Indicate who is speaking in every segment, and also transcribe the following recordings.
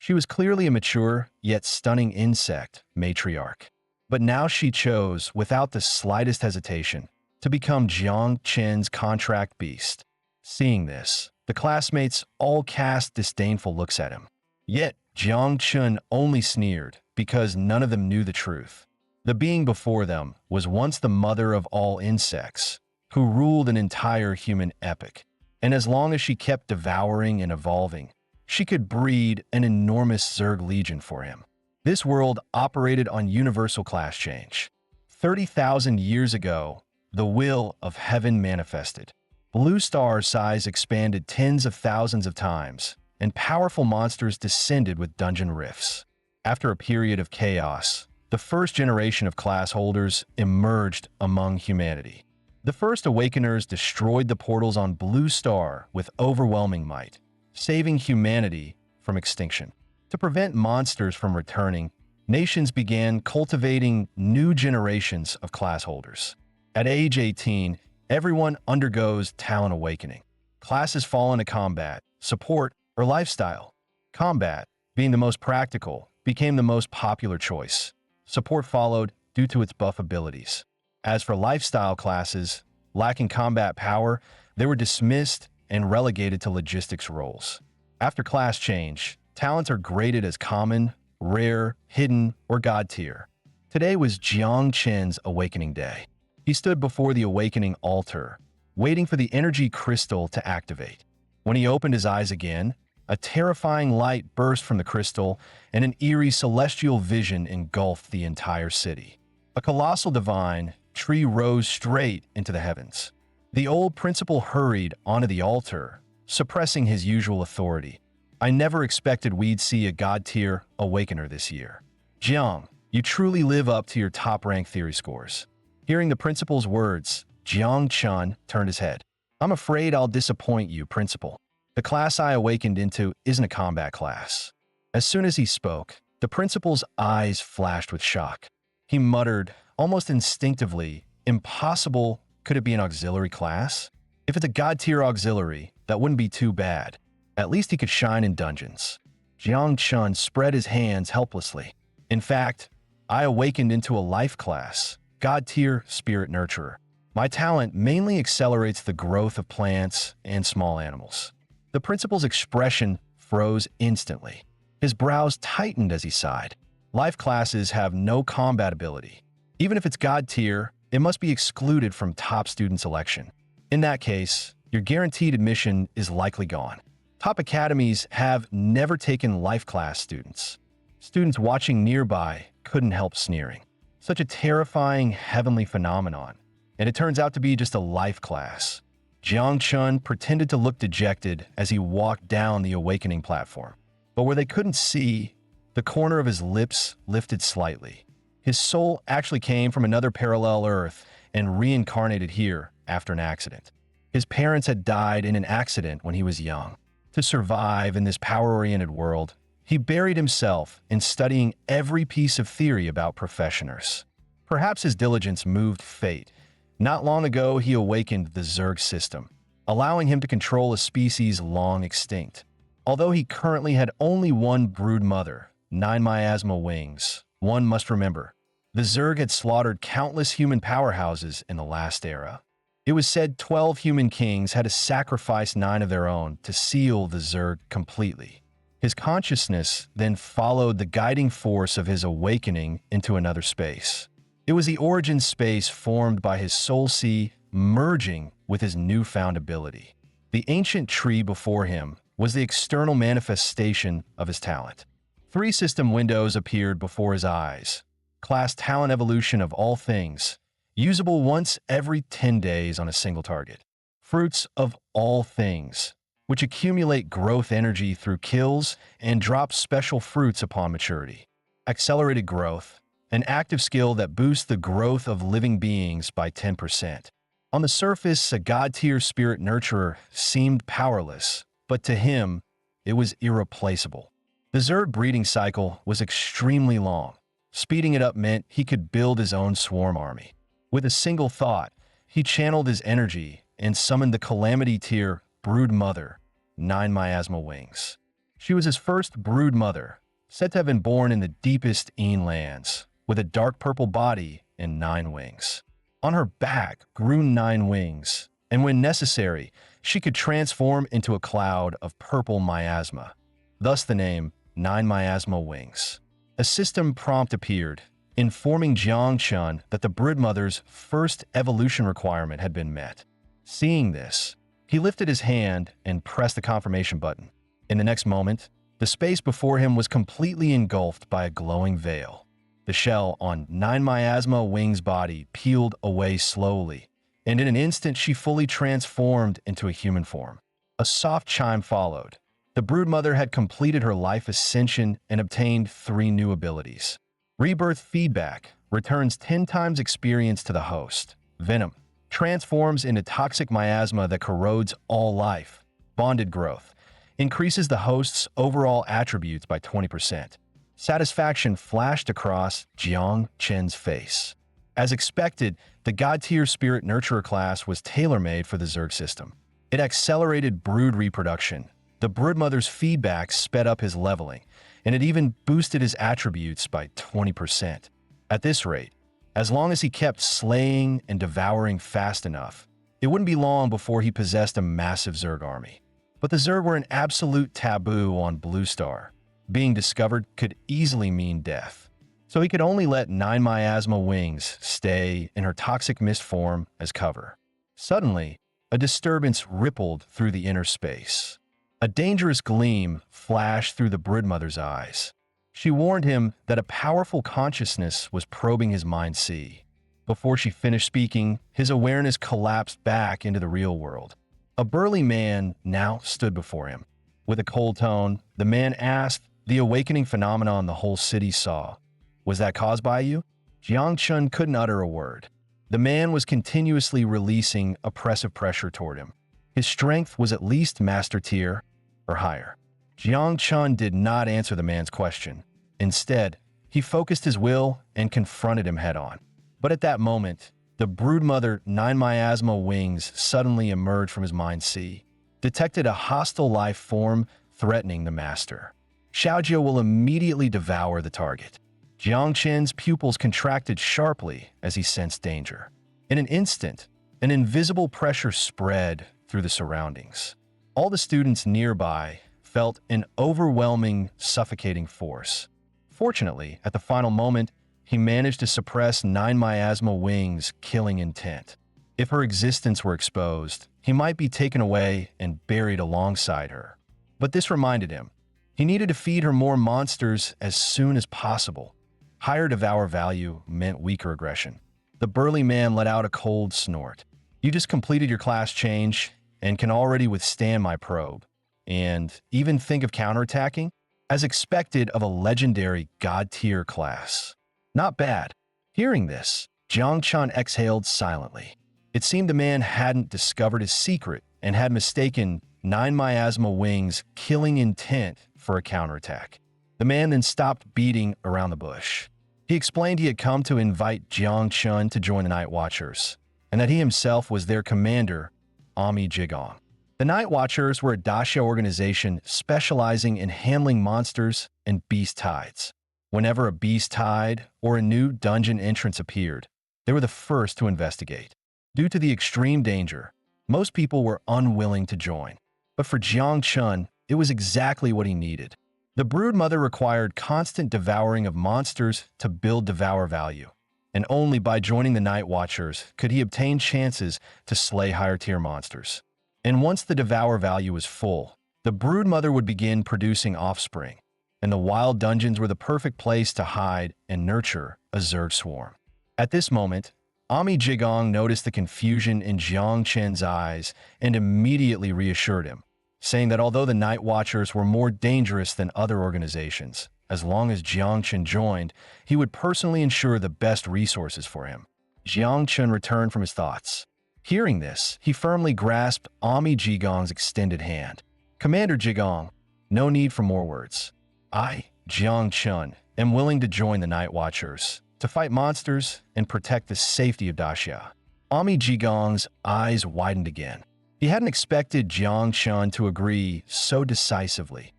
Speaker 1: She was clearly a mature, yet stunning insect matriarch. But now she chose, without the slightest hesitation, to become Jiang Chen's contract beast. Seeing this, the classmates all cast disdainful looks at him. Yet, Jiang Chen only sneered because none of them knew the truth. The being before them was once the mother of all insects, who ruled an entire human epoch. And as long as she kept devouring and evolving, she could breed an enormous Zerg legion for him. This world operated on universal class change. 30,000 years ago, the will of heaven manifested. Blue star size expanded tens of thousands of times, and powerful monsters descended with dungeon rifts. After a period of chaos, the first generation of class holders emerged among humanity. The first Awakeners destroyed the portals on Blue Star with overwhelming might, saving humanity from extinction. To prevent monsters from returning, nations began cultivating new generations of class holders. At age 18, everyone undergoes talent awakening. Classes fall into combat, support, or lifestyle. Combat, being the most practical, became the most popular choice. Support followed due to its buff abilities. As for lifestyle classes, lacking combat power, they were dismissed and relegated to logistics roles. After class change, talents are graded as common, rare, hidden, or god tier. Today was Jiang Chen's awakening day. He stood before the awakening altar, waiting for the energy crystal to activate. When he opened his eyes again, a terrifying light burst from the crystal, and an eerie celestial vision engulfed the entire city. A colossal divine tree rose straight into the heavens. The old principal hurried onto the altar, suppressing his usual authority. I never expected we'd see a god-tier awakener this year. Jiang, you truly live up to your top-rank theory scores. Hearing the principal's words, Jiang Chen turned his head. I'm afraid I'll disappoint you, principal. The class I awakened into isn't a combat class. As soon as he spoke, the principal's eyes flashed with shock. He muttered, almost instinctively, impossible, could it be an auxiliary class? If it's a god-tier auxiliary, that wouldn't be too bad. At least he could shine in dungeons. Jiang Chen spread his hands helplessly. In fact, I awakened into a life class, god-tier spirit nurturer. My talent mainly accelerates the growth of plants and small animals. The principal's expression froze instantly. His brows tightened as he sighed. Life classes have no combat ability. Even if it's god tier, it must be excluded from top student selection. In that case, your guaranteed admission is likely gone. Top academies have never taken life class students. Students watching nearby couldn't help sneering. Such a terrifying heavenly phenomenon. And it turns out to be just a life class. Jiang Chen pretended to look dejected as he walked down the awakening platform. But where they couldn't see, the corner of his lips lifted slightly. His soul actually came from another parallel Earth and reincarnated here after an accident. His parents had died in an accident when he was young. To survive in this power-oriented world, he buried himself in studying every piece of theory about professioners. Perhaps his diligence moved fate. Not long ago, he awakened the Zerg system, allowing him to control a species long extinct. Although he currently had only one brood mother, 9 miasma wings, one must remember, the Zerg had slaughtered countless human powerhouses in the last era. It was said 12 human kings had to sacrifice 9 of their own to seal the Zerg completely. His consciousness then followed the guiding force of his awakening into another space. It was the origin space formed by his soul sea merging with his newfound ability. The ancient tree before him was the external manifestation of his talent. 3 system windows appeared before his eyes. Class talent evolution of all things, usable once every 10 days on a single target. Fruits of all things, which accumulate growth energy through kills and drop special fruits upon maturity. Accelerated growth, an active skill that boosts the growth of living beings by 10%. On the surface, a god-tier spirit nurturer seemed powerless, but to him, it was irreplaceable. The Zerg breeding cycle was extremely long. Speeding it up meant he could build his own swarm army. With a single thought, he channeled his energy and summoned the Calamity tier brood mother, 9 miasma wings. She was his first brood mother, said to have been born in the deepest Een lands, with a dark purple body and 9 wings. On her back grew 9 wings, and when necessary, she could transform into a cloud of purple miasma, thus the name 9 miasma wings. A system prompt appeared, informing Jiang Chun that the broodmother's first evolution requirement had been met. Seeing this, he lifted his hand and pressed the confirmation button. In the next moment, the space before him was completely engulfed by a glowing veil. The shell on 9 miasma wings' body peeled away slowly, and in an instant she fully transformed into a human form. A soft chime followed. The broodmother had completed her life ascension and obtained 3 new abilities. Rebirth feedback returns 10 times experience to the host. Venom transforms into toxic miasma that corrodes all life. Bonded growth increases the host's overall attributes by 20%. Satisfaction flashed across Jiang Chen's face. As expected, the God-tier Spirit Nurturer class was tailor-made for the Zerg system. It accelerated brood reproduction. The broodmother's feedback sped up his leveling, and it even boosted his attributes by 20%. At this rate, as long as he kept slaying and devouring fast enough, it wouldn't be long before he possessed a massive Zerg army. But the Zerg were an absolute taboo on Blue Star. Being discovered could easily mean death. So he could only let 9 miasma wings stay in her toxic mist form as cover. Suddenly, a disturbance rippled through the inner space. A dangerous gleam flashed through the broodmother's eyes. She warned him that a powerful consciousness was probing his mind sea. Before she finished speaking, his awareness collapsed back into the real world. A burly man now stood before him. With a cold tone, the man asked the awakening phenomenon the whole city saw. Was that caused by you? Jiang Chun couldn't utter a word. The man was continuously releasing oppressive pressure toward him. His strength was at least master tier or higher. Jiang Chun did not answer the man's question. Instead, he focused his will and confronted him head-on. But at that moment, the broodmother 9 miasma wings suddenly emerged from his mind sea, detected a hostile life form threatening the master. Xiaojia will immediately devour the target. Jiang Chen's pupils contracted sharply as he sensed danger. In an instant, an invisible pressure spread through the surroundings. All the students nearby felt an overwhelming, suffocating force. Fortunately, at the final moment, he managed to suppress 9 miasma wings' killing intent. If her existence were exposed, he might be taken away and buried alongside her. But this reminded him, he needed to feed her more monsters as soon as possible. Higher devour value meant weaker aggression. The burly man let out a cold snort. You just completed your class change and can already withstand my probe. And even think of counterattacking? As expected of a legendary God-tier class. Not bad. Hearing this, Jiang Chun exhaled silently. It seemed the man hadn't discovered his secret and had mistaken 9 miasma wings' killing intent for a counterattack. The man then stopped beating around the bush. He explained he had come to invite Jiang Chun to join the Night Watchers, and that he himself was their commander, Ami Jigong. The Night Watchers were a daxia organization specializing in handling monsters and beast tides. Whenever a beast tide or a new dungeon entrance appeared, they were the first to investigate. Due to the extreme danger, most people were unwilling to join. But for Jiang Chun, it was exactly what he needed. The broodmother required constant devouring of monsters to build devour value, and only by joining the Night Watchers could he obtain chances to slay higher-tier monsters. And once the devour value was full, the broodmother would begin producing offspring, and the wild dungeons were the perfect place to hide and nurture a Zerg swarm. At this moment, Ami Jigong noticed the confusion in Jiang Chen's eyes and immediately reassured him, saying that although the Night Watchers were more dangerous than other organizations, as long as Jiang Chen joined, he would personally ensure the best resources for him. Jiang Chen returned from his thoughts. Hearing this, he firmly grasped Ami Jigong's extended hand. Commander Jigong, no need for more words. I, Jiang Chun, am willing to join the Night Watchers, to fight monsters and protect the safety of daxia. Ami Jigong's eyes widened again. He hadn't expected Jiang Chun to agree so decisively.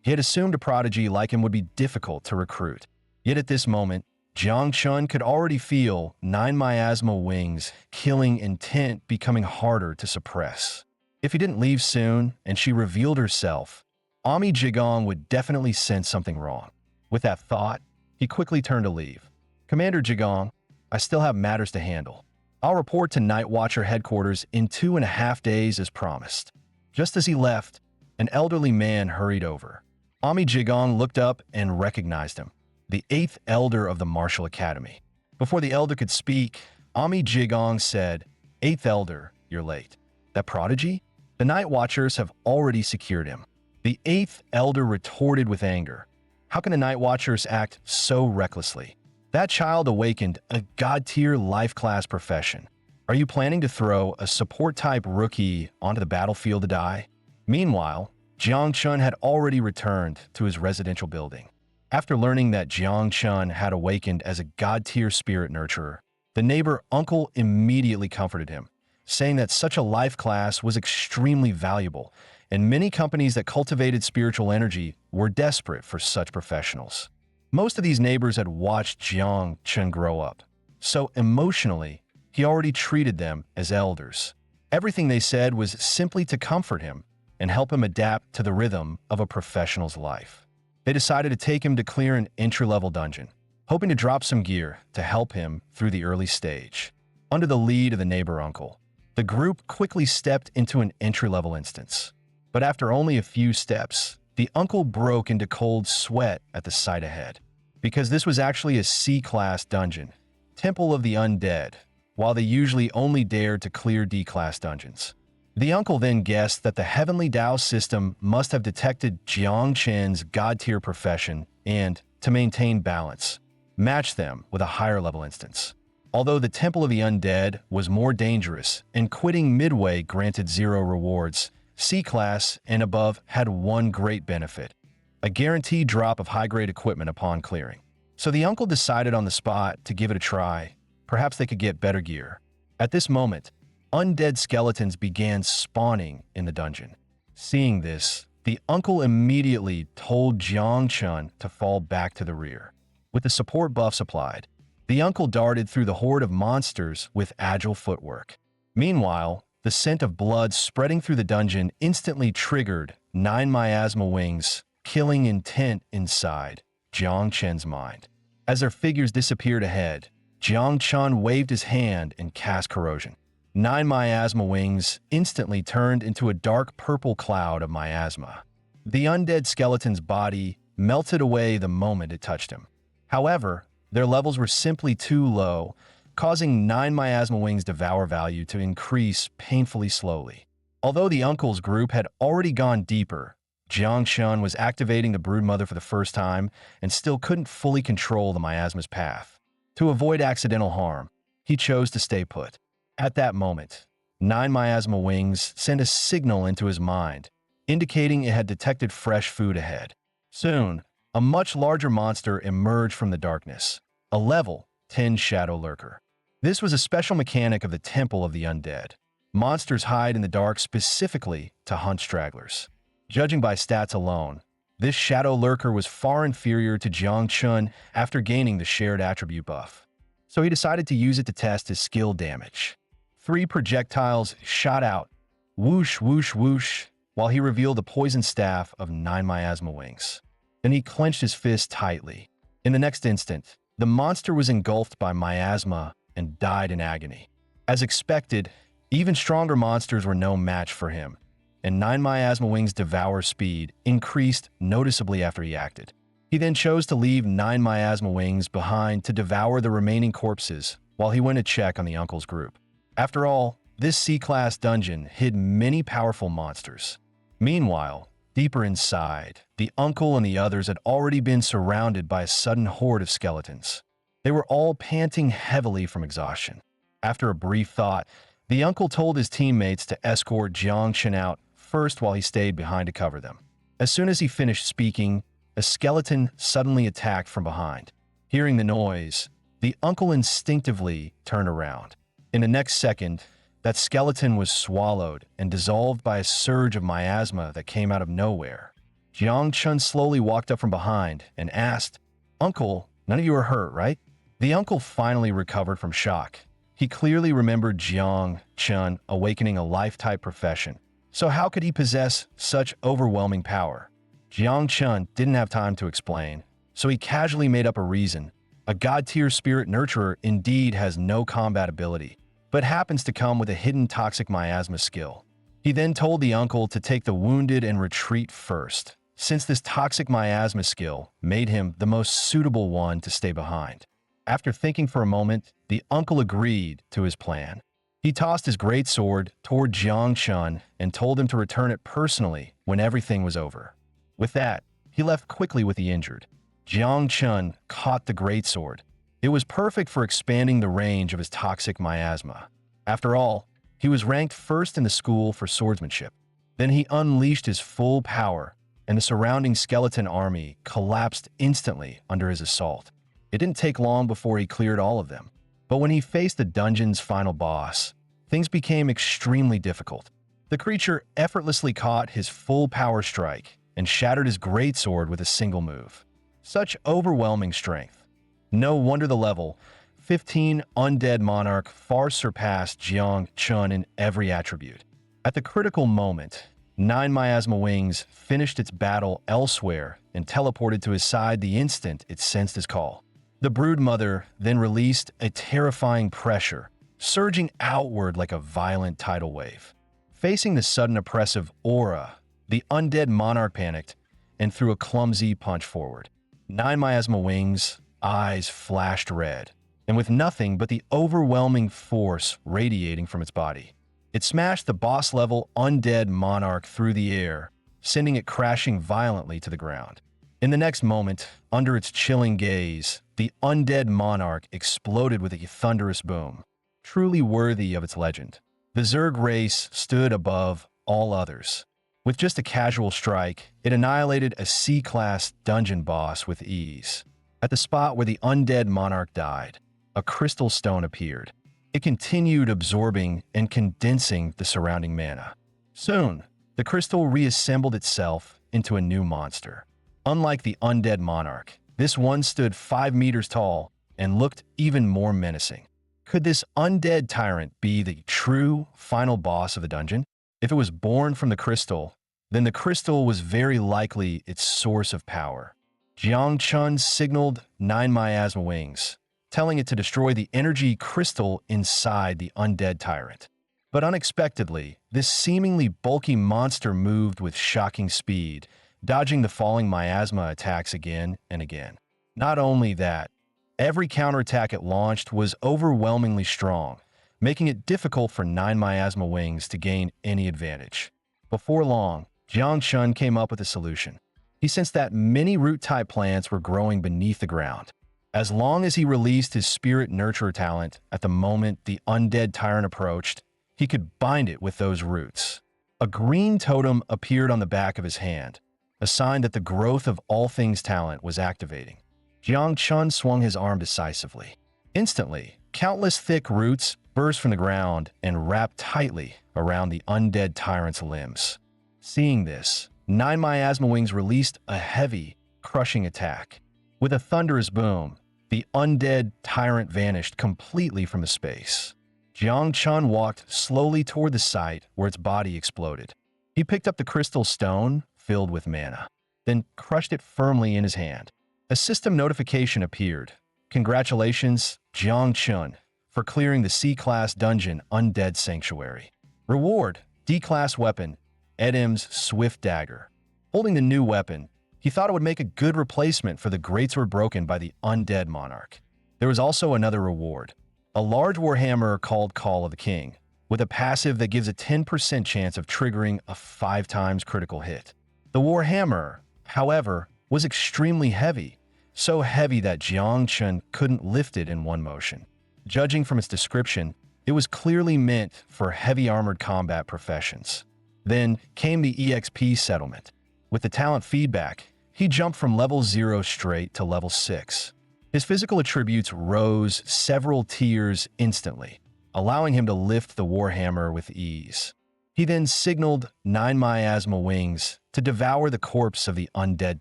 Speaker 1: He had assumed a prodigy like him would be difficult to recruit. Yet at this moment, Jiang Chun could already feel 9 miasma wings killing intent becoming harder to suppress. If he didn't leave soon and she revealed herself, Ami Jigong would definitely sense something wrong. With that thought, he quickly turned to leave. Commander Jigong, I still have matters to handle. I'll report to Night Watcher headquarters in 2.5 days as promised. Just as he left, an elderly man hurried over. Ami Jigong looked up and recognized him, the 8th elder of the Martial Academy. Before the elder could speak, Ami Jigong said, 8th elder, you're late. That prodigy? The Night Watchers have already secured him. The 8th elder retorted with anger. How can the Night Watchers act so recklessly? That child awakened a god-tier life-class profession. Are you planning to throw a support-type rookie onto the battlefield to die? Meanwhile, Jiang Chun had already returned to his residential building. After learning that Jiang Chun had awakened as a god-tier spirit nurturer, the neighbor uncle immediately comforted him, saying that such a life class was extremely valuable, and many companies that cultivated spiritual energy were desperate for such professionals. Most of these neighbors had watched Jiang Chun grow up, so emotionally, he already treated them as elders. Everything they said was simply to comfort him and help him adapt to the rhythm of a professional's life. They decided to take him to clear an entry-level dungeon, hoping to drop some gear to help him through the early stage. Under the lead of the neighbor uncle, the group quickly stepped into an entry-level instance. But after only a few steps, the uncle broke into cold sweat at the sight ahead, because this was actually a C-class dungeon, Temple of the Undead, while they usually only dared to clear D-class dungeons. The uncle then guessed that the Heavenly Tao system must have detected Jiang Chen's god-tier profession and, to maintain balance, matched them with a higher-level instance. Although the Temple of the Undead was more dangerous and quitting midway granted 0 rewards, C-class and above had one great benefit: a guaranteed drop of high-grade equipment upon clearing. So the uncle decided on the spot to give it a try. Perhaps they could get better gear. At this moment, undead skeletons began spawning in the dungeon. Seeing this, the uncle immediately told Jiang Chun to fall back to the rear. With the support buffs applied, the uncle darted through the horde of monsters with agile footwork. Meanwhile, the scent of blood spreading through the dungeon instantly triggered 9 miasma wings, killing intent inside Jiang Chen's mind. As their figures disappeared ahead, Jiang Chun waved his hand and cast corrosion. 9 miasma wings instantly turned into a dark purple cloud of miasma. The undead skeleton's body melted away the moment it touched him. However, their levels were simply too low, causing 9 miasma wings' devour value to increase painfully slowly. Although the uncle's group had already gone deeper, Jiang Chun was activating the Broodmother for the first time and still couldn't fully control the miasma's path. To avoid accidental harm, he chose to stay put. At that moment, 9 miasma wings sent a signal into his mind, indicating it had detected fresh food ahead. Soon, a much larger monster emerged from the darkness, a level 10 shadow lurker. This was a special mechanic of the Temple of the Undead. Monsters hide in the dark specifically to hunt stragglers. Judging by stats alone, this shadow lurker was far inferior to Jiang Chun after gaining the shared attribute buff. So he decided to use it to test his skill damage. 3 projectiles shot out, whoosh, whoosh, whoosh, while he revealed the poison staff of 9 miasma wings. Then he clenched his fist tightly. In the next instant, the monster was engulfed by miasma and died in agony. As expected, even stronger monsters were no match for him, and 9 miasma wings' devour speed increased noticeably after he acted. He then chose to leave 9 miasma wings behind to devour the remaining corpses while he went to check on the uncle's group. After all, this C-class dungeon hid many powerful monsters. Meanwhile, deeper inside, the uncle and the others had already been surrounded by a sudden horde of skeletons. They were all panting heavily from exhaustion. After a brief thought, the uncle told his teammates to escort Jiang Chun out first while he stayed behind to cover them. As soon as he finished speaking, a skeleton suddenly attacked from behind. Hearing the noise, the uncle instinctively turned around. In the next second, that skeleton was swallowed and dissolved by a surge of miasma that came out of nowhere. Jiang Chun slowly walked up from behind and asked, "Uncle, none of you are hurt, right?" The uncle finally recovered from shock. He clearly remembered Jiang Chun awakening a life-type profession. So how could he possess such overwhelming power? Jiang Chun didn't have time to explain, so he casually made up a reason. A god-tier spirit nurturer indeed has no combat ability, but happens to come with a hidden toxic miasma skill. He then told the uncle to take the wounded and retreat first, since this toxic miasma skill made him the most suitable one to stay behind. After thinking for a moment, the uncle agreed to his plan. He tossed his greatsword toward Jiang Chun and told him to return it personally when everything was over. With that, he left quickly with the injured. Jiang Chun caught the greatsword. It was perfect for expanding the range of his toxic miasma. After all, he was ranked first in the school for swordsmanship. Then he unleashed his full power, and the surrounding skeleton army collapsed instantly under his assault. It didn't take long before he cleared all of them. But when he faced the dungeon's final boss, things became extremely difficult. The creature effortlessly caught his full power strike and shattered his greatsword with a single move. Such overwhelming strength. No wonder the level 15 Undead Monarch far surpassed Jiang Chun in every attribute. At the critical moment, 9 Miasma Wings finished its battle elsewhere and teleported to his side the instant it sensed his call. The Broodmother then released a terrifying pressure, surging outward like a violent tidal wave. Facing the sudden oppressive aura, the Undead Monarch panicked and threw a clumsy punch forward. 9 Miasma Wings' eyes flashed red, and with nothing but the overwhelming force radiating from its body, it smashed the boss-level Undead Monarch through the air, sending it crashing violently to the ground. In the next moment, under its chilling gaze, the Undead Monarch exploded with a thunderous boom, truly worthy of its legend. The Zerg race stood above all others. With just a casual strike, it annihilated a C-class dungeon boss with ease. At the spot where the Undead Monarch died, a crystal stone appeared. It continued absorbing and condensing the surrounding mana. Soon, the crystal reassembled itself into a new monster. Unlike the Undead Monarch, this one stood 5 meters tall and looked even more menacing. Could this undead tyrant be the true final boss of the dungeon? If it was born from the crystal, then the crystal was very likely its source of power. Jiang Chun signaled 9 Miasma Wings, telling it to destroy the energy crystal inside the undead tyrant. But unexpectedly, this seemingly bulky monster moved with shocking speed, dodging the falling miasma attacks again and again. Not only that, every counterattack it launched was overwhelmingly strong, making it difficult for 9 Miasma Wings to gain any advantage. Before long, Jiang Chun came up with a solution. He sensed that many root-type plants were growing beneath the ground. As long as he released his spirit nurture talent at the moment the undead tyrant approached, he could bind it with those roots. A green totem appeared on the back of his hand, a sign that the growth of all things talent was activating. Jiang Chun swung his arm decisively. Instantly, countless thick roots burst from the ground and wrapped tightly around the undead tyrant's limbs. Seeing this, 9 Miasma Wings released a heavy, crushing attack. With a thunderous boom, the undead tyrant vanished completely from the space. Jiang Chun walked slowly toward the site where its body exploded. He picked up the crystal stone filled with mana, then crushed it firmly in his hand. A system notification appeared. Congratulations, Jiang Chun, for clearing the C-Class Dungeon Undead Sanctuary. Reward, D-Class Weapon, Edim's Swift Dagger. Holding the new weapon, he thought it would make a good replacement for the greatsword broken by the Undead Monarch. There was also another reward, a large warhammer called Call of the King, with a passive that gives a 10% chance of triggering a 5 times critical hit. The warhammer, however, was extremely heavy, so heavy that Jiang Chun couldn't lift it in one motion. Judging from its description, it was clearly meant for heavy armored combat professions. Then came the EXP settlement. With the talent feedback, he jumped from level 0 straight to level 6. His physical attributes rose several tiers instantly, allowing him to lift the warhammer with ease. He then signaled 9 miasma wings to devour the corpse of the undead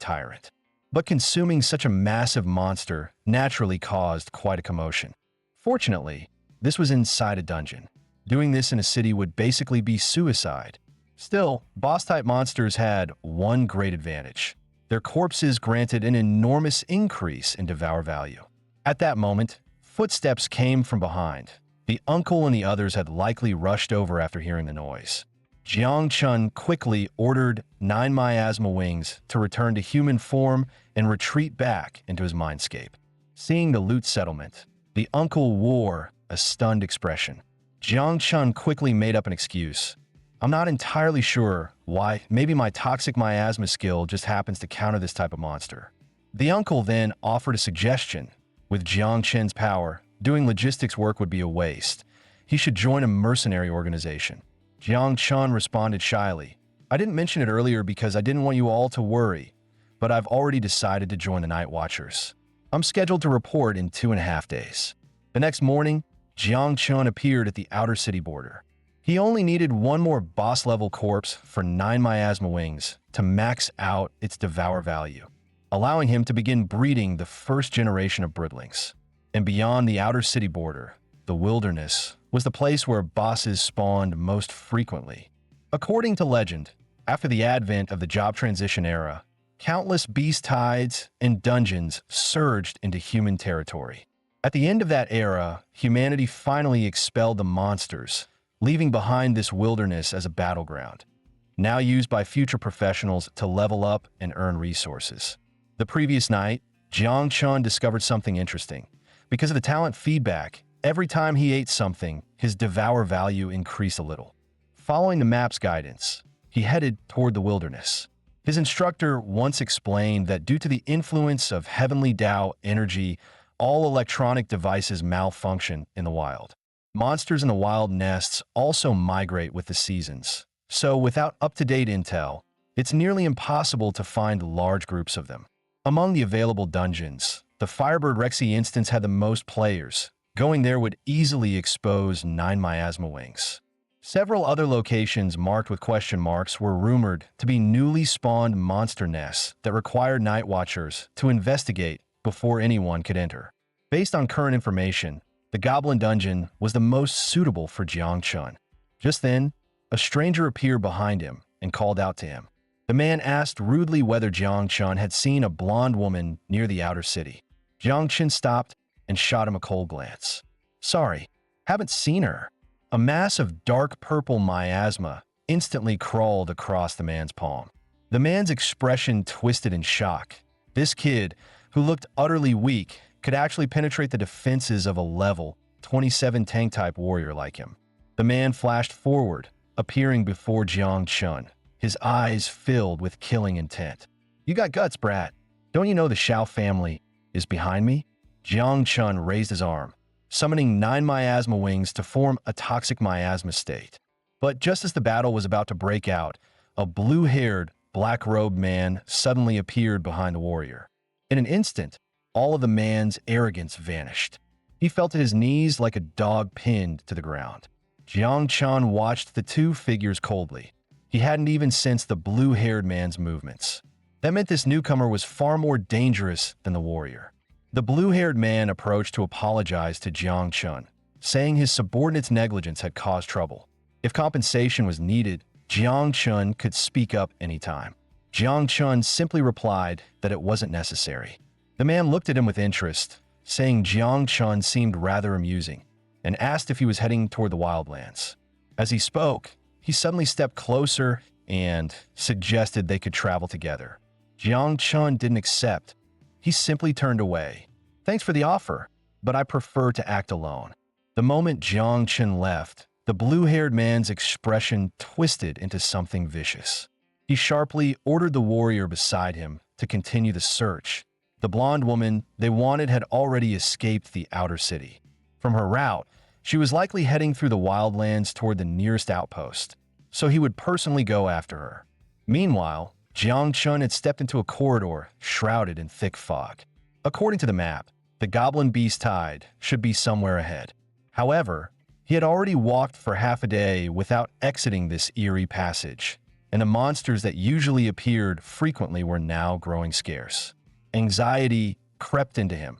Speaker 1: tyrant. But consuming such a massive monster naturally caused quite a commotion. Fortunately, this was inside a dungeon. Doing this in a city would basically be suicide. Still, boss-type monsters had one great advantage. Their corpses granted an enormous increase in devour value. At that moment, footsteps came from behind. The uncle and the others had likely rushed over after hearing the noise. Jiang Chun quickly ordered 9 miasma wings to return to human form and retreat back into his mindscape. Seeing the loot settlement, the uncle wore a stunned expression. Jiang Chun quickly made up an excuse. I'm not entirely sure why. Maybe my toxic miasma skill just happens to counter this type of monster. The uncle then offered a suggestion. With Jiang Chen's power, doing logistics work would be a waste. He should join a mercenary organization. Jiang Chun responded shyly. I didn't mention it earlier because I didn't want you all to worry, but I've already decided to join the Night Watchers. I'm scheduled to report in 2.5 days. The next morning, Jiang Chun appeared at the outer city border. He only needed one more boss-level corpse for 9 miasma wings to max out its devour value, allowing him to begin breeding the first generation of brittlings. And beyond the outer city border, the wilderness was the place where bosses spawned most frequently. According to legend, after the advent of the job transition era, countless beast tides and dungeons surged into human territory. At the end of that era, humanity finally expelled the monsters, leaving behind this wilderness as a battleground, now used by future professionals to level up and earn resources. The previous night, Jiang Chun discovered something interesting. Because of the talent feedback, every time he ate something, his devour value increased a little. Following the map's guidance, he headed toward the wilderness. His instructor once explained that due to the influence of heavenly Tao energy, all electronic devices malfunction in the wild. Monsters in the wild nests also migrate with the seasons, so without up-to-date intel, it's nearly impossible to find large groups of them. Among the available dungeons, the Firebird Rexy instance had the most players. Going there would easily expose 9 miasma wings. Several other locations marked with question marks were rumored to be newly spawned monster nests that required Night Watchers to investigate before anyone could enter. Based on current information, the Goblin Dungeon was the most suitable for Jiang Chun. Just then, a stranger appeared behind him and called out to him. The man asked rudely whether Jiang Chun had seen a blonde woman near the outer city. Jiang Chun stopped and shot him a cold glance. Sorry, haven't seen her. A mass of dark purple miasma instantly crawled across the man's palm. The man's expression twisted in shock. This kid, who looked utterly weak, could actually penetrate the defenses of a level 27 tank-type warrior like him. The man flashed forward, appearing before Jiang Chun, his eyes filled with killing intent. You got guts, brat. Don't you know the Shao family is behind me? Jiang Chun raised his arm, summoning 9 miasma wings to form a toxic miasma state. But just as the battle was about to break out, a blue-haired, black-robed man suddenly appeared behind the warrior. In an instant, all of the man's arrogance vanished. He felt at his knees like a dog pinned to the ground. Jiang Chun watched the two figures coldly. He hadn't even sensed the blue-haired man's movements. That meant this newcomer was far more dangerous than the warrior. The blue-haired man approached to apologize to Jiang Chun, saying his subordinate's negligence had caused trouble. If compensation was needed, Jiang Chun could speak up anytime. Jiang Chun simply replied that it wasn't necessary. The man looked at him with interest, saying Jiang Chun seemed rather amusing, and asked if he was heading toward the wildlands. As he spoke, he suddenly stepped closer and suggested they could travel together. Jiang Chun didn't accept. He simply turned away. Thanks for the offer, but I prefer to act alone. The moment Jiang Chun left, the blue-haired man's expression twisted into something vicious. He sharply ordered the warrior beside him to continue the search. The blonde woman they wanted had already escaped the outer city. From her route, she was likely heading through the wildlands toward the nearest outpost, so he would personally go after her. Meanwhile, Jiang Chun had stepped into a corridor shrouded in thick fog. According to the map, the Goblin Beast Tide should be somewhere ahead. However, He had already walked for half a day without exiting this eerie passage, and the monsters that usually appeared frequently were now growing scarce. Anxiety crept into him.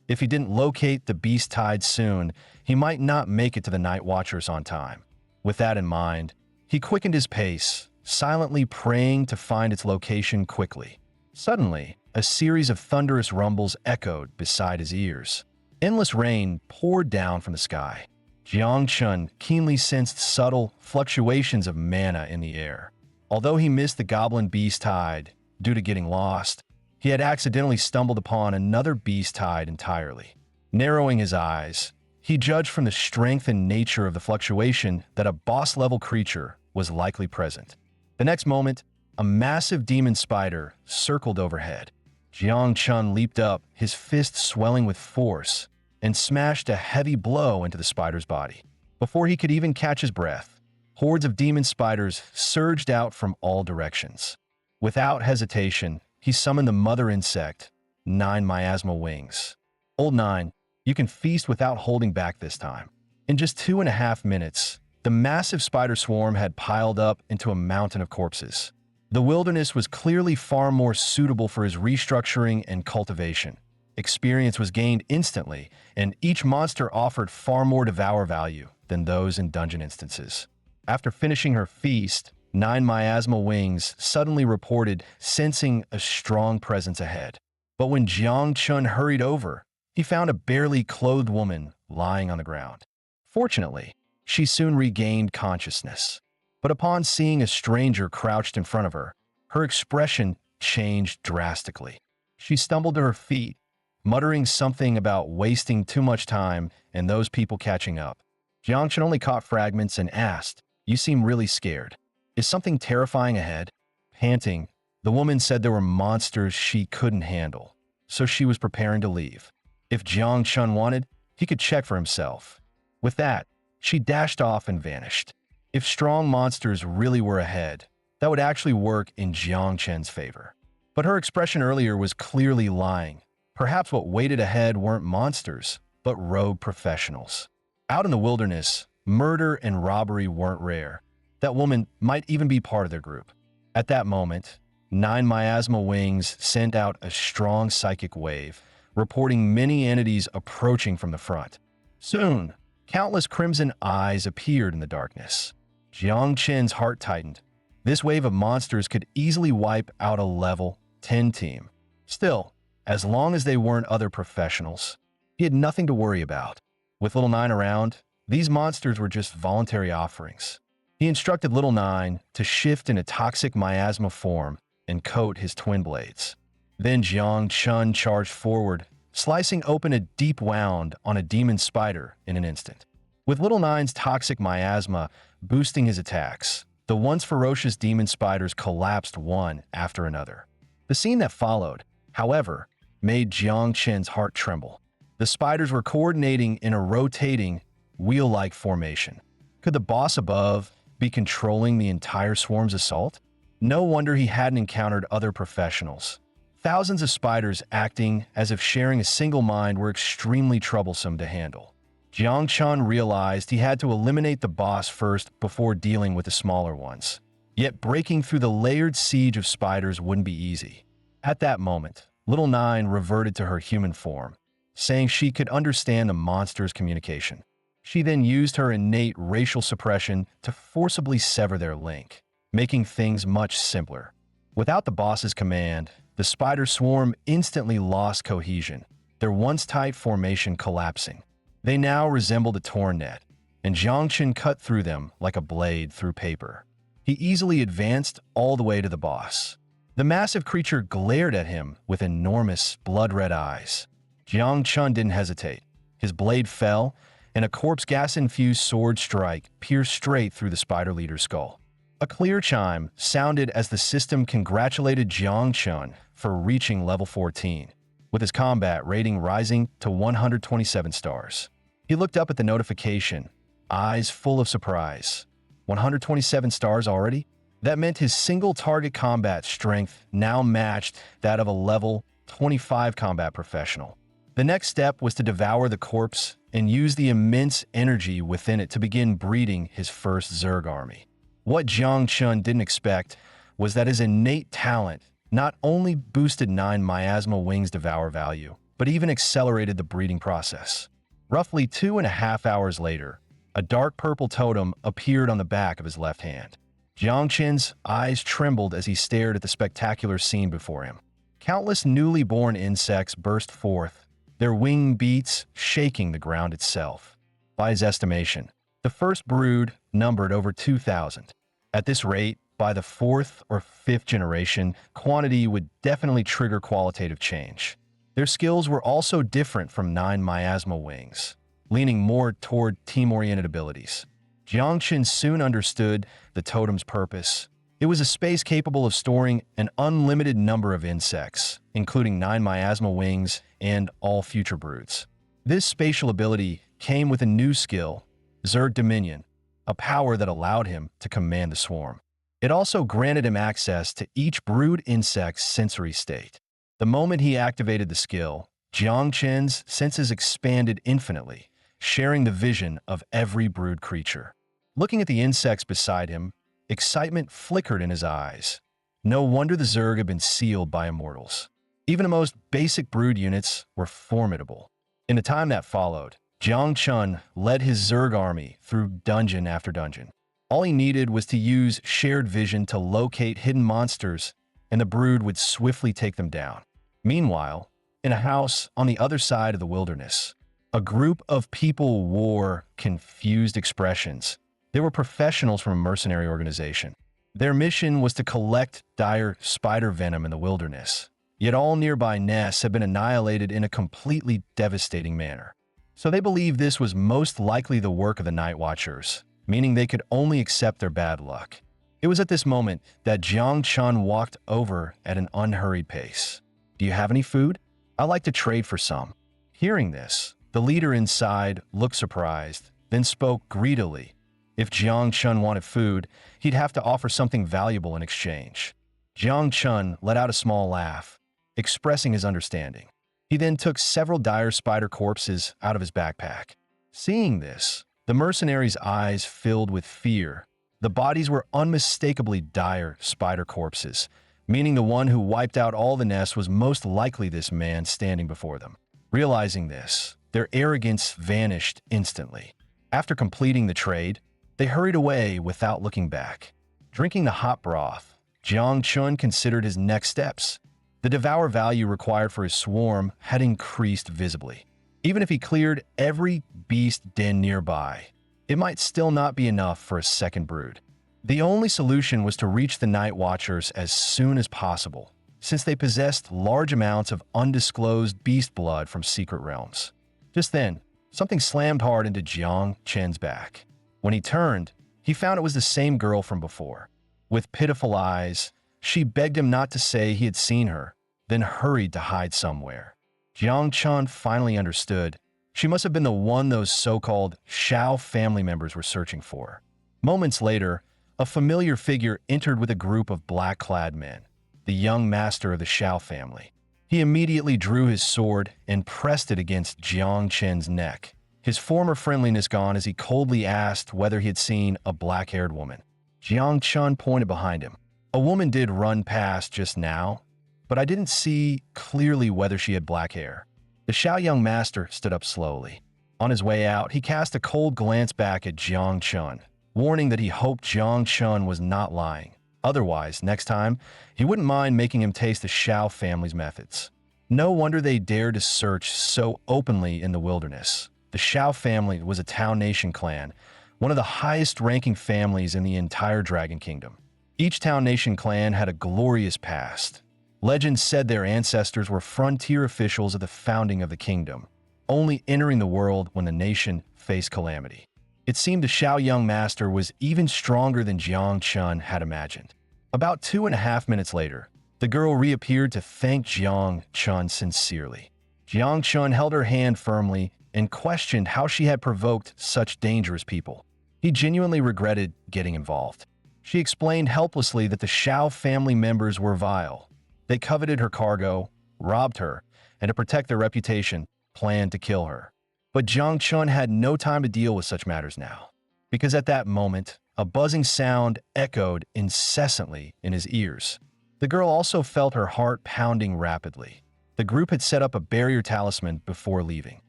Speaker 1: If he didn't locate the beast tide soon, he might not make it to the Night Watchers on time. With that in mind, he quickened his pace, silently praying to find its location quickly. Suddenly, a series of thunderous rumbles echoed beside his ears. Endless rain poured down from the sky. Jiang Chun keenly sensed subtle fluctuations of mana in the air. Although he missed the goblin beast tide due to getting lost, he had accidentally stumbled upon another beast tide entirely. Narrowing his eyes, he judged from the strength and nature of the fluctuation that a boss-level creature was likely present. The next moment, a massive demon spider circled overhead. Jiang Chun leaped up, his fist swelling with force, and smashed a heavy blow into the spider's body. Before he could even catch his breath, hordes of demon spiders surged out from all directions. Without hesitation, he summoned the mother insect, 9 miasmal wings. Old 9, you can feast without holding back this time. In just 2.5 minutes, the massive spider swarm had piled up into a mountain of corpses. The wilderness was clearly far more suitable for his restructuring and cultivation. Experience was gained instantly, and each monster offered far more devour value than those in dungeon instances. After finishing her feast, 9 miasmal wings suddenly reported sensing a strong presence ahead. But when Jiang Chun hurried over, he found a barely clothed woman lying on the ground. Fortunately, she soon regained consciousness. But upon seeing a stranger crouched in front of her, her expression changed drastically. She stumbled to her feet, muttering something about wasting too much time and those people catching up. Jiang Chun only caught fragments and asked, "You seem really scared. Is something terrifying ahead?" Panting, the woman said there were monsters she couldn't handle, so she was preparing to leave. If Jiang Chun wanted, he could check for himself. With that, she dashed off and vanished. If strong monsters really were ahead, that would actually work in Jiang Chun's favor. But her expression earlier was clearly lying. Perhaps what waited ahead weren't monsters, but rogue professionals. Out in the wilderness, murder and robbery weren't rare. That woman might even be part of their group. At that moment, 9 miasmal wings sent out a strong psychic wave, reporting many entities approaching from the front. Soon, countless crimson eyes appeared in the darkness. Jiang Chen's heart tightened. This wave of monsters could easily wipe out a level 10 team. Still, as long as they weren't other professionals, he had nothing to worry about. With Little 9 around, these monsters were just voluntary offerings. He instructed Little 9 to shift into toxic miasma form and coat his twin blades. Then Jiang Chun charged forward, slicing open a deep wound on a demon spider in an instant. With Little 9's toxic miasma boosting his attacks, the once ferocious demon spiders collapsed one after another. The scene that followed, however, made Jiang Chen's heart tremble. The spiders were coordinating in a rotating, wheel-like formation. Could the boss above be controlling the entire swarm's assault? No wonder he hadn't encountered other professionals. Thousands of spiders acting as if sharing a single mind were extremely troublesome to handle. Jiang Chun realized he had to eliminate the boss first before dealing with the smaller ones. Yet breaking through the layered siege of spiders wouldn't be easy. At that moment, Little 9 reverted to her human form, saying she could understand the monster's communication. She then used her innate racial suppression to forcibly sever their link, making things much simpler. Without the boss's command, the spider swarm instantly lost cohesion, their once tight formation collapsing. They now resembled a torn net, and Jiang Chun cut through them like a blade through paper. He easily advanced all the way to the boss. The massive creature glared at him with enormous, blood-red eyes. Jiang Chun didn't hesitate. His blade fell, and a corpse gas-infused sword strike pierced straight through the spider leader's skull. A clear chime sounded as the system congratulated Jiang Chun for reaching level 14, with his combat rating rising to 127 stars. He looked up at the notification, eyes full of surprise. 127 stars already? That meant his single target combat strength now matched that of a level 25 combat professional. The next step was to devour the corpse and use the immense energy within it to begin breeding his first Zerg army. What Jiang Chun didn't expect was that his innate talent not only boosted 9 miasma wings devour value, but even accelerated the breeding process. Roughly 2.5 hours later, a dark purple totem appeared on the back of his left hand. Jiang Chen's eyes trembled as he stared at the spectacular scene before him. Countless newly born insects burst forth, their wing beats shaking the ground itself. By his estimation, the first brood numbered over 2,000. At this rate, by the 4th or 5th generation, quantity would definitely trigger qualitative change. Their skills were also different from 9 miasma wings, leaning more toward team-oriented abilities. Jiang Chen soon understood the totem's purpose. It was a space capable of storing an unlimited number of insects, including 9 miasma wings and all future broods. This spatial ability came with a new skill, Zerg Dominion, a power that allowed him to command the swarm. It also granted him access to each brood insect's sensory state. The moment he activated the skill, Jiang Chen's senses expanded infinitely, sharing the vision of every brood creature. Looking at the insects beside him, excitement flickered in his eyes. No wonder the Zerg had been sealed by immortals. Even the most basic brood units were formidable. In the time that followed, Jiang Chun led his Zerg army through dungeon after dungeon. All he needed was to use shared vision to locate hidden monsters, and the brood would swiftly take them down. Meanwhile, in a house on the other side of the wilderness, a group of people wore confused expressions. They were professionals from a mercenary organization. Their mission was to collect dire spider venom in the wilderness, yet all nearby nests had been annihilated in a completely devastating manner. So they believed this was most likely the work of the Night Watchers, meaning they could only accept their bad luck. It was at this moment that Jiang Chun walked over at an unhurried pace. "Do you have any food? I'd like to trade for some." Hearing this, the leader inside looked surprised, then spoke greedily. If Jiang Chun wanted food, he'd have to offer something valuable in exchange. Jiang Chun let out a small laugh, expressing his understanding. He then took several dire spider corpses out of his backpack. Seeing this, the mercenary's eyes filled with fear. The bodies were unmistakably dire spider corpses, meaning the one who wiped out all the nests was most likely this man standing before them. Realizing this, their arrogance vanished instantly. After completing the trade, they hurried away without looking back. Drinking the hot broth, Jiang Chun considered his next steps. The devour value required for his swarm had increased visibly. Even if he cleared every beast den nearby, it might still not be enough for a second brood. The only solution was to reach the Night Watchers as soon as possible, since they possessed large amounts of undisclosed beast blood from secret realms. Just then, something slammed hard into Jiang Chen's back. When he turned, he found it was the same girl from before. With pitiful eyes, she begged him not to say he had seen her, then hurried to hide somewhere. Jiang Chun finally understood. She must have been the one those so-called Shao family members were searching for. Moments later, a familiar figure entered with a group of black-clad men, the young master of the Shao family. He immediately drew his sword and pressed it against Jiang Chen's neck, his former friendliness gone as he coldly asked whether he had seen a black-haired woman. Jiang Chun pointed behind him. "A woman did run past just now, but I didn't see clearly whether she had black hair." The Shao young master stood up slowly. On his way out, he cast a cold glance back at Jiang Chun, warning that he hoped Jiang Chun was not lying. Otherwise, next time, he wouldn't mind making him taste the Shao family's methods. No wonder they dared to search so openly in the wilderness. The Shao family was a town-nation clan, one of the highest-ranking families in the entire Dragon Kingdom. Each town-nation clan had a glorious past. Legends said their ancestors were frontier officials at the founding of the kingdom, only entering the world when the nation faced calamity. It seemed the Shao young master was even stronger than Jiang Chun had imagined. About 2.5 minutes later, the girl reappeared to thank Jiang Chun sincerely. Jiang Chun held her hand firmly and questioned how she had provoked such dangerous people. He genuinely regretted getting involved. She explained helplessly that the Shao family members were vile. They coveted her cargo, robbed her, and to protect their reputation, planned to kill her. But Jiang Chun had no time to deal with such matters now, because at that moment, a buzzing sound echoed incessantly in his ears. The girl also felt her heart pounding rapidly. The group had set up a barrier talisman before leaving.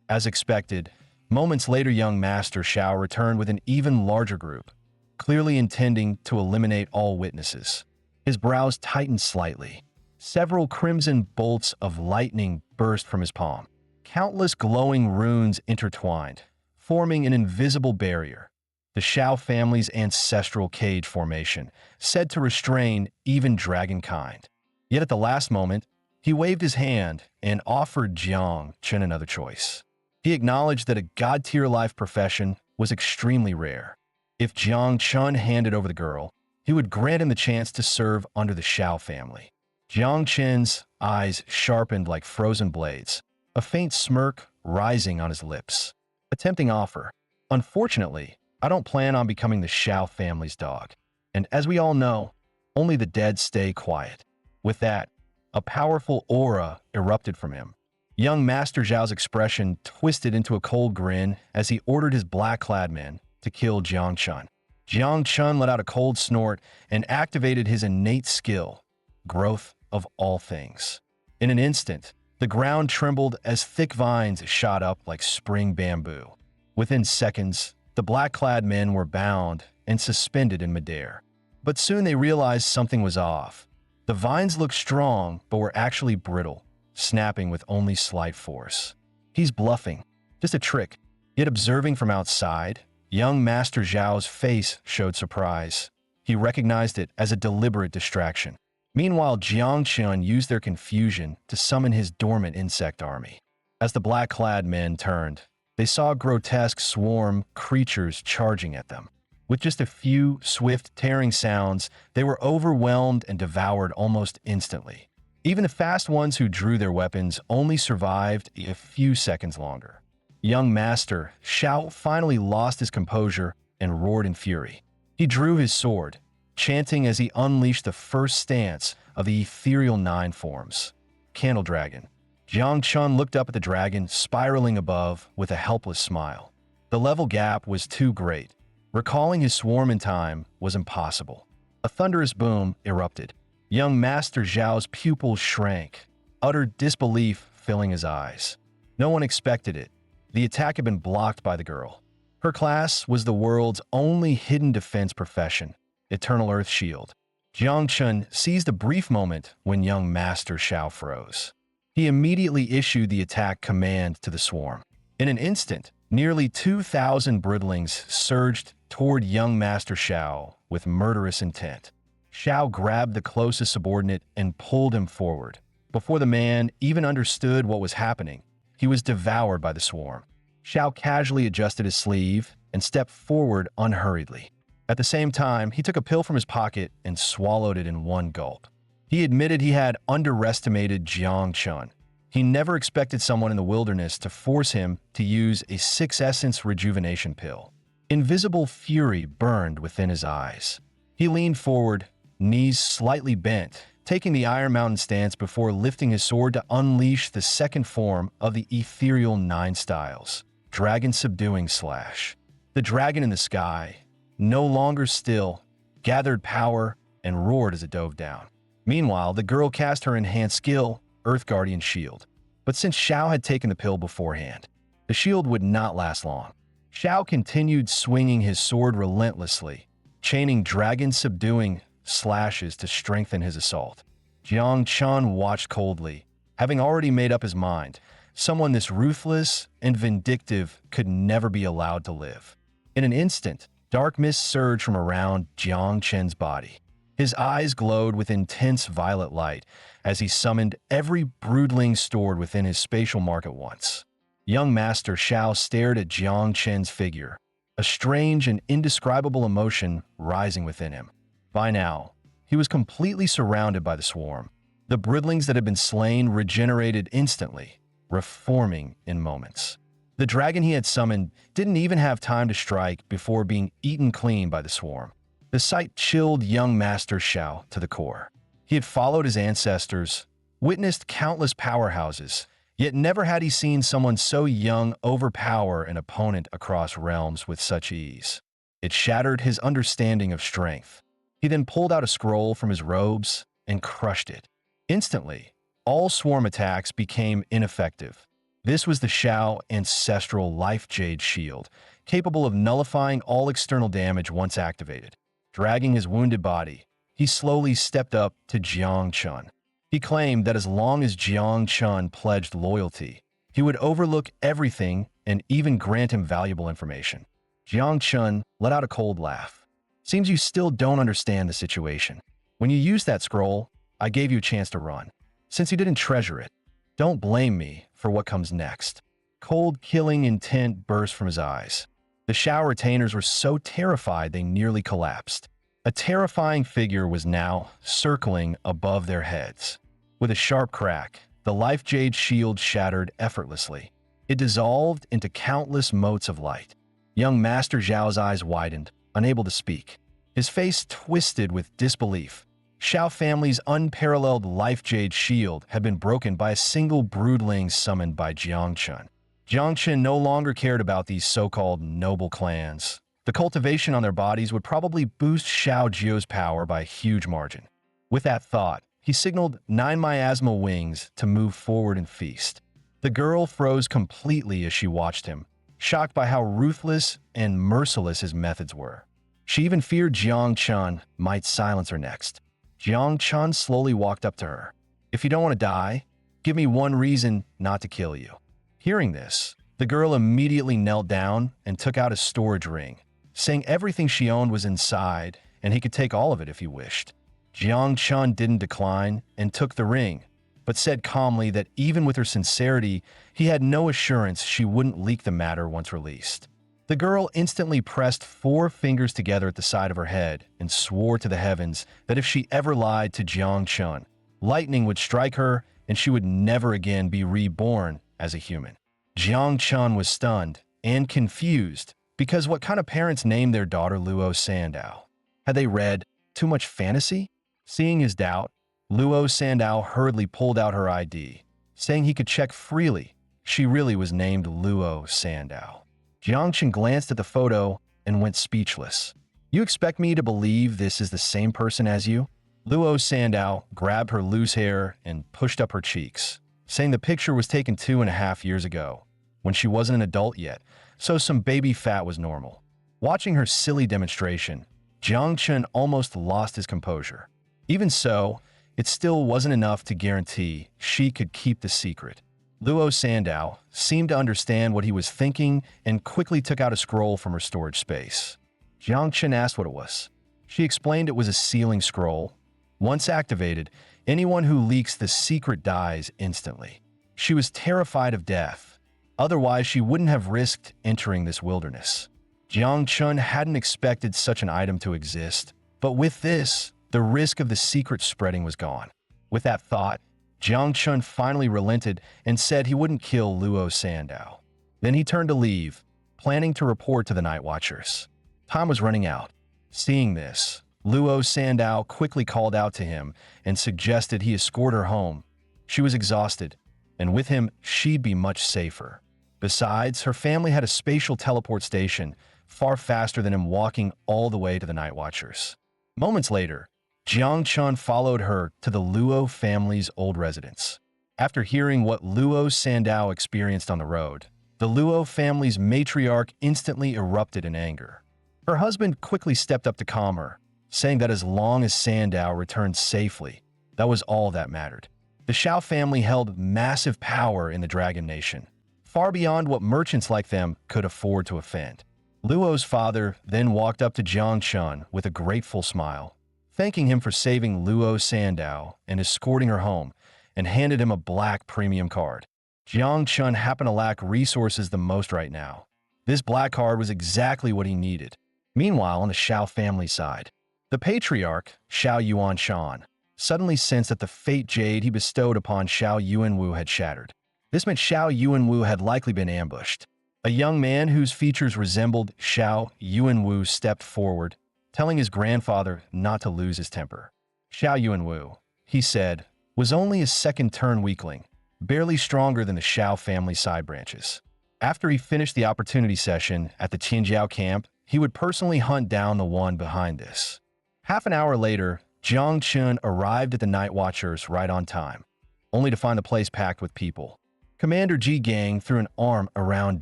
Speaker 1: As expected, moments later young Master Shao returned with an even larger group, clearly intending to eliminate all witnesses. His brows tightened slightly. Several crimson bolts of lightning burst from his palm. Countless glowing runes intertwined, forming an invisible barrier. The Shao family's ancestral cage formation, said to restrain even dragonkind. Yet at the last moment, he waved his hand and offered Jiang Chun another choice. He acknowledged that a god-tier life profession was extremely rare. If Jiang Chun handed over the girl, he would grant him the chance to serve under the Shao family. Jiang Chun's eyes sharpened like frozen blades, a faint smirk rising on his lips. A tempting offer. Unfortunately, I don't plan on becoming the Shao family's dog. And as we all know, only the dead stay quiet. With that, a powerful aura erupted from him. Young Master Zhao's expression twisted into a cold grin as he ordered his black-clad men to kill Jiang Chun. Jiang Chun let out a cold snort and activated his innate skill, growth of all things. In an instant, the ground trembled as thick vines shot up like spring bamboo. Within seconds, the black-clad men were bound and suspended in midair. But soon they realized something was off. The vines looked strong, but were actually brittle, snapping with only slight force. He's bluffing, just a trick. Yet observing from outside, young Master Zhao's face showed surprise. He recognized it as a deliberate distraction. Meanwhile, Jiang Chun used their confusion to summon his dormant insect army. As the black-clad men turned, they saw a grotesque swarm creatures charging at them. With just a few swift, tearing sounds, they were overwhelmed and devoured almost instantly. Even the fast ones who drew their weapons only survived a few seconds longer. Young Master Shao finally lost his composure and roared in fury. He drew his sword, chanting as he unleashed the first stance of the ethereal 9 forms. Candle Dragon. Jiang Chun looked up at the dragon spiraling above with a helpless smile. The level gap was too great. Recalling his swarm in time was impossible. A thunderous boom erupted. Young Master Zhao's pupils shrank, utter disbelief filling his eyes. No one expected it. The attack had been blocked by the girl. Her class was the world's only hidden defense profession, Eternal Earth Shield. Jiang Chun seized a brief moment when young Master Shao froze. He immediately issued the attack command to the swarm. In an instant, nearly 2,000 bridlings surged toward young Master Shao with murderous intent. Shao grabbed the closest subordinate and pulled him forward. Before the man even understood what was happening, he was devoured by the swarm. Shao casually adjusted his sleeve and stepped forward unhurriedly. At the same time, he took a pill from his pocket and swallowed it in one gulp. He admitted he had underestimated Jiang Chun. He never expected someone in the wilderness to force him to use a 6-essence rejuvenation pill. Invisible fury burned within his eyes. He leaned forward, knees slightly bent, taking the Iron Mountain stance before lifting his sword to unleash the second form of the ethereal 9 styles, Dragon Subduing Slash. The dragon in the sky, no longer still, gathered power and roared as it dove down. Meanwhile, the girl cast her enhanced skill, Earth Guardian Shield. But since Shao had taken the pill beforehand, the shield would not last long. Shao continued swinging his sword relentlessly, chaining dragon subduing slashes to strengthen his assault. Jiang Chun watched coldly, having already made up his mind. Someone this ruthless and vindictive could never be allowed to live. In an instant, dark mist surged from around Jiang Chun's body. His eyes glowed with intense violet light as he summoned every broodling stored within his spatial mark at once. Young Master Shao stared at Jiang Chun's figure, a strange and indescribable emotion rising within him. By now, he was completely surrounded by the swarm. The bridlings that had been slain regenerated instantly, reforming in moments. The dragon he had summoned didn't even have time to strike before being eaten clean by the swarm. The sight chilled young Master Shao to the core. He had followed his ancestors, witnessed countless powerhouses, Yet never had he seen someone so young overpower an opponent across realms with such ease. It shattered his understanding of strength. He then pulled out a scroll from his robes and crushed it. Instantly, all swarm attacks became ineffective. This was the Shao ancestral Life Jade Shield, capable of nullifying all external damage once activated. Dragging his wounded body, he slowly stepped up to Jiang Chun. He claimed that as long as Jiang Chun pledged loyalty, he would overlook everything and even grant him valuable information. Jiang Chun let out a cold laugh. Seems you still don't understand the situation. When you used that scroll, I gave you a chance to run. Since you didn't treasure it, don't blame me for what comes next. Cold, killing intent burst from his eyes. The Shao retainers were so terrified they nearly collapsed. A terrifying figure was now circling above their heads. With a sharp crack, the Life Jade shield shattered effortlessly. It dissolved into countless motes of light. Young Master Zhao's eyes widened, unable to speak. His face twisted with disbelief. Shao family's unparalleled Life Jade shield had been broken by a single broodling summoned by Jiang Chun. Jiang Chun no longer cared about these so-called noble clans. The cultivation on their bodies would probably boost Shao Jio's power by a huge margin. With that thought, he signaled 9 miasmal wings to move forward and feast. The girl froze completely as she watched him, shocked by how ruthless and merciless his methods were. She even feared Jiang Chun might silence her next. Jiang Chun slowly walked up to her. If you don't want to die, give me one reason not to kill you. Hearing this, the girl immediately knelt down and took out a storage ring, saying everything she owned was inside and he could take all of it if he wished. Jiang Chun didn't decline and took the ring, but said calmly that even with her sincerity, he had no assurance she wouldn't leak the matter once released. The girl instantly pressed 4 fingers together at the side of her head and swore to the heavens that if she ever lied to Jiang Chun, lightning would strike her and she would never again be reborn as a human. Jiang Chun was stunned and confused because what kind of parents named their daughter Luo Sandow? Had they read too much fantasy? Seeing his doubt, Luo Sandow hurriedly pulled out her ID, saying he could check freely. She really was named Luo Sandow. Jiang Chun glanced at the photo and went speechless. You expect me to believe this is the same person as you? Luo Sandow grabbed her loose hair and pushed up her cheeks, saying the picture was taken 2.5 years ago, when she wasn't an adult yet, so some baby fat was normal. Watching her silly demonstration, Jiang Chun almost lost his composure. Even so, it still wasn't enough to guarantee she could keep the secret. Luo Sandow seemed to understand what he was thinking and quickly took out a scroll from her storage space. Jiang Chun asked what it was. She explained it was a sealing scroll. Once activated, anyone who leaks the secret dies instantly. She was terrified of death. Otherwise, she wouldn't have risked entering this wilderness. Jiang Chun hadn't expected such an item to exist, but with this, the risk of the secret spreading was gone. With that thought, Jiang Chun finally relented and said he wouldn't kill Luo Sandow. Then he turned to leave, planning to report to the Night Watchers. Time was running out. Seeing this, Luo Sandow quickly called out to him and suggested he escort her home. She was exhausted, and with him, she'd be much safer. Besides, her family had a spatial teleport station, far faster than him walking all the way to the Night Watchers. Moments later, Jiang Chun followed her to the Luo family's old residence. After hearing what Luo Sandow experienced on the road, the Luo family's matriarch instantly erupted in anger. Her husband quickly stepped up to calm her, saying that as long as Sandow returned safely, that was all that mattered. The Shao family held massive power in the Dragon Nation, far beyond what merchants like them could afford to offend. Luo's father then walked up to Jiang Chun with a grateful smile, thanking him for saving Luo Sandow and escorting her home, and handed him a black premium card. Jiang Chun happened to lack resources the most right now. This black card was exactly what he needed. Meanwhile, on the Shao family side, the patriarch, Shao Yuanshan, suddenly sensed that the fate jade he bestowed upon Shao Yuanwu had shattered. This meant Shao Yuanwu had likely been ambushed. A young man whose features resembled Shao Yuanwu stepped forward, telling his grandfather not to lose his temper. Shao Yuanwu, he said, was only a second-turn weakling. barely stronger than the Shao family side branches. After he finished the opportunity session at the Tianjiao camp, he would personally hunt down the one behind this. Half an hour later, Jiang Chun arrived at the Night Watchers right on time, only to find the place packed with people. Commander Ji Gang threw an arm around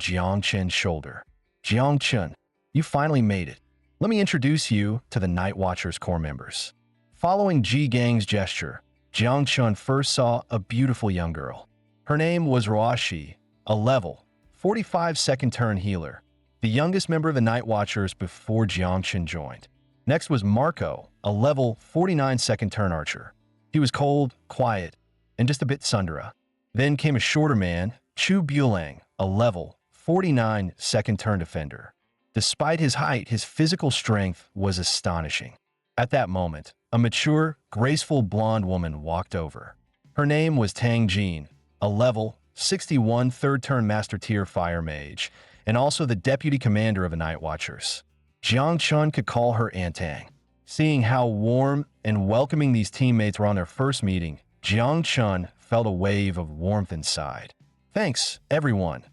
Speaker 1: Jiang Chun's shoulder. "Jiang Chun, you finally made it. Let me introduce you to the Night Watchers core members." Following Ji Gang's gesture, Jiang Chun first saw a beautiful young girl. Her name was Ruoshi, a level 45 second turn healer, the youngest member of the Night Watchers before Jiang Chun joined. Next was Marco, a level 49 second turn archer. He was cold, quiet, and just a bit Sundara. Then came a shorter man, Chu Bulang, a level 49 second turn defender. Despite his height, his physical strength was astonishing. At that moment, a mature, graceful blonde woman walked over. Her name was Tang Jin, a level 61 third turn master tier fire mage, and also the deputy commander of the Night Watchers. Jiang Chun could call her Aunt Tang. Seeing how warm and welcoming these teammates were on their first meeting, Jiang Chun felt a wave of warmth inside. "Thanks, everyone,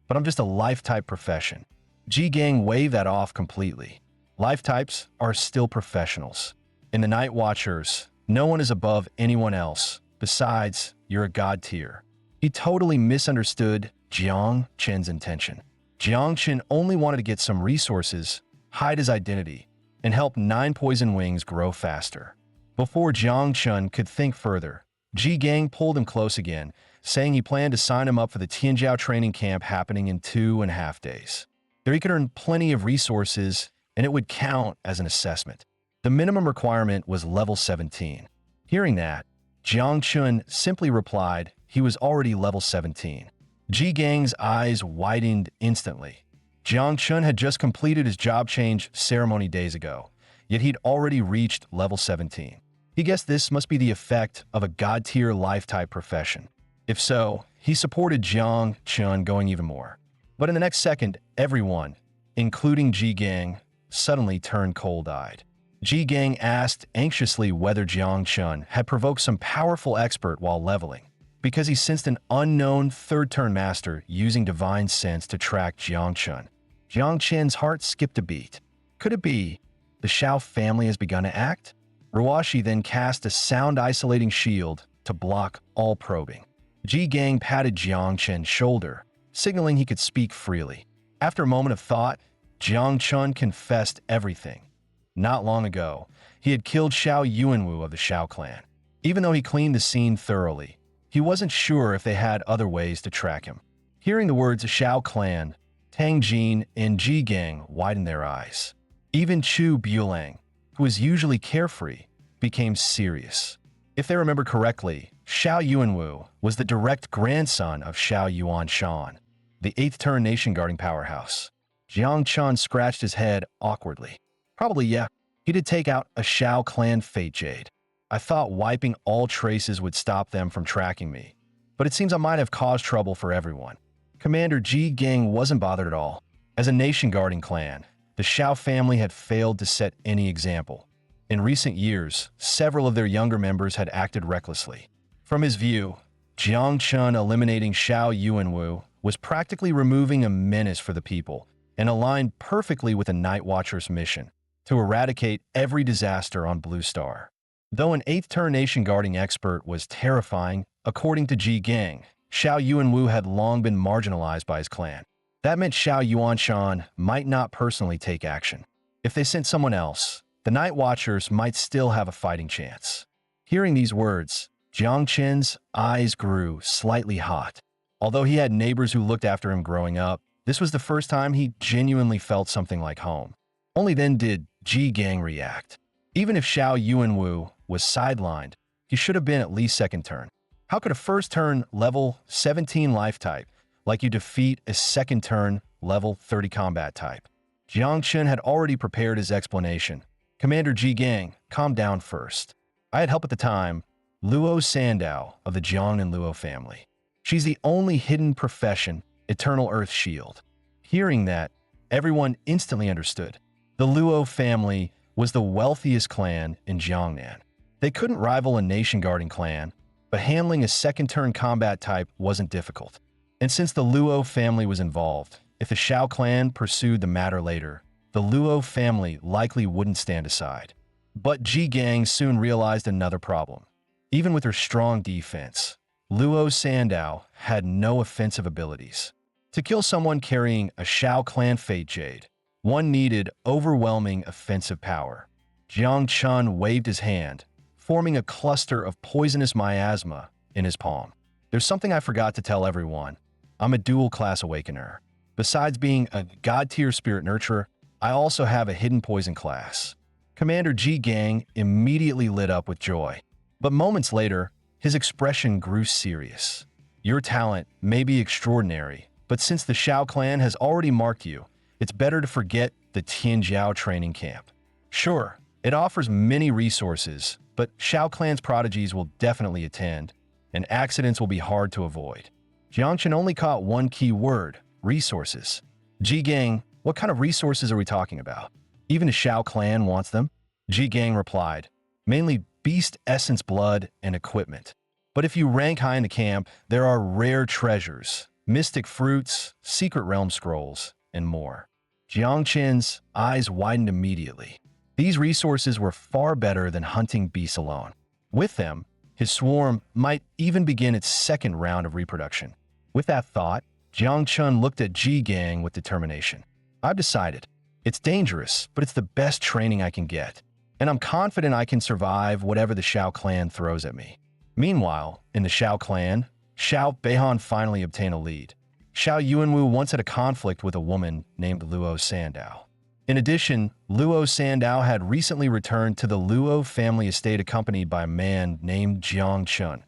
Speaker 1: but I'm just a life-type profession." Ji Gang waved that off completely. Life types are still professionals. In the Night Watchers, no one is above anyone else. Besides, you're a god tier. He totally misunderstood Jiang Chen's intention. Jiang Chen only wanted to get some resources, hide his identity, and help 9 poison wings grow faster. Before Jiang Chun could think further, Ji Gang pulled him close again, saying he planned to sign him up for the Tianjiao training camp happening in 2.5 days. There he could earn plenty of resources, and it would count as an assessment. The minimum requirement was level 17. Hearing that, Jiang Chun simply replied he was already level 17. Ji Gang's eyes widened instantly. Jiang Chun had just completed his job change ceremony days ago, yet he'd already reached level 17. He guessed this must be the effect of a god-tier life-type profession. If so, he supported Jiang Chun going even more. But in the next second, everyone, including Ji Gang, suddenly turned cold-eyed. Ji Gang asked anxiously whether Jiang Chun had provoked some powerful expert while leveling, because he sensed an unknown third-turn master using divine sense to track Jiang Chun. Jiang Chen's heart skipped a beat. Could it be the Shao family has begun to act? Ruoshi then cast a sound-isolating shield to block all probing. Ji Gang patted Jiang Chen's shoulder, signaling he could speak freely. After a moment of thought, Jiang Chun confessed everything. Not long ago, he had killed Shao Yuanwu of the Shao clan. Even though he cleaned the scene thoroughly, he wasn't sure if they had other ways to track him. Hearing the words Shao clan, Tang Jin and Ji Gang widened their eyes. Even Chu Bulang, who was usually carefree, became serious. If they remember correctly, Shao Yuanwu was the direct grandson of Shao Yuanshan, the 8th turn nation guarding powerhouse. Jiang Chun scratched his head awkwardly. Probably, yeah. He did take out a Shao clan Fate Jade. I thought wiping all traces would stop them from tracking me, but it seems I might have caused trouble for everyone. Commander Ji Gang wasn't bothered at all. As a nation-guarding clan, the Shao family had failed to set any example. In recent years, several of their younger members had acted recklessly. From his view, Jiang Chun eliminating Shao Yuanwu was practically removing a menace for the people and aligned perfectly with the Night Watcher's mission to eradicate every disaster on Blue Star. Though an 8th turn nation guarding expert was terrifying, according to Ji Gang, Shao Yuanwu had long been marginalized by his clan. That meant Shao Yuanshan might not personally take action. If they sent someone else, the Night Watchers might still have a fighting chance. Hearing these words, Jiang Chen's eyes grew slightly hot. Although he had neighbors who looked after him growing up, this was the first time he genuinely felt something like home. Only then did Ji Gang react. Even if Shao Yuanwu was sidelined, he should have been at least second turn. How could a first turn level 17 life type like you defeat a second turn level 30 combat type? Jiang Chun had already prepared his explanation. Commander Ji Gang, calm down first. I had help at the time, Luo Sandow of the Jiang and Luo family. She's the only hidden profession, Eternal Earth Shield. Hearing that, everyone instantly understood. The Luo family was the wealthiest clan in Jiangnan. They couldn't rival a nation-guarding clan, but handling a second-turn combat type wasn't difficult. And since the Luo family was involved, if the Shao clan pursued the matter later, the Luo family likely wouldn't stand aside. But Ji Gang soon realized another problem. Even with her strong defense, Luo Sandow had no offensive abilities. To kill someone carrying a Shao clan Fate Jade, one needed overwhelming offensive power. Jiang Chun waved his hand, forming a cluster of poisonous miasma in his palm. There's something I forgot to tell everyone. I'm a dual-class awakener. Besides being a god-tier spirit nurturer, I also have a hidden poison class. Commander Ji Gang immediately lit up with joy. But moments later, his expression grew serious. Your talent may be extraordinary, but since the Shao clan has already marked you, it's better to forget the Tianjiao training camp. Sure, it offers many resources, but Shao clan's prodigies will definitely attend, and accidents will be hard to avoid. Jiangchen only caught one key word: resources. Ji Gang, what kind of resources are we talking about? Even the Shao clan wants them? Ji Gang replied, mainly beast essence blood and equipment. But if you rank high in the camp, there are rare treasures, mystic fruits, secret realm scrolls, and more. Jiangchen's eyes widened immediately. These resources were far better than hunting beasts alone. With them, his swarm might even begin its second round of reproduction. With that thought, Jiang Chun looked at Ji Gang with determination. I've decided. It's dangerous, but it's the best training I can get, and I'm confident I can survive whatever the Shao clan throws at me. Meanwhile, in the Shao clan, Shao Beihan finally obtained a lead. Shao Yuanwu once had a conflict with a woman named Luo Sandow. In addition, Luo Sandow had recently returned to the Luo family estate accompanied by a man named Jiang Chun,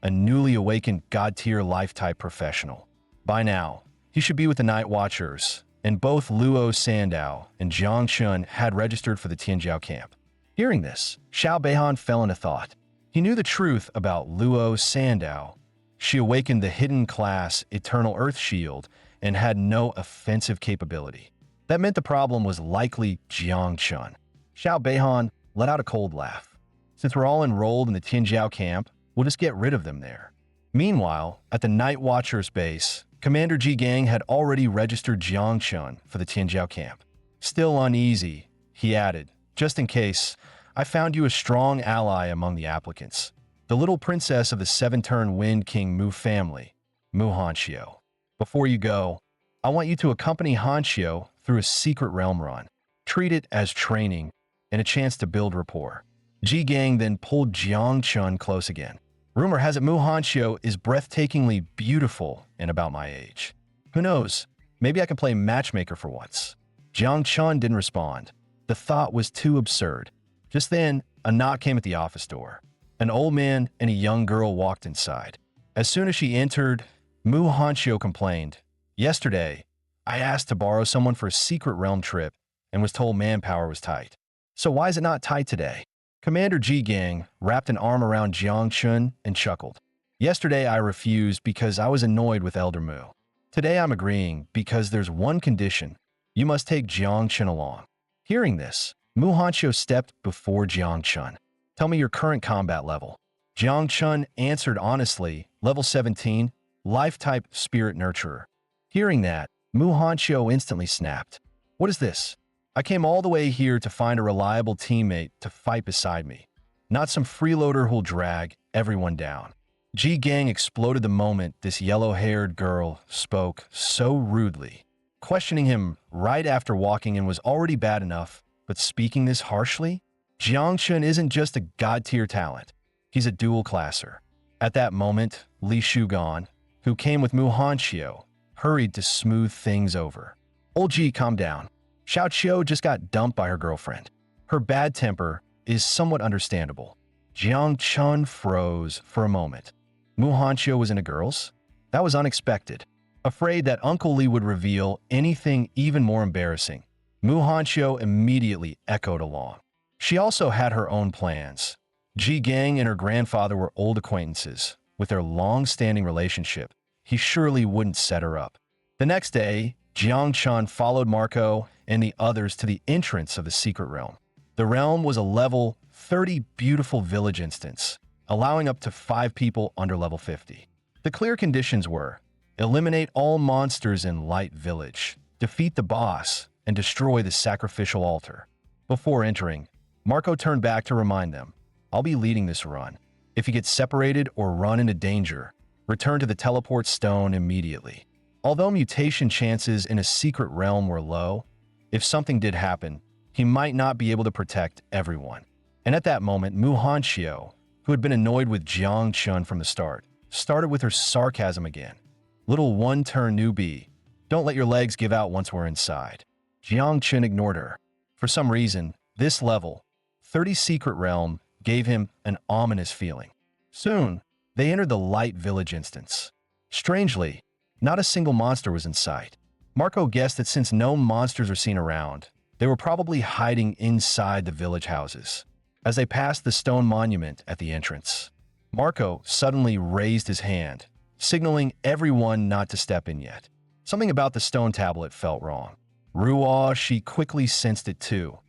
Speaker 1: a newly awakened god-tier life-type professional. By now, he should be with the Night Watchers, and both Luo Sandow and Jiang Chun had registered for the Tianjiao camp. Hearing this, Shao Beihan fell into thought. He knew the truth about Luo Sandow. She awakened the hidden class Eternal Earth Shield and had no offensive capability. That meant the problem was likely Jiang Chun. Shao Beihan let out a cold laugh. Since we're all enrolled in the Tianjiao camp, we'll just get rid of them there. Meanwhile, at the Night Watchers base, Commander Ji Gang had already registered Jiang Chun for the Tianjiao camp. Still uneasy, he added, just in case, I found you a strong ally among the applicants. The little princess of the seven-turn Wind King Mu family, Mu Hanxiu. Before you go, I want you to accompany Hanxiu through a secret realm run. Treat it as training and a chance to build rapport. Ji Gang then pulled Jiang Chun close again. Rumor has it Mu Hanxiu is breathtakingly beautiful and about my age. Who knows, maybe I can play matchmaker for once. Jiang Chun didn't respond. The thought was too absurd. Just then, a knock came at the office door. An old man and a young girl walked inside. As soon as she entered, Mu Hanxiu complained, Yesterday, I asked to borrow someone for a secret realm trip and was told manpower was tight. So why is it not tight today? Commander Ji Gang wrapped an arm around Jiang Chun and chuckled. Yesterday I refused because I was annoyed with Elder Mu. Today I'm agreeing because there's one condition. You must take Jiang Chun along. Hearing this, Mu Hanxiu stepped before Jiang Chun. Tell me your current combat level. Jiang Chun answered honestly, level 17, life-type spirit nurturer. Hearing that, Mu Hanxiu instantly snapped. What is this? I came all the way here to find a reliable teammate to fight beside me, not some freeloader who'll drag everyone down. Ji Gang exploded the moment this yellow-haired girl spoke so rudely. Questioning him right after walking in was already bad enough, but speaking this harshly? Jiang Chun isn't just a god-tier talent. He's a dual-classer. At that moment, Li Shugan, who came with Mu Hanxiu, hurried to smooth things over. Old Ji, calm down. Xiao Qiu just got dumped by her girlfriend. Her bad temper is somewhat understandable. Jiang Chun froze for a moment. Mu Hanxiu was into girls? That was unexpected. Afraid that Uncle Li would reveal anything even more embarrassing, Mu Hanxiu immediately echoed along. She also had her own plans. Ji Gang and her grandfather were old acquaintances. With their long-standing relationship, he surely wouldn't set her up. The next day, Jiang Chun followed Marco and the others to the entrance of the secret realm. The realm was a level 30 beautiful village instance, allowing up to 5 people under level 50. The clear conditions were: eliminate all monsters in Light Village, defeat the boss, and destroy the sacrificial altar. Before entering, Marco turned back to remind them, "I'll be leading this run. If you get separated or run into danger, return to the teleport stone immediately." Although mutation chances in a secret realm were low, if something did happen, he might not be able to protect everyone. And at that moment, Mu Hanxiu, who had been annoyed with Jiang Chun from the start, started with her sarcasm again. "Little one-turn newbie, don't let your legs give out once we're inside." Jiang Chun ignored her. For some reason, this level, 30 Secret Realm, gave him an ominous feeling. Soon, they entered the Light Village instance. Strangely, not a single monster was in sight. Marco guessed that since no monsters were seen around, they were probably hiding inside the village houses. As they passed the stone monument at the entrance, Marco suddenly raised his hand, signaling everyone not to step in yet. Something about the stone tablet felt wrong. Ruo, she quickly sensed it too.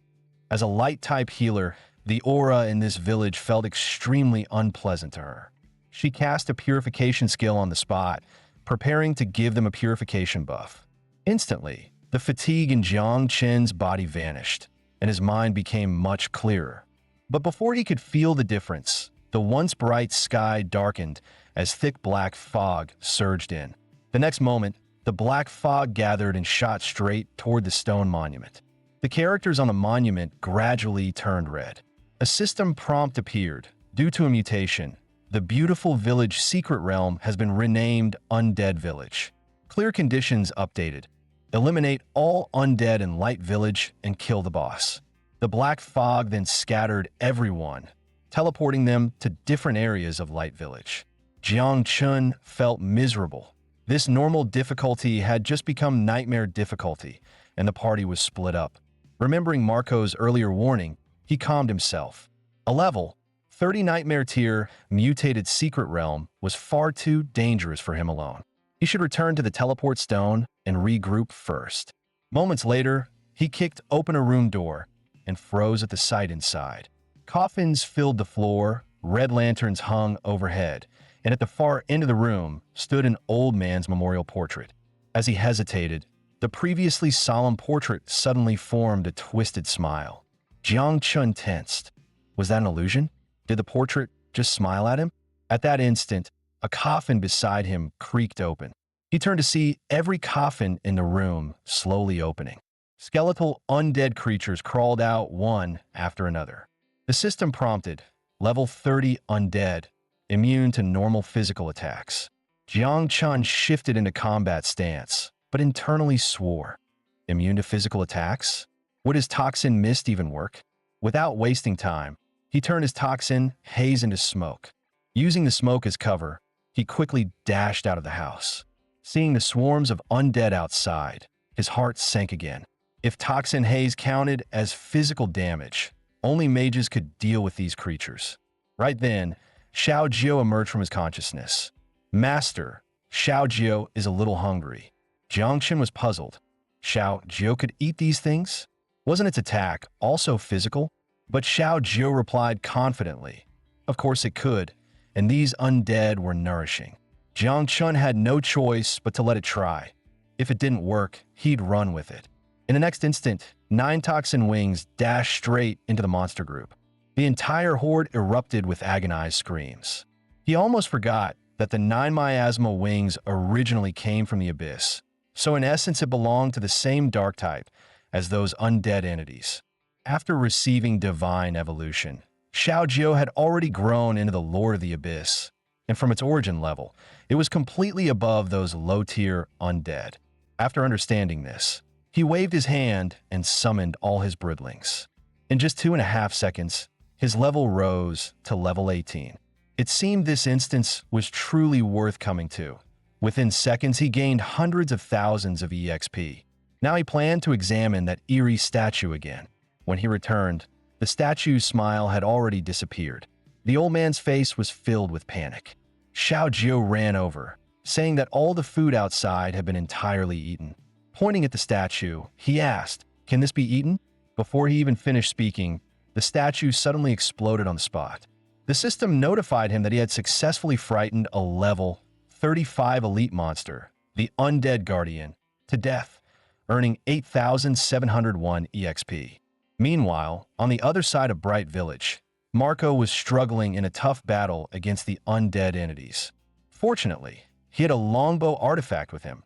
Speaker 1: As a light-type healer, the aura in this village felt extremely unpleasant to her. She cast a purification skill on the spot, preparing to give them a purification buff. Instantly, the fatigue in Jiang Chen's body vanished, and his mind became much clearer. But before he could feel the difference, the once bright sky darkened as thick black fog surged in. The next moment, the black fog gathered and shot straight toward the stone monument. The characters on the monument gradually turned red. A system prompt appeared. Due to a mutation, the beautiful village Secret Realm has been renamed Undead Village. Clear conditions updated. Eliminate all undead in Light Village and kill the boss. The black fog then scattered everyone, teleporting them to different areas of Light Village. Jiang Chun felt miserable. This normal difficulty had just become nightmare difficulty, and the party was split up. Remembering Marco's earlier warning, he calmed himself. A level 30 Nightmare tier mutated Secret Realm was far too dangerous for him alone. He should return to the teleport stone and regroup first. Moments later, he kicked open a room door and froze at the sight inside. Coffins filled the floor, red lanterns hung overhead, and at the far end of the room stood an old man's memorial portrait. As he hesitated, the previously solemn portrait suddenly formed a twisted smile. Jiang Chun tensed. Was that an illusion? Did the portrait just smile at him? At that instant, a coffin beside him creaked open. He turned to see every coffin in the room slowly opening. Skeletal undead creatures crawled out one after another. The system prompted, level 30 undead, immune to normal physical attacks. Jiang Chun shifted into combat stance, but internally swore. Immune to physical attacks? Would his toxin mist even work? Without wasting time, he turned his toxin haze into smoke. Using the smoke as cover, he quickly dashed out of the house. Seeing the swarms of undead outside, his heart sank again. If toxin haze counted as physical damage, only mages could deal with these creatures. Right then, Xiao Jiu emerged from his consciousness. "Master, Xiao Jiu is a little hungry." Jiang Chen was puzzled. Xiao Jiu could eat these things? Wasn't its attack also physical? But Xiao Jiu replied confidently, "Of course it could, and these undead were nourishing." Jiang Chun had no choice but to let it try. If it didn't work, he'd run with it. In the next instant, 9 toxin wings dashed straight into the monster group. The entire horde erupted with agonized screams. He almost forgot that the 9 miasma wings originally came from the abyss, so in essence it belonged to the same dark type as those undead entities. After receiving divine evolution, Xiao Jiu had already grown into the lore of the abyss, and from its origin level, it was completely above those low-tier undead. After understanding this, he waved his hand and summoned all his bridlings. In just 2.5 seconds, his level rose to level 18. It seemed this instance was truly worth coming to. Within seconds, he gained hundreds of thousands of EXP. Now he planned to examine that eerie statue again. When he returned, the statue's smile had already disappeared. The old man's face was filled with panic. Xiao Jiu ran over, saying that all the food outside had been entirely eaten. Pointing at the statue, he asked, "Can this be eaten?" Before he even finished speaking, the statue suddenly exploded on the spot. The system notified him that he had successfully frightened a level 35 elite monster, the Undead Guardian, to death, earning 8,701 EXP. Meanwhile, on the other side of Bright Village, Marco was struggling in a tough battle against the undead entities. Fortunately, he had a longbow artifact with him.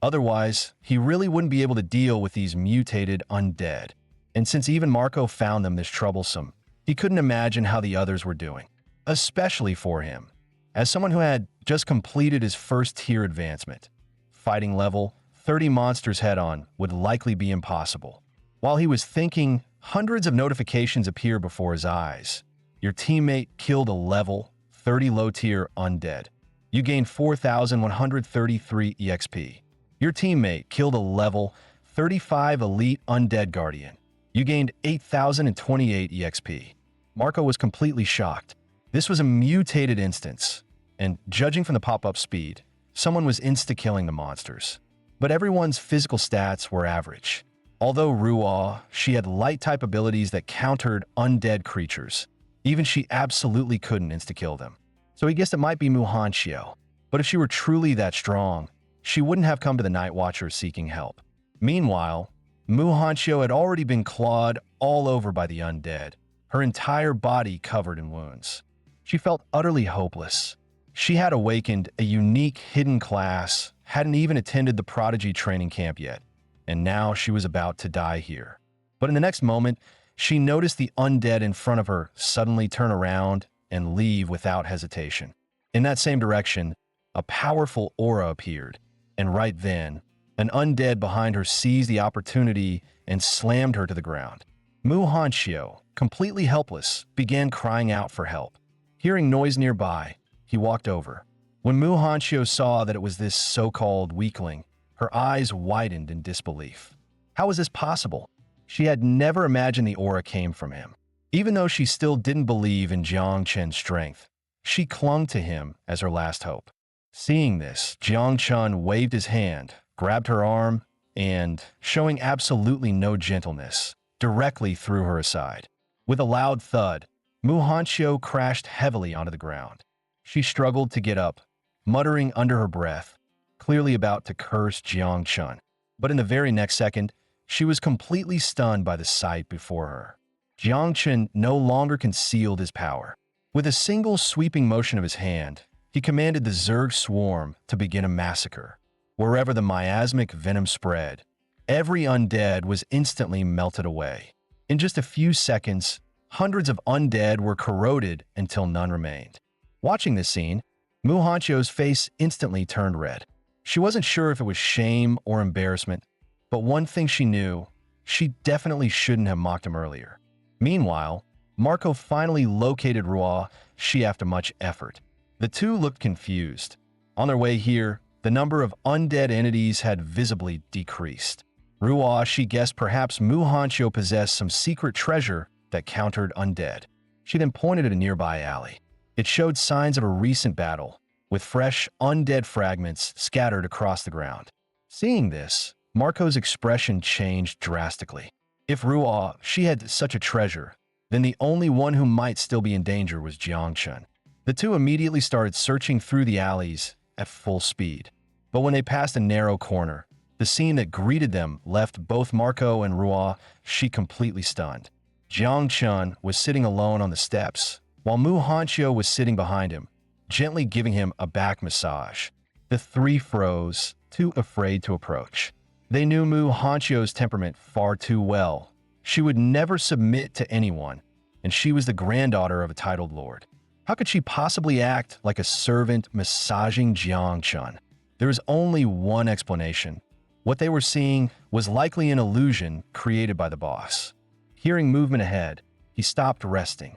Speaker 1: Otherwise, he really wouldn't be able to deal with these mutated undead. And since even Marco found them this troublesome, he couldn't imagine how the others were doing, especially for him. As someone who had just completed his first tier advancement, fighting level 30 monsters head-on would likely be impossible. While he was thinking, hundreds of notifications appear before his eyes. Your teammate killed a level 30 low-tier undead. You gained 4,133 EXP. Your teammate killed a level 35 elite undead guardian. You gained 8,028 EXP. Marco was completely shocked. This was a mutated instance, and judging from the pop-up speed, someone was insta-killing the monsters. But everyone's physical stats were average. Although Ruaw, she had light-type abilities that countered undead creatures. Even she absolutely couldn't insta-kill them. So he guessed it might be Muhanchio. But if she were truly that strong, she wouldn't have come to the Night Watcher seeking help. Meanwhile, Muhanchio had already been clawed all over by the undead, her entire body covered in wounds. She felt utterly hopeless. She had awakened a unique hidden class, hadn't even attended the Prodigy training camp yet, and now she was about to die here. But in the next moment, she noticed the undead in front of her suddenly turn around and leave without hesitation. In that same direction, a powerful aura appeared, and right then, an undead behind her seized the opportunity and slammed her to the ground. Muhanchio, completely helpless, began crying out for help. Hearing noise nearby, he walked over. When Muhanchio saw that it was this so-called weakling, her eyes widened in disbelief. How was this possible? She had never imagined the aura came from him. Even though she still didn't believe in Jiang Chen's strength, she clung to him as her last hope. Seeing this, Jiang Chen waved his hand, grabbed her arm, and, showing absolutely no gentleness, directly threw her aside. With a loud thud, Muhanchio crashed heavily onto the ground. She struggled to get up, muttering under her breath, clearly about to curse Jiang Chen. But in the very next second, she was completely stunned by the sight before her. Jiang Chen no longer concealed his power. With a single sweeping motion of his hand, he commanded the Zerg swarm to begin a massacre. Wherever the miasmic venom spread, every undead was instantly melted away. In just a few seconds, hundreds of undead were corroded until none remained. Watching this scene, Muhanchio's face instantly turned red. She wasn't sure if it was shame or embarrassment, but one thing she knew, she definitely shouldn't have mocked him earlier. Meanwhile, Marco finally located Ruaw, she after much effort. The two looked confused. On their way here, the number of undead entities had visibly decreased. Ruaw, she guessed perhaps Muhanchio possessed some secret treasure that countered undead. She then pointed at a nearby alley. It showed signs of a recent battle, with fresh, undead fragments scattered across the ground. Seeing this, Marco's expression changed drastically. If Ruaw, she had such a treasure, then the only one who might still be in danger was Jiang Chen. The two immediately started searching through the alleys at full speed. But when they passed a narrow corner, the scene that greeted them left both Marco and Ruaw, she completely stunned. Jiang Chen was sitting alone on the steps, while Muhanchio was sitting behind him, gently giving him a back massage. The three froze, too afraid to approach. They knew Muhanchio's temperament far too well. She would never submit to anyone, and she was the granddaughter of a titled lord. How could she possibly act like a servant massaging Jiang Chen? There is only one explanation. What they were seeing was likely an illusion created by the boss. Hearing movement ahead, he stopped resting.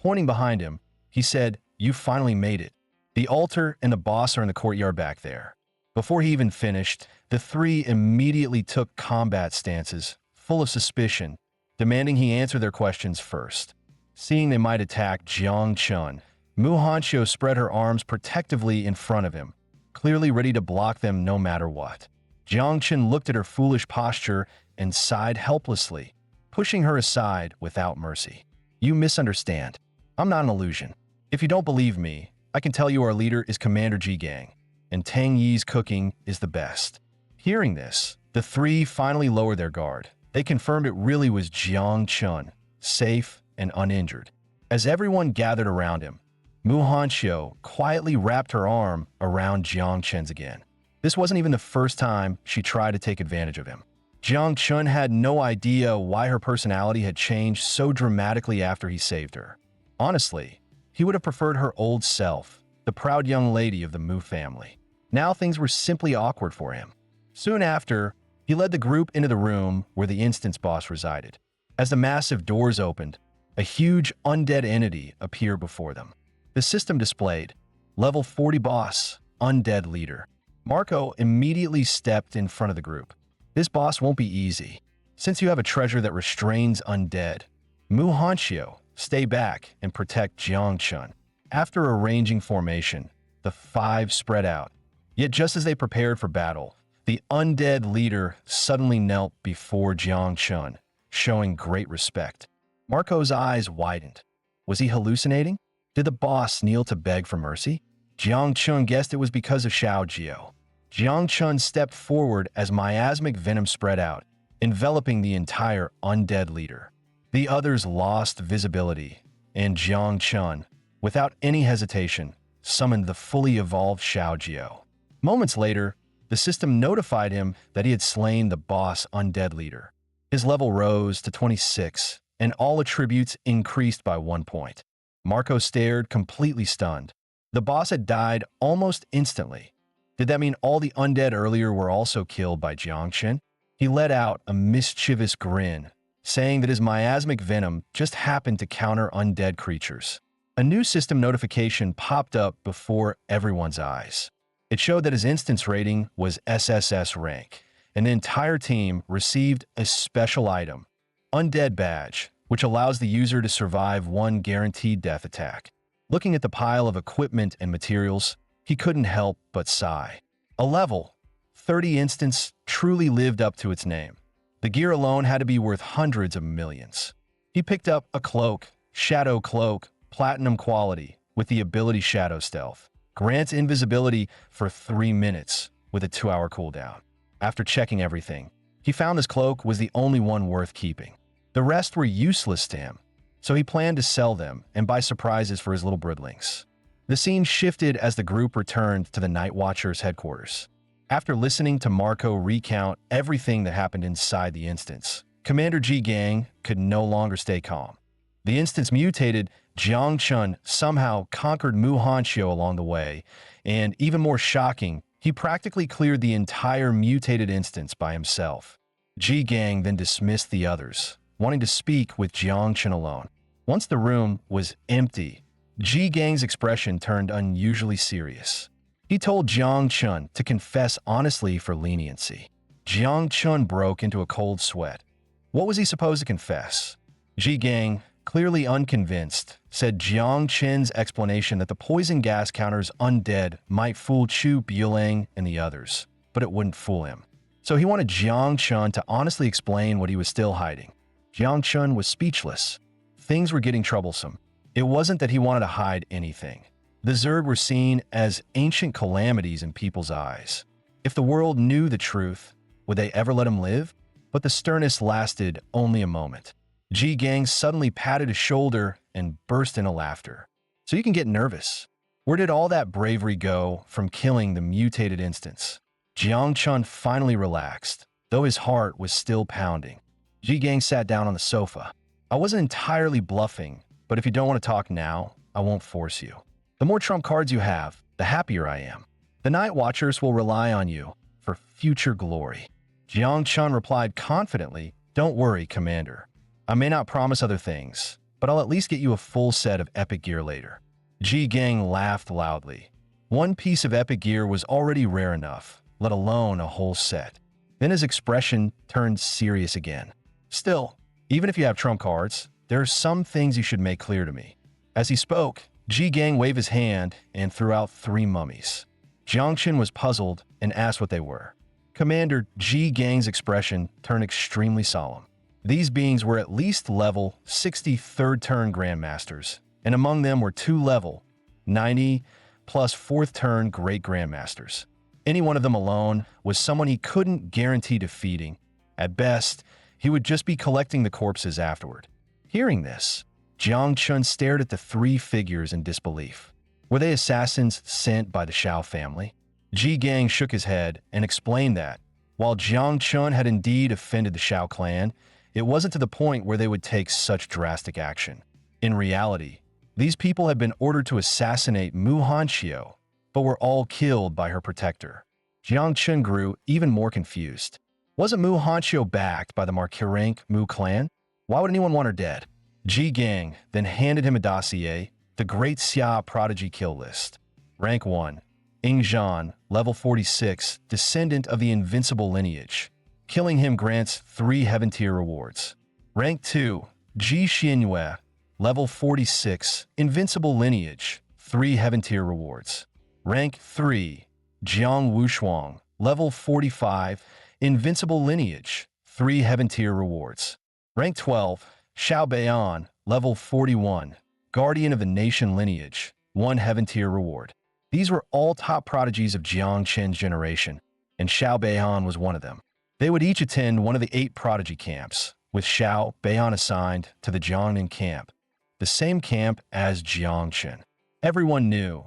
Speaker 1: Pointing behind him, he said, "You finally made it. The altar and the boss are in the courtyard back there." Before he even finished, the three immediately took combat stances, full of suspicion, demanding he answer their questions first. Seeing they might attack Jiang Chen, Muhanchio spread her arms protectively in front of him, clearly ready to block them no matter what. Jiang Chen looked at her foolish posture and sighed helplessly, pushing her aside without mercy. "You misunderstand. I'm not an illusion. If you don't believe me, I can tell you our leader is Commander Ji Gang, and Tang Yi's cooking is the best. Hearing this, the three finally lowered their guard. They confirmed it really was Jiang Chun, safe and uninjured. As everyone gathered around him, Mu Hanxiu quietly wrapped her arm around Jiang Chun's again. This wasn't even the first time she tried to take advantage of him. Jiang Chun had no idea why her personality had changed so dramatically after he saved her. Honestly, he would have preferred her old self, the proud young lady of the Mu family. Now things were simply awkward for him. Soon after, he led the group into the room where the instance boss resided. As the massive doors opened, a huge undead entity appeared before them. The system displayed, Level 40 Boss, Undead Leader. Marco immediately stepped in front of the group. This boss won't be easy. Since you have a treasure that restrains undead, Mu Hanxiu, stay back and protect Jiang Chun. After arranging formation, the five spread out. Yet just as they prepared for battle, the undead leader suddenly knelt before Jiang Chun, showing great respect. Marco's eyes widened. Was he hallucinating? Did the boss kneel to beg for mercy? Jiang Chun guessed it was because of Xiao Jiao. Jiang Chun stepped forward as miasmic venom spread out, enveloping the entire undead leader. The others lost visibility, and Jiang Chun, without any hesitation, summoned the fully evolved Xiao Jiao. Moments later, the system notified him that he had slain the boss undead leader. His level rose to 26, and all attributes increased by 1 point. Marco stared, completely stunned. The boss had died almost instantly. Did that mean all the undead earlier were also killed by Jiang Chun? He let out a mischievous grin, saying that his miasmic venom just happened to counter undead creatures. A new system notification popped up before everyone's eyes. It showed that his instance rating was SSS rank, and the entire team received a special item, Undead Badge, which allows the user to survive one guaranteed death attack. Looking at the pile of equipment and materials, he couldn't help but sigh. A level 30 instance truly lived up to its name. The gear alone had to be worth hundreds of millions. He picked up a cloak, Shadow Cloak, Platinum quality, with the ability Shadow Stealth. Grants invisibility for 3 minutes, with a 2-hour cooldown. After checking everything, he found this cloak was the only one worth keeping. The rest were useless to him, so he planned to sell them and buy surprises for his little broodlings. The scene shifted as the group returned to the Night Watcher's headquarters. After listening to Marco recount everything that happened inside the instance, Commander Ji Gang could no longer stay calm. The instance mutated, Jiang Chun somehow conquered Mu Hanxiu along the way, and even more shocking, he practically cleared the entire mutated instance by himself. Ji Gang then dismissed the others, wanting to speak with Jiang Chun alone. Once the room was empty, Ji Gang's expression turned unusually serious. He told Jiang Chun to confess honestly for leniency. Jiang Chun broke into a cold sweat. What was he supposed to confess? Ji Gang, clearly unconvinced, said Jiang Chun's explanation that the poison gas counters undead might fool Chu Bulang and the others, but it wouldn't fool him. So he wanted Jiang Chun to honestly explain what he was still hiding. Jiang Chun was speechless. Things were getting troublesome. It wasn't that he wanted to hide anything. The Zerd were seen as ancient calamities in people's eyes. If the world knew the truth, would they ever let him live? But the sternness lasted only a moment. Ji Gang suddenly patted his shoulder and burst into laughter. So you can get nervous. Where did all that bravery go from killing the mutated instance? Jiang Chun finally relaxed, though his heart was still pounding. Ji Gang sat down on the sofa. I wasn't entirely bluffing, but if you don't want to talk now, I won't force you. The more trump cards you have, the happier I am. The Night Watchers will rely on you for future glory. Jiang Chun replied confidently, "Don't worry, Commander. I may not promise other things, but I'll at least get you a full set of epic gear later." Ji Gang laughed loudly. One piece of epic gear was already rare enough, let alone a whole set. Then his expression turned serious again. "Still, even if you have trump cards, there are some things you should make clear to me." As he spoke, Ji Gang waved his hand and threw out 3 mummies. Jiang Chun was puzzled and asked what they were. Commander Ji Gang's expression turned extremely solemn. These beings were at least level 60 third-turn grandmasters, and among them were 2 level 90 plus 4th turn great grandmasters. Any one of them alone was someone he couldn't guarantee defeating. At best, he would just be collecting the corpses afterward. Hearing this, Jiang Chun stared at the 3 figures in disbelief. Were they assassins sent by the Shao family? Ji Gang shook his head and explained that, while Jiang Chun had indeed offended the Shao clan, it wasn't to the point where they would take such drastic action. In reality, these people had been ordered to assassinate Mu Hanxiu, but were all killed by her protector. Jiang Chun grew even more confused. Wasn't Mu Hanxiu backed by the Markirank Mu clan? Why would anyone want her dead? Ji Gang then handed him a dossier, the Great Xia Prodigy Kill List. Rank 1. Ingzhan, level 46, descendant of the invincible lineage. Killing him grants 3 heaven-tier rewards. Rank 2. Ji Xinyue, level 46, invincible lineage, 3 heaven-tier rewards. Rank 3. Jiang Wushuang, level 45, invincible lineage, 3 heaven-tier rewards. Rank 12. Xiao Beian, level 41, guardian of the nation lineage, 1 heaven-tier reward. These were all top prodigies of Jiang Chen's generation, and Xiao Beian was one of them. They would each attend one of the 8 prodigy camps, with Xiao Beian assigned to the Jiangnan camp, the same camp as Jiang Chen. Everyone knew.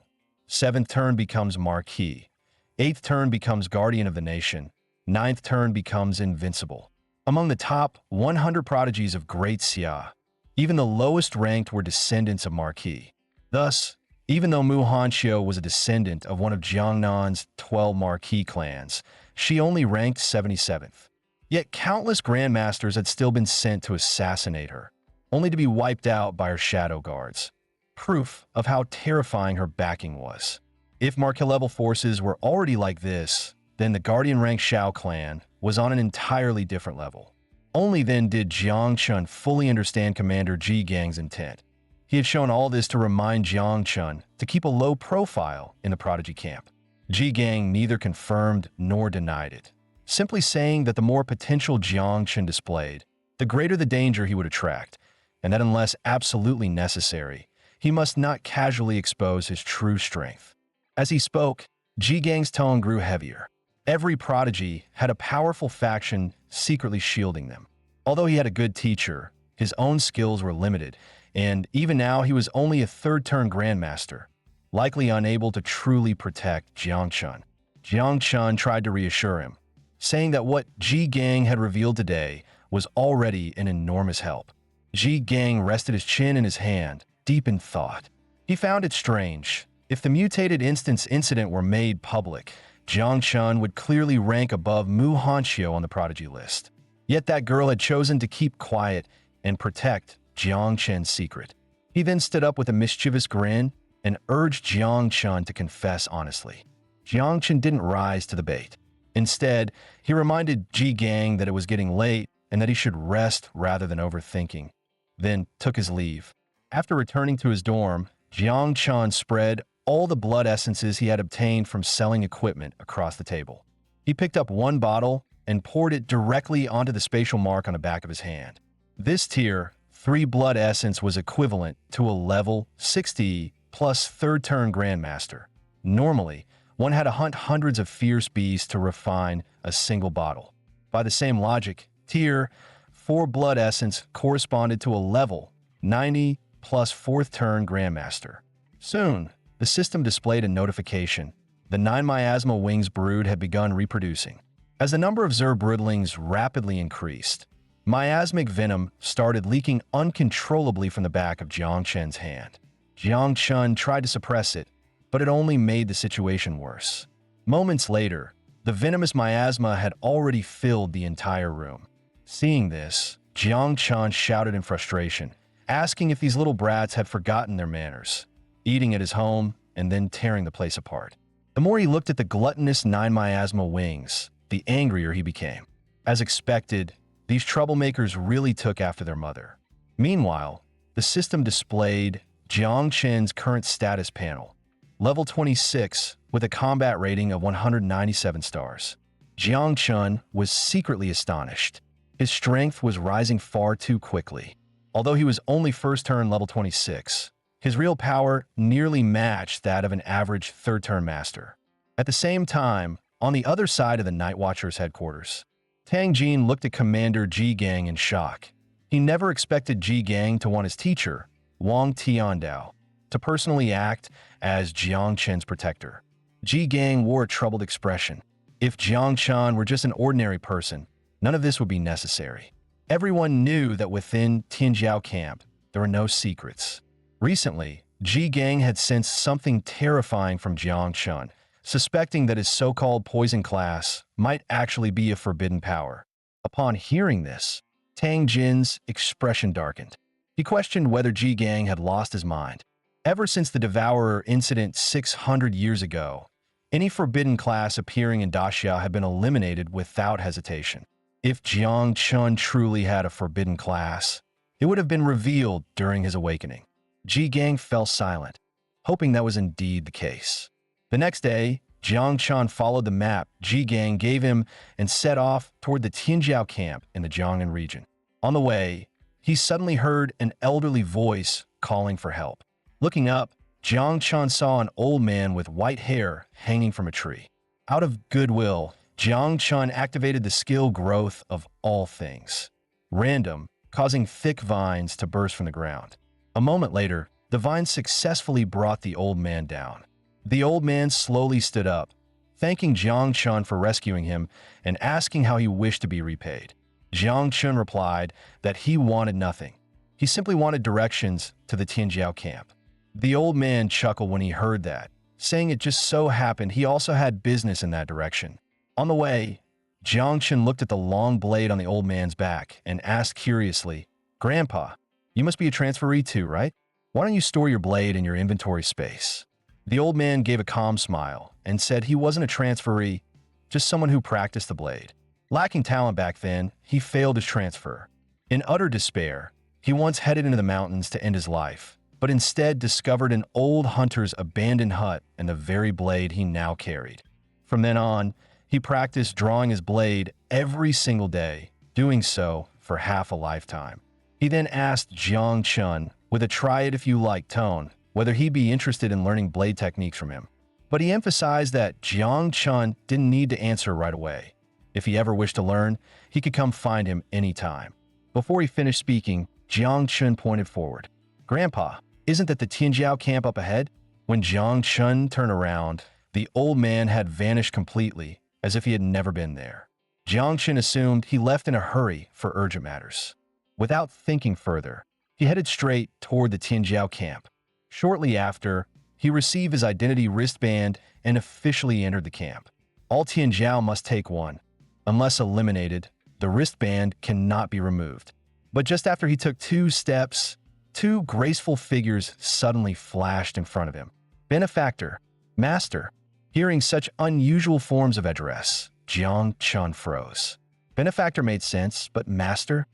Speaker 1: 7th turn becomes Marquis, 8th turn becomes Guardian of the Nation, 9th turn becomes Invincible. Among the top 100 prodigies of Great Xia, even the lowest ranked were descendants of Marquis. Thus, even though Mu Hanxiu was a descendant of one of Jiangnan's 12 Marquis clans, she only ranked 77th. Yet countless grandmasters had still been sent to assassinate her, only to be wiped out by her shadow guards. Proof of how terrifying her backing was. If Marquis-level forces were already like this, then the Guardian rank Shao clan was on an entirely different level. Only then did Jiang Chun fully understand Commander Ji Gang's intent. He had shown all this to remind Jiang Chun to keep a low profile in the prodigy camp. Ji Gang neither confirmed nor denied it, simply saying that the more potential Jiang Chun displayed, the greater the danger he would attract, and that unless absolutely necessary, he must not casually expose his true strength. As he spoke, Ji Gang's tone grew heavier. Every prodigy had a powerful faction secretly shielding them. Although he had a good teacher, his own skills were limited, and even now he was only a 3rd-turn grandmaster, likely unable to truly protect Jiang Chun. Jiang Chun tried to reassure him, saying that what Ji Gang had revealed today was already an enormous help. Ji Gang rested his chin in his hand, deep in thought. He found it strange. If the mutated instance incident were made public, Jiang Chun would clearly rank above Mu Hanxiu on the prodigy list. Yet that girl had chosen to keep quiet and protect Jiang Chen's secret. He then stood up with a mischievous grin and urged Jiang Chun to confess honestly. Jiang Chun didn't rise to the bait. Instead, he reminded Ji Gang that it was getting late and that he should rest rather than overthinking, then took his leave. After returning to his dorm, Jiang Chun spread all the blood essences he had obtained from selling equipment across the table. He picked up 1 bottle and poured it directly onto the spatial mark on the back of his hand. This tier 3 blood essence was equivalent to a level 60 plus 3rd-turn grandmaster. Normally, one had to hunt hundreds of fierce beasts to refine a single bottle. By the same logic, tier 4 blood essence corresponded to a level 90 plus 4th-turn grandmaster. Soon, the system displayed a notification. The 9 miasma wings brood had begun reproducing. As the number of Zerbrudlings rapidly increased, miasmic venom started leaking uncontrollably from the back of Jiang Chen's hand. Jiang Chun tried to suppress it, but it only made the situation worse. Moments later, the venomous miasma had already filled the entire room. Seeing this, Jiang Chun shouted in frustration, asking if these little brats had forgotten their manners, eating at his home and then tearing the place apart. The more he looked at the gluttonous 9 miasma wings, the angrier he became. As expected, these troublemakers really took after their mother. Meanwhile, the system displayed Jiang Chen's current status panel, level 26 with a combat rating of 197 stars. Jiang Chun was secretly astonished. His strength was rising far too quickly. Although he was only 1st turn level 26, His real power nearly matched that of an average third-turn master. At the same time, on the other side of the Night Watcher's headquarters, Tang Jin looked at Commander Ji Gang in shock. He never expected Ji Gang to want his teacher, Wang Tiandao, to personally act as Jiang Chen's protector. Ji Gang wore a troubled expression. If Jiang Chen were just an ordinary person, none of this would be necessary. Everyone knew that within Tianjiao camp, there were no secrets. Recently, Ji Gang had sensed something terrifying from Jiang Chen, suspecting that his so-called poison class might actually be a forbidden power. Upon hearing this, Tang Jin's expression darkened. He questioned whether Ji Gang had lost his mind. Ever since the Devourer incident 600 years ago, any forbidden class appearing in Daxia had been eliminated without hesitation. If Jiang Chen truly had a forbidden class, it would have been revealed during his awakening. Ji Gang fell silent, hoping that was indeed the case. The next day, Jiang Chen followed the map Ji Gang gave him and set off toward the Tianjiao camp in the Jiangnan region. On the way, he suddenly heard an elderly voice calling for help. Looking up, Jiang Chen saw an old man with white hair hanging from a tree. Out of goodwill, Jiang Chen activated the skill growth of all things, random, causing thick vines to burst from the ground. A moment later, the vines successfully brought the old man down. The old man slowly stood up, thanking Jiang Chen for rescuing him and asking how he wished to be repaid. Jiang Chen replied that he wanted nothing. He simply wanted directions to the Tianjiao camp. The old man chuckled when he heard that, saying it just so happened he also had business in that direction. On the way, Jiang Chen looked at the long blade on the old man's back and asked curiously, "Grandpa, you must be a transferee too, right? Why don't you store your blade in your inventory space?" The old man gave a calm smile and said he wasn't a transferee, just someone who practiced the blade. Lacking talent back then, he failed his transfer. In utter despair, he once headed into the mountains to end his life, but instead discovered an old hunter's abandoned hut and the very blade he now carried. From then on, he practiced drawing his blade every single day, doing so for half a lifetime. He then asked Jiang Chen, with a try-it-if-you-like tone, whether he'd be interested in learning blade techniques from him. But he emphasized that Jiang Chen didn't need to answer right away. If he ever wished to learn, he could come find him anytime. Before he finished speaking, Jiang Chen pointed forward. "Grandpa, isn't that the Tianjiao camp up ahead?" When Jiang Chen turned around, the old man had vanished completely, as if he had never been there. Jiang Chen assumed he left in a hurry for urgent matters. Without thinking further, he headed straight toward the Tianjiao camp. Shortly after, he received his identity wristband and officially entered the camp. All Tianjiao must take one. Unless eliminated, the wristband cannot be removed. But just after he took 2 steps, 2 graceful figures suddenly flashed in front of him. Benefactor, Master. Hearing such unusual forms of address, Jiang Chen froze. Benefactor made sense, but Master?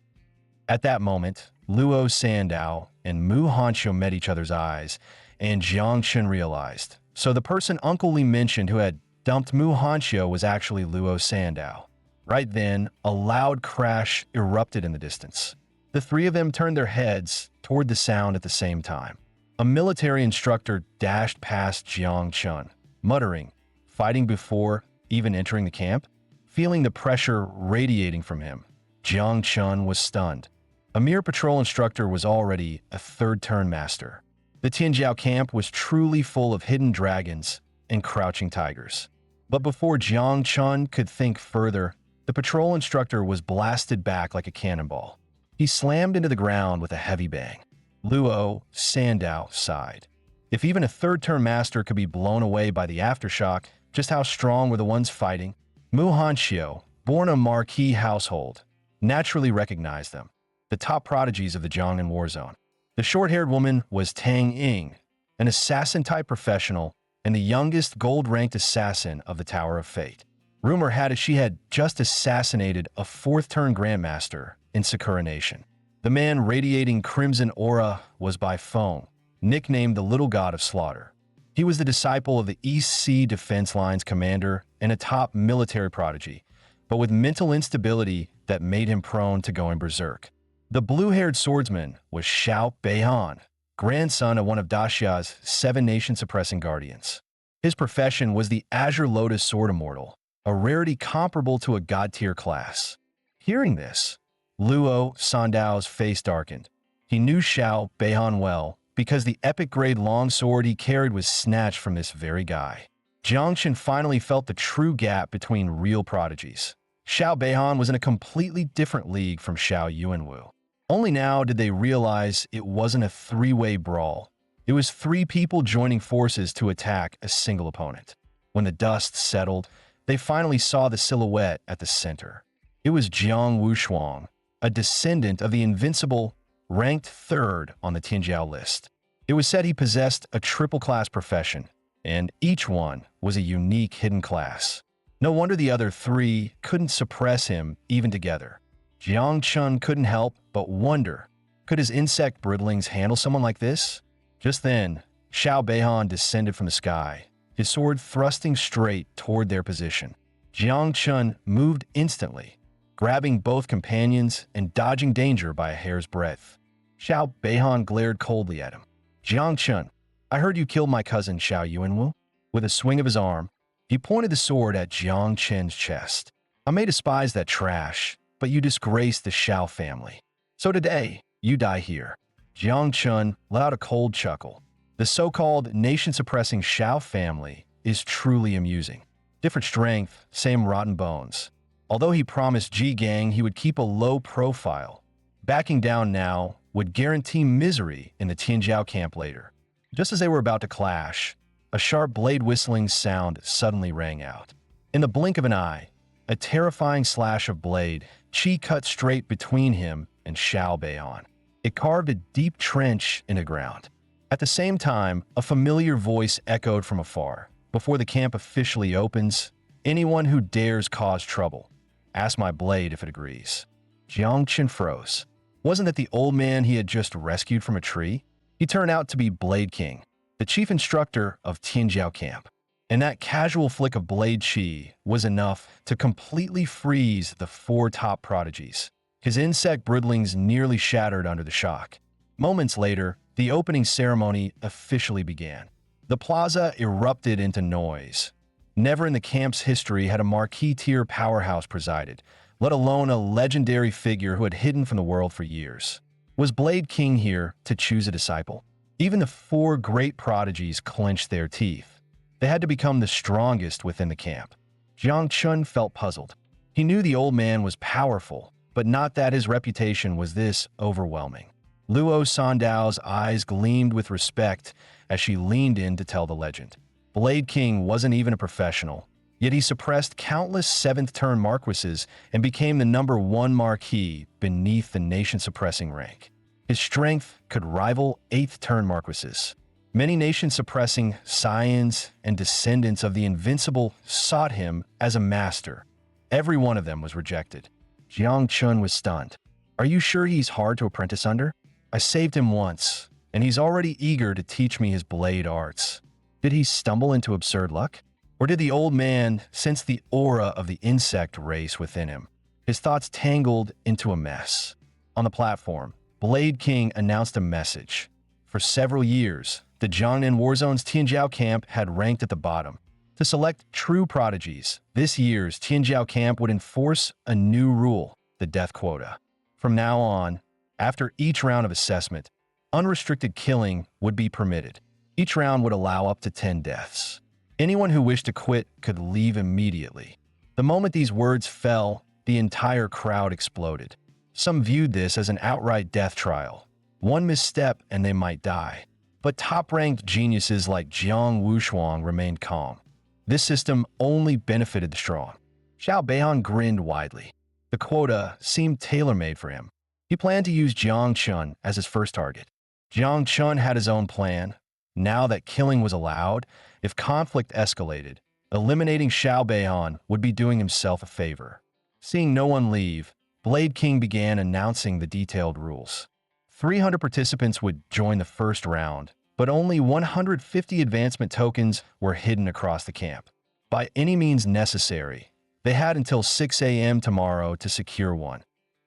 Speaker 1: At that moment, Luo Sandao and Mu Hanxiu met each other's eyes, and Jiang Chen realized. So the person Uncle Li mentioned who had dumped Mu Hanxiu was actually Luo Sandao. Right then, a loud crash erupted in the distance. The 3 of them turned their heads toward the sound at the same time. A military instructor dashed past Jiang Chen, muttering, "Fighting before even entering the camp?" Feeling the pressure radiating from him, Jiang Chen was stunned. A mere patrol instructor was already a third-turn master. The Tianjiao camp was truly full of hidden dragons and crouching tigers. But before Jiang Chen could think further, the patrol instructor was blasted back like a cannonball. He slammed into the ground with a heavy bang. Luo Sandao sighed. If even a third-turn master could be blown away by the aftershock, just how strong were the ones fighting? Mu Hanxiu, born a marquis household, naturally recognized them, the top prodigies of the Jiangnan war zone. The short-haired woman was Tang Ying, an assassin-type professional and the youngest gold-ranked assassin of the Tower of Fate. Rumor had it she had just assassinated a 4th-turn grandmaster in Sakura Nation. The man radiating crimson aura was Bai Feng, nicknamed the Little God of Slaughter. He was the disciple of the East Sea Defense Line's commander and a top military prodigy, but with mental instability that made him prone to going berserk. The blue-haired swordsman was Xiao Beihan, grandson of one of Daxia's 7 nation-suppressing guardians. His profession was the Azure Lotus Sword Immortal, a rarity comparable to a god-tier class. Hearing this, Luo Sandao's face darkened. He knew Xiao Beihan well because the epic-grade longsword he carried was snatched from this very guy. Jiangchen finally felt the true gap between real prodigies. Xiao Beihan was in a completely different league from Xiao Yuanwu. Only now did they realize it wasn't a three-way brawl. It was 3 people joining forces to attack a single opponent. When the dust settled, they finally saw the silhouette at the center. It was Jiang Wushuang, a descendant of the invincible, ranked 3rd on the Tianjiao list. It was said he possessed a triple-class profession, and each one was a unique hidden class. No wonder the other 3 couldn't suppress him even together. Jiang Chun couldn't help but wonder, could his insect bridlings handle someone like this? Just then, Xiao Beihan descended from the sky, his sword thrusting straight toward their position. Jiang Chun moved instantly, grabbing both companions and dodging danger by a hair's breadth. Xiao Beihan glared coldly at him. Jiang Chun, I heard you killed my cousin Xiao Yuanwu. With a swing of his arm, he pointed the sword at Jiang Chen's chest. I may despise that trash, but you disgraced the Xiao family. So today, you die here. Jiang Chun let out a cold chuckle. The so-called nation-suppressing Xiao family is truly amusing. Different strength, same rotten bones. Although he promised Ji Gang he would keep a low profile, backing down now would guarantee misery in the Tianjiao camp later. Just as they were about to clash, a sharp blade whistling sound suddenly rang out. In the blink of an eye, a terrifying slash of blade, Qi cut straight between him and Xiao Beihan. It carved a deep trench in the ground. At the same time, a familiar voice echoed from afar. Before the camp officially opens, anyone who dares cause trouble, ask my blade if it agrees. Jiang Chen froze. Wasn't that the old man he had just rescued from a tree? He turned out to be Blade King, the chief instructor of Tianjiao camp. And that casual flick of blade chi was enough to completely freeze the 4 top prodigies. His insect bridlings nearly shattered under the shock. Moments later, the opening ceremony officially began. The plaza erupted into noise. Never in the camp's history had a marquee-tier powerhouse presided, let alone a legendary figure who had hidden from the world for years. Was Blade King here to choose a disciple? Even the 4 great prodigies clenched their teeth. They had to become the strongest within the camp. Jiang Chun felt puzzled. He knew the old man was powerful, but not that his reputation was this overwhelming. Luo Sandao's eyes gleamed with respect as she leaned in to tell the legend. Blade King wasn't even a professional, yet he suppressed countless 7th-turn marquises and became the #1 marquis beneath the nation-suppressing rank. His strength could rival 8th-turn marquises. Many nation-suppressing scions and descendants of the invincible sought him as a master. Every one of them was rejected. Jiang Chun was stunned. Are you sure he's hard to apprentice under? I saved him once, and he's already eager to teach me his blade arts. Did he stumble into absurd luck? Or did the old man sense the aura of the insect race within him? His thoughts tangled into a mess. On the platform, Blade King announced a message. For several years, the Jiangnan Warzone's Tianjiao camp had ranked at the bottom. To select true prodigies, this year's Tianjiao camp would enforce a new rule, the death quota. From now on, after each round of assessment, unrestricted killing would be permitted. Each round would allow up to 10 deaths. Anyone who wished to quit could leave immediately. The moment these words fell, the entire crowd exploded. Some viewed this as an outright death trial. One misstep and they might die. But top-ranked geniuses like Jiang Wushuang remained calm. This system only benefited the strong. Xiao Beihan grinned widely. The quota seemed tailor-made for him. He planned to use Jiang Chun as his first target. Jiang Chun had his own plan. Now that killing was allowed, if conflict escalated, eliminating Xiao Beihan would be doing himself a favor. Seeing no one leave, Blade King began announcing the detailed rules. 300 participants would join the first round, but only 150 advancement tokens were hidden across the camp. By any means necessary, they had until 6 a.m. tomorrow to secure one,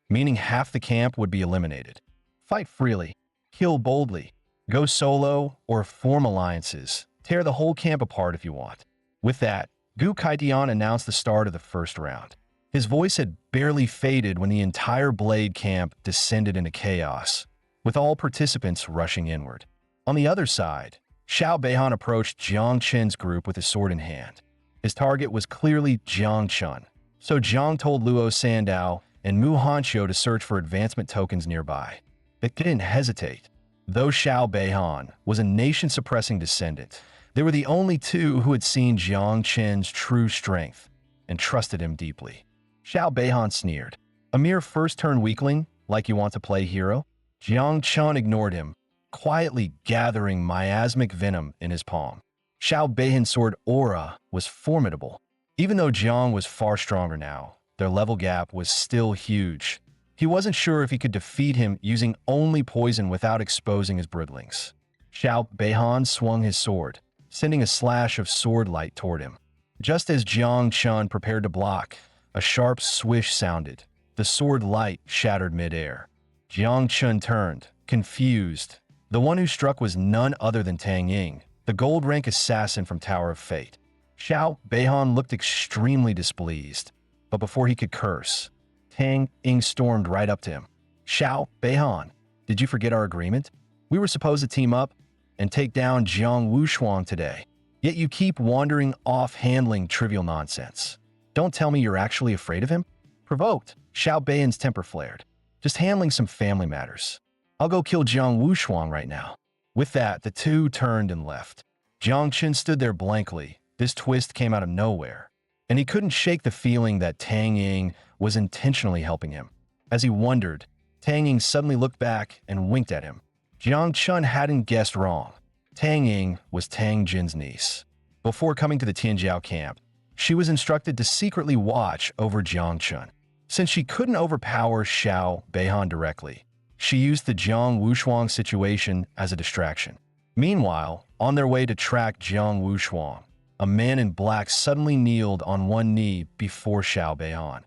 Speaker 1: meaning half the camp would be eliminated. Fight freely, kill boldly, Go solo or form alliances. Tear the whole camp apart if you want. With that, Gu Kaitian announced the start of the first round. His voice had barely faded when the entire Blade camp descended into chaos, with all participants rushing inward. On the other side, Xiao Beihan approached Jiang Chen's group with his sword in hand. His target was clearly Jiang Chun, so Jiang told Luo Sandao and Mu Hanqiu to search for advancement tokens nearby. They didn't hesitate. Though Xiao Beihan was a nation-suppressing descendant, they were the only two who had seen Jiang Chen's true strength and trusted him deeply. Xiao Beihan sneered. A mere first-turn weakling, like you want to play hero? Jiang Chun ignored him, quietly gathering miasmic venom in his palm. Xiao Beihan's sword aura was formidable. Even though Jiang was far stronger now, their level gap was still huge. He wasn't sure if he could defeat him using only poison without exposing his bridlings. Xiao Beihan swung his sword, sending a slash of sword light toward him. Just as Jiang Chun prepared to block, a sharp swish sounded. The sword light shattered midair. Jiang Chun turned, confused. The one who struck was none other than Tang Ying, the gold-rank assassin from Tower of Fate. Xiao Beihan looked extremely displeased, but before he could curse, Tang Ying stormed right up to him. Xiao Beihan, did you forget our agreement? We were supposed to team up and take down Jiang Wushuang today, yet you keep wandering off handling trivial nonsense. Don't tell me you're actually afraid of him? Provoked, Xiao Beihan's temper flared. Just handling some family matters. I'll go kill Jiang Wushuang right now. With that, the two turned and left. Jiang Chen stood there blankly. This twist came out of nowhere, and he couldn't shake the feeling that Tang Ying was intentionally helping him. As he wondered, Tang Ying suddenly looked back and winked at him. Jiang Chun hadn't guessed wrong. Tang Ying was Tang Jin's niece. Before coming to the Tianjiao camp, she was instructed to secretly watch over Jiang Chun. Since she couldn't overpower Xiao Beihan directly, she used the Jiang Wushuang situation as a distraction. Meanwhile, on their way to track Jiang Wushuang, a man in black suddenly kneeled on one knee before Xiao Beihan.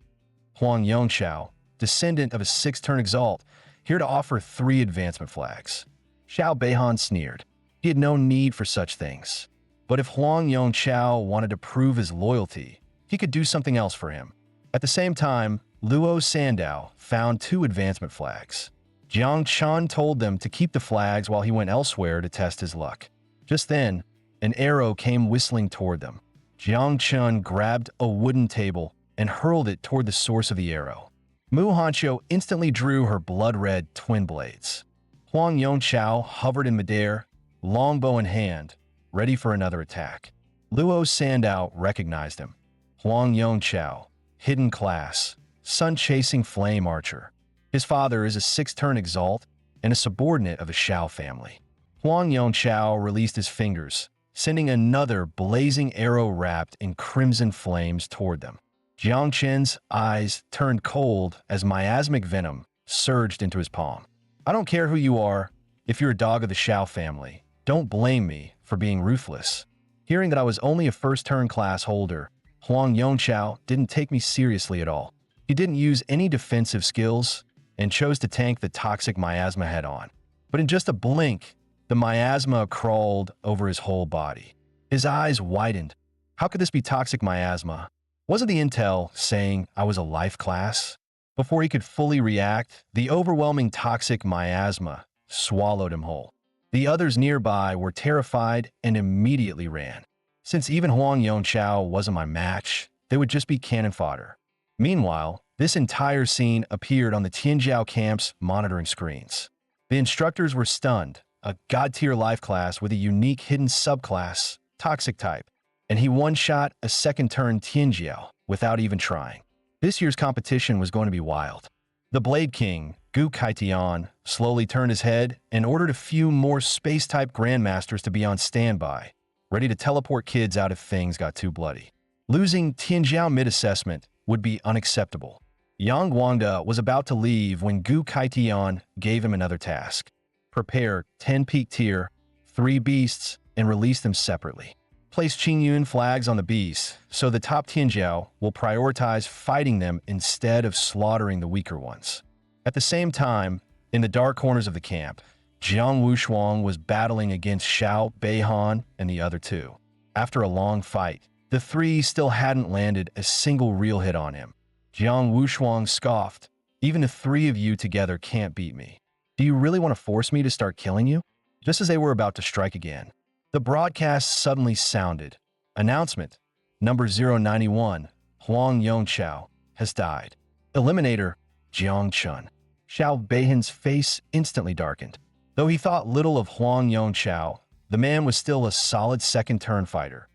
Speaker 1: Huang Yongxiao, descendant of a six-turn exalt, here to offer 3 advancement flags. Xiao Beihan sneered. He had no need for such things. But if Huang Yongxiao wanted to prove his loyalty, he could do something else for him. At the same time, Luo Sandao found 2 advancement flags. Jiang Chun told them to keep the flags while he went elsewhere to test his luck. Just then, an arrow came whistling toward them. Jiang Chun grabbed a wooden table and hurled it toward the source of the arrow. Mu Hanqiu instantly drew her blood-red twin blades. Huang Yongxiao hovered in midair, longbow in hand, ready for another attack. Luo Sandao recognized him. Huang Yongxiao, hidden class, sun-chasing flame archer. His father is a 6-turn exalt and a subordinate of the Xiao family. Huang Yongxiao released his fingers, sending another blazing arrow wrapped in crimson flames toward them. Jiang Chen's eyes turned cold as miasmic venom surged into his palm. I don't care who you are, if you're a dog of the Xiao family, don't blame me for being ruthless. Hearing that I was only a first-turn class holder, Huang Yongxiao didn't take me seriously at all. He didn't use any defensive skills and chose to tank the toxic miasma head-on. But in just a blink, the miasma crawled over his whole body. His eyes widened. How could this be toxic miasma? Wasn't the intel saying I was a life class? Before he could fully react, the overwhelming toxic miasma swallowed him whole. The others nearby were terrified and immediately ran. Since even Huang Yongxiao wasn't my match, they would just be cannon fodder. Meanwhile, this entire scene appeared on the Tianjiao camp's monitoring screens. The instructors were stunned, a god-tier life class with a unique hidden subclass, toxic type, and he one-shot a second-turn Tianjiao without even trying. This year's competition was going to be wild. The Blade King, Gu Kaitian, slowly turned his head and ordered a few more space-type grandmasters to be on standby, ready to teleport kids out if things got too bloody. Losing Tianjiao mid-assessment would be unacceptable. Yang Guangda was about to leave when Gu Kaitian gave him another task. Prepare 10 peak tier, 3 beasts, and release them separately. Place Qingyun flags on the beasts, so the top Tianjiao will prioritize fighting them instead of slaughtering the weaker ones. At the same time, in the dark corners of the camp, Jiang Wushuang was battling against Xiao Beihan and the other two. After a long fight, the three still hadn't landed a single real hit on him. Jiang Wushuang scoffed, "Even the three of you together can't beat me. Do you really want to force me to start killing you?" Just as they were about to strike again, the broadcast suddenly sounded. Announcement: Number 091, Huang Yongqiao, has died. Eliminator: Jiang Chun. Xiao Beihan's face instantly darkened. Though he thought little of Huang Yongqiao, the man was still a solid second-turn fighter,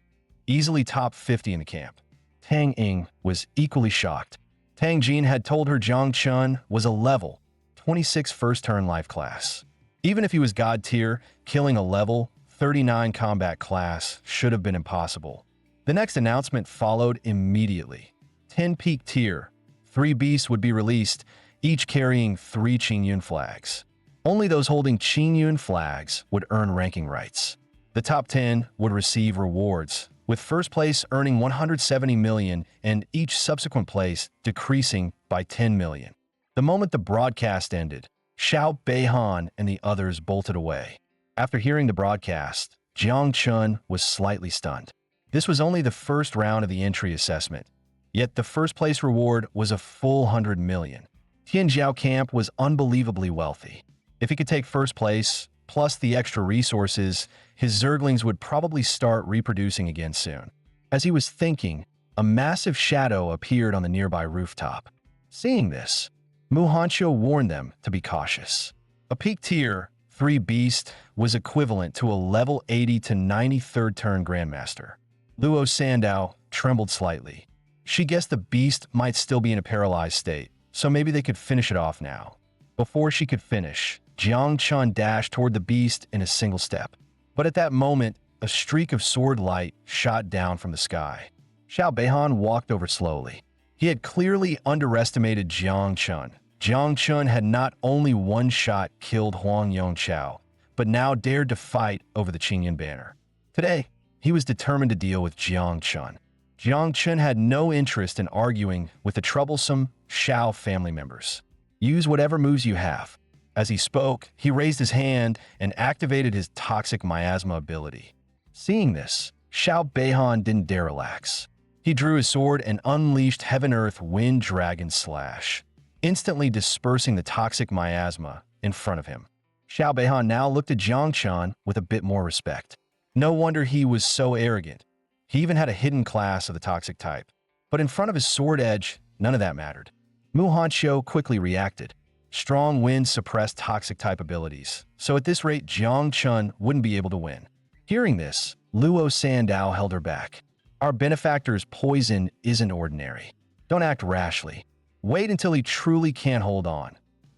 Speaker 1: easily top 50 in the camp. Tang Ying was equally shocked. Tang Jin had told her Jiang Chun was a level 26 first-turn life class. Even if he was god tier, killing a level 39 combat class should have been impossible. The next announcement followed immediately. 10 peak tier, 3 beasts would be released, each carrying 3 Qingyun flags. Only those holding Qingyun flags would earn ranking rights. The top 10 would receive rewards, with first place earning 170 million and each subsequent place decreasing by 10 million. The moment the broadcast ended, Xiao Beihan and the others bolted away. After hearing the broadcast, Jiang Chun was slightly stunned. This was only the first round of the entry assessment, yet the first place reward was a full 100 million. Tianjiao Camp was unbelievably wealthy. If he could take first place, plus the extra resources, his zerglings would probably start reproducing again soon. As he was thinking, a massive shadow appeared on the nearby rooftop. Seeing this, Mu Hanqiu warned them to be cautious. A peak tier 3 beast was equivalent to a level 80 to 93rd turn Grandmaster. Luo Sandao trembled slightly. She guessed the beast might still be in a paralyzed state, so maybe they could finish it off now. Before she could finish, Jiang Chun dashed toward the beast in a single step. But at that moment, a streak of sword light shot down from the sky. Xiao Beihan walked over slowly. He had clearly underestimated Jiang Chun. Jiang Chun had not only one shot killed Huang Yongqiao, but now dared to fight over the Qingyun banner. Today, he was determined to deal with Jiang Chun. Jiang Chun had no interest in arguing with the troublesome Xiao family members. Use whatever moves you have. As he spoke, he raised his hand and activated his toxic miasma ability. Seeing this, Xiao Beihan didn't dare relax. He drew his sword and unleashed Heaven-Earth Wind Dragon Slash, instantly dispersing the toxic miasma in front of him. Xiao Beihan now looked at Jiang Chun with a bit more respect. No wonder he was so arrogant. He even had a hidden class of the toxic type. But in front of his sword edge, none of that mattered. Mu Hanqiu quickly reacted. Strong wind suppressed toxic type abilities, so at this rate Jiang Chun wouldn't be able to win. Hearing this, Luo Sandao held her back. Our benefactor's poison isn't ordinary. Don't act rashly. Wait until he truly can't hold on.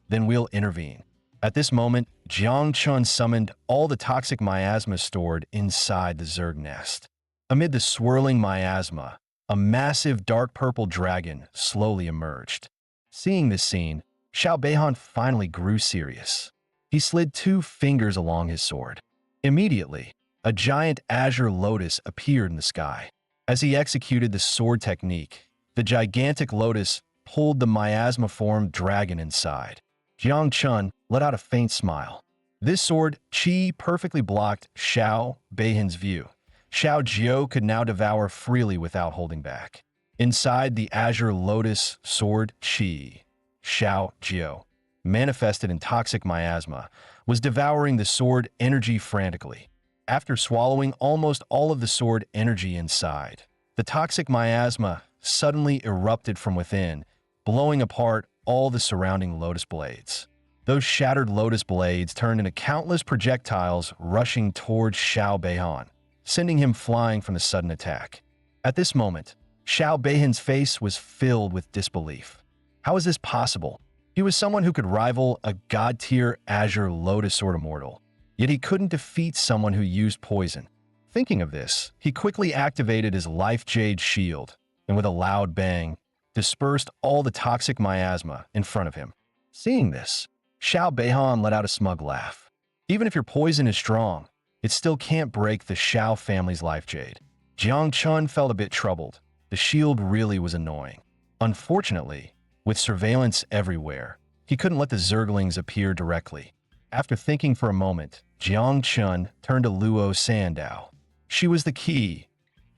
Speaker 1: Then we'll intervene. At this moment, Jiang Chun summoned all the toxic miasma stored inside the Zerg nest. Amid the swirling miasma, a massive dark purple dragon slowly emerged. Seeing this scene, Xiao Beihan finally grew serious. He slid 2 fingers along his sword. Immediately, a giant azure lotus appeared in the sky. As he executed the sword technique, the gigantic lotus pulled the miasma-formed dragon inside. Jiang Chun let out a faint smile. This sword, Qi, perfectly blocked Xiao Beihan's view. Xiao Jiao could now devour freely without holding back. Inside the azure lotus sword, Qi, Xiao Jiao, manifested in toxic miasma, was devouring the sword energy frantically. After swallowing almost all of the sword energy inside, the toxic miasma suddenly erupted from within, blowing apart all the surrounding lotus blades. Those shattered lotus blades turned into countless projectiles rushing towards Xiao Beihan, sending him flying from the sudden attack. At this moment, Xiao Beihan's face was filled with disbelief. How is this possible? He was someone who could rival a god-tier Azure Lotus Sword Immortal, yet he couldn't defeat someone who used poison. Thinking of this, he quickly activated his Life Jade Shield, and with a loud bang, dispersed all the toxic miasma in front of him. Seeing this, Xiao Beihan let out a smug laugh. Even if your poison is strong, it still can't break the Xiao family's Life Jade. Jiang Chun felt a bit troubled. The shield really was annoying. Unfortunately, with surveillance everywhere, he couldn't let the Zerglings appear directly. After thinking for a moment, Jiang Chun turned to Luo Sandao. She was the key.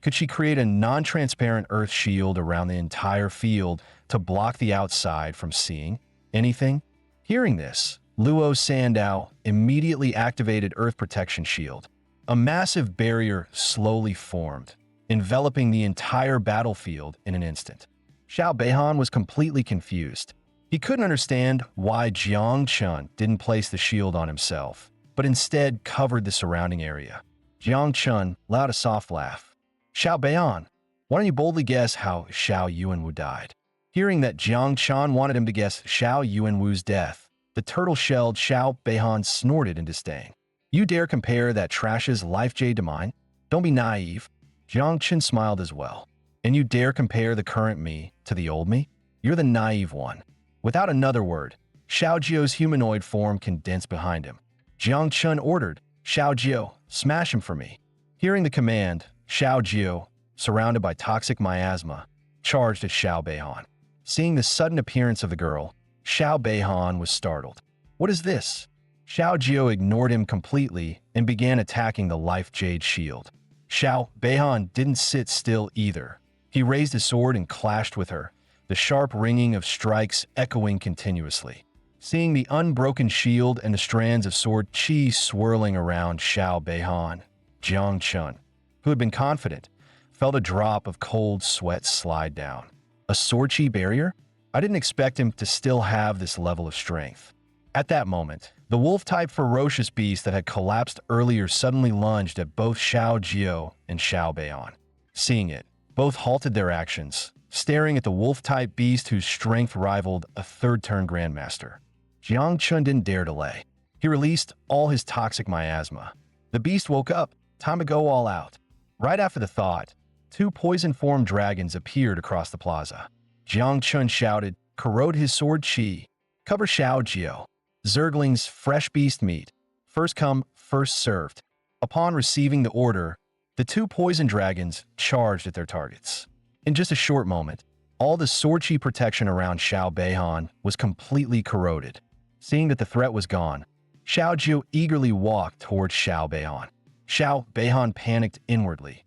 Speaker 1: Could she create a non-transparent earth shield around the entire field to block the outside from seeing anything? Hearing this, Luo Sandao immediately activated Earth Protection Shield. A massive barrier slowly formed, enveloping the entire battlefield in an instant. Xiao Beihan was completely confused. He couldn't understand why Jiang Chun didn't place the shield on himself, but instead covered the surrounding area. Jiang Chun let out a soft laugh. Xiao Beihan, why don't you boldly guess how Xiao Yuanwu died? Hearing that Jiang Chun wanted him to guess Xiao Yuanwu's death, the turtle-shelled Xiao Beihan snorted in disdain. You dare compare that trash's life jade to mine? Don't be naive. Jiang Chun smiled as well. And you dare compare the current me to the old me? You're the naive one. Without another word, Xiao Jio's humanoid form condensed behind him. Jiang Chun ordered, Xiao Jio, smash him for me. Hearing the command, Xiao Jio, surrounded by toxic miasma, charged at Xiao Beihan. Seeing the sudden appearance of the girl, Xiao Beihan was startled. What is this? Xiao Jio ignored him completely and began attacking the Life Jade shield. Xiao Beihan didn't sit still either. He raised his sword and clashed with her, the sharp ringing of strikes echoing continuously. Seeing the unbroken shield and the strands of sword chi swirling around Xiao Beihan, Jiang Chun, who had been confident, felt a drop of cold sweat slide down. A sword chi barrier? I didn't expect him to still have this level of strength. At that moment, the wolf-type ferocious beast that had collapsed earlier suddenly lunged at both Xiao Jio and Xiao Beihan. Seeing it, both halted their actions, staring at the wolf-type beast whose strength rivaled a third-turn grandmaster. Jiang Chun didn't dare delay. He released all his toxic miasma. The beast woke up, time to go all out. Right after the thought, two poison-formed dragons appeared across the plaza. Jiang Chun shouted, corrode his sword chi, cover Xiao Jio. Zergling's fresh beast meat, first come, first served. Upon receiving the order, the two poison dragons charged at their targets. In just a short moment, all the sword chi protection around Xiao Beihan was completely corroded. Seeing that the threat was gone, Xiao Jio eagerly walked towards Xiao Beihan. Xiao Beihan panicked inwardly.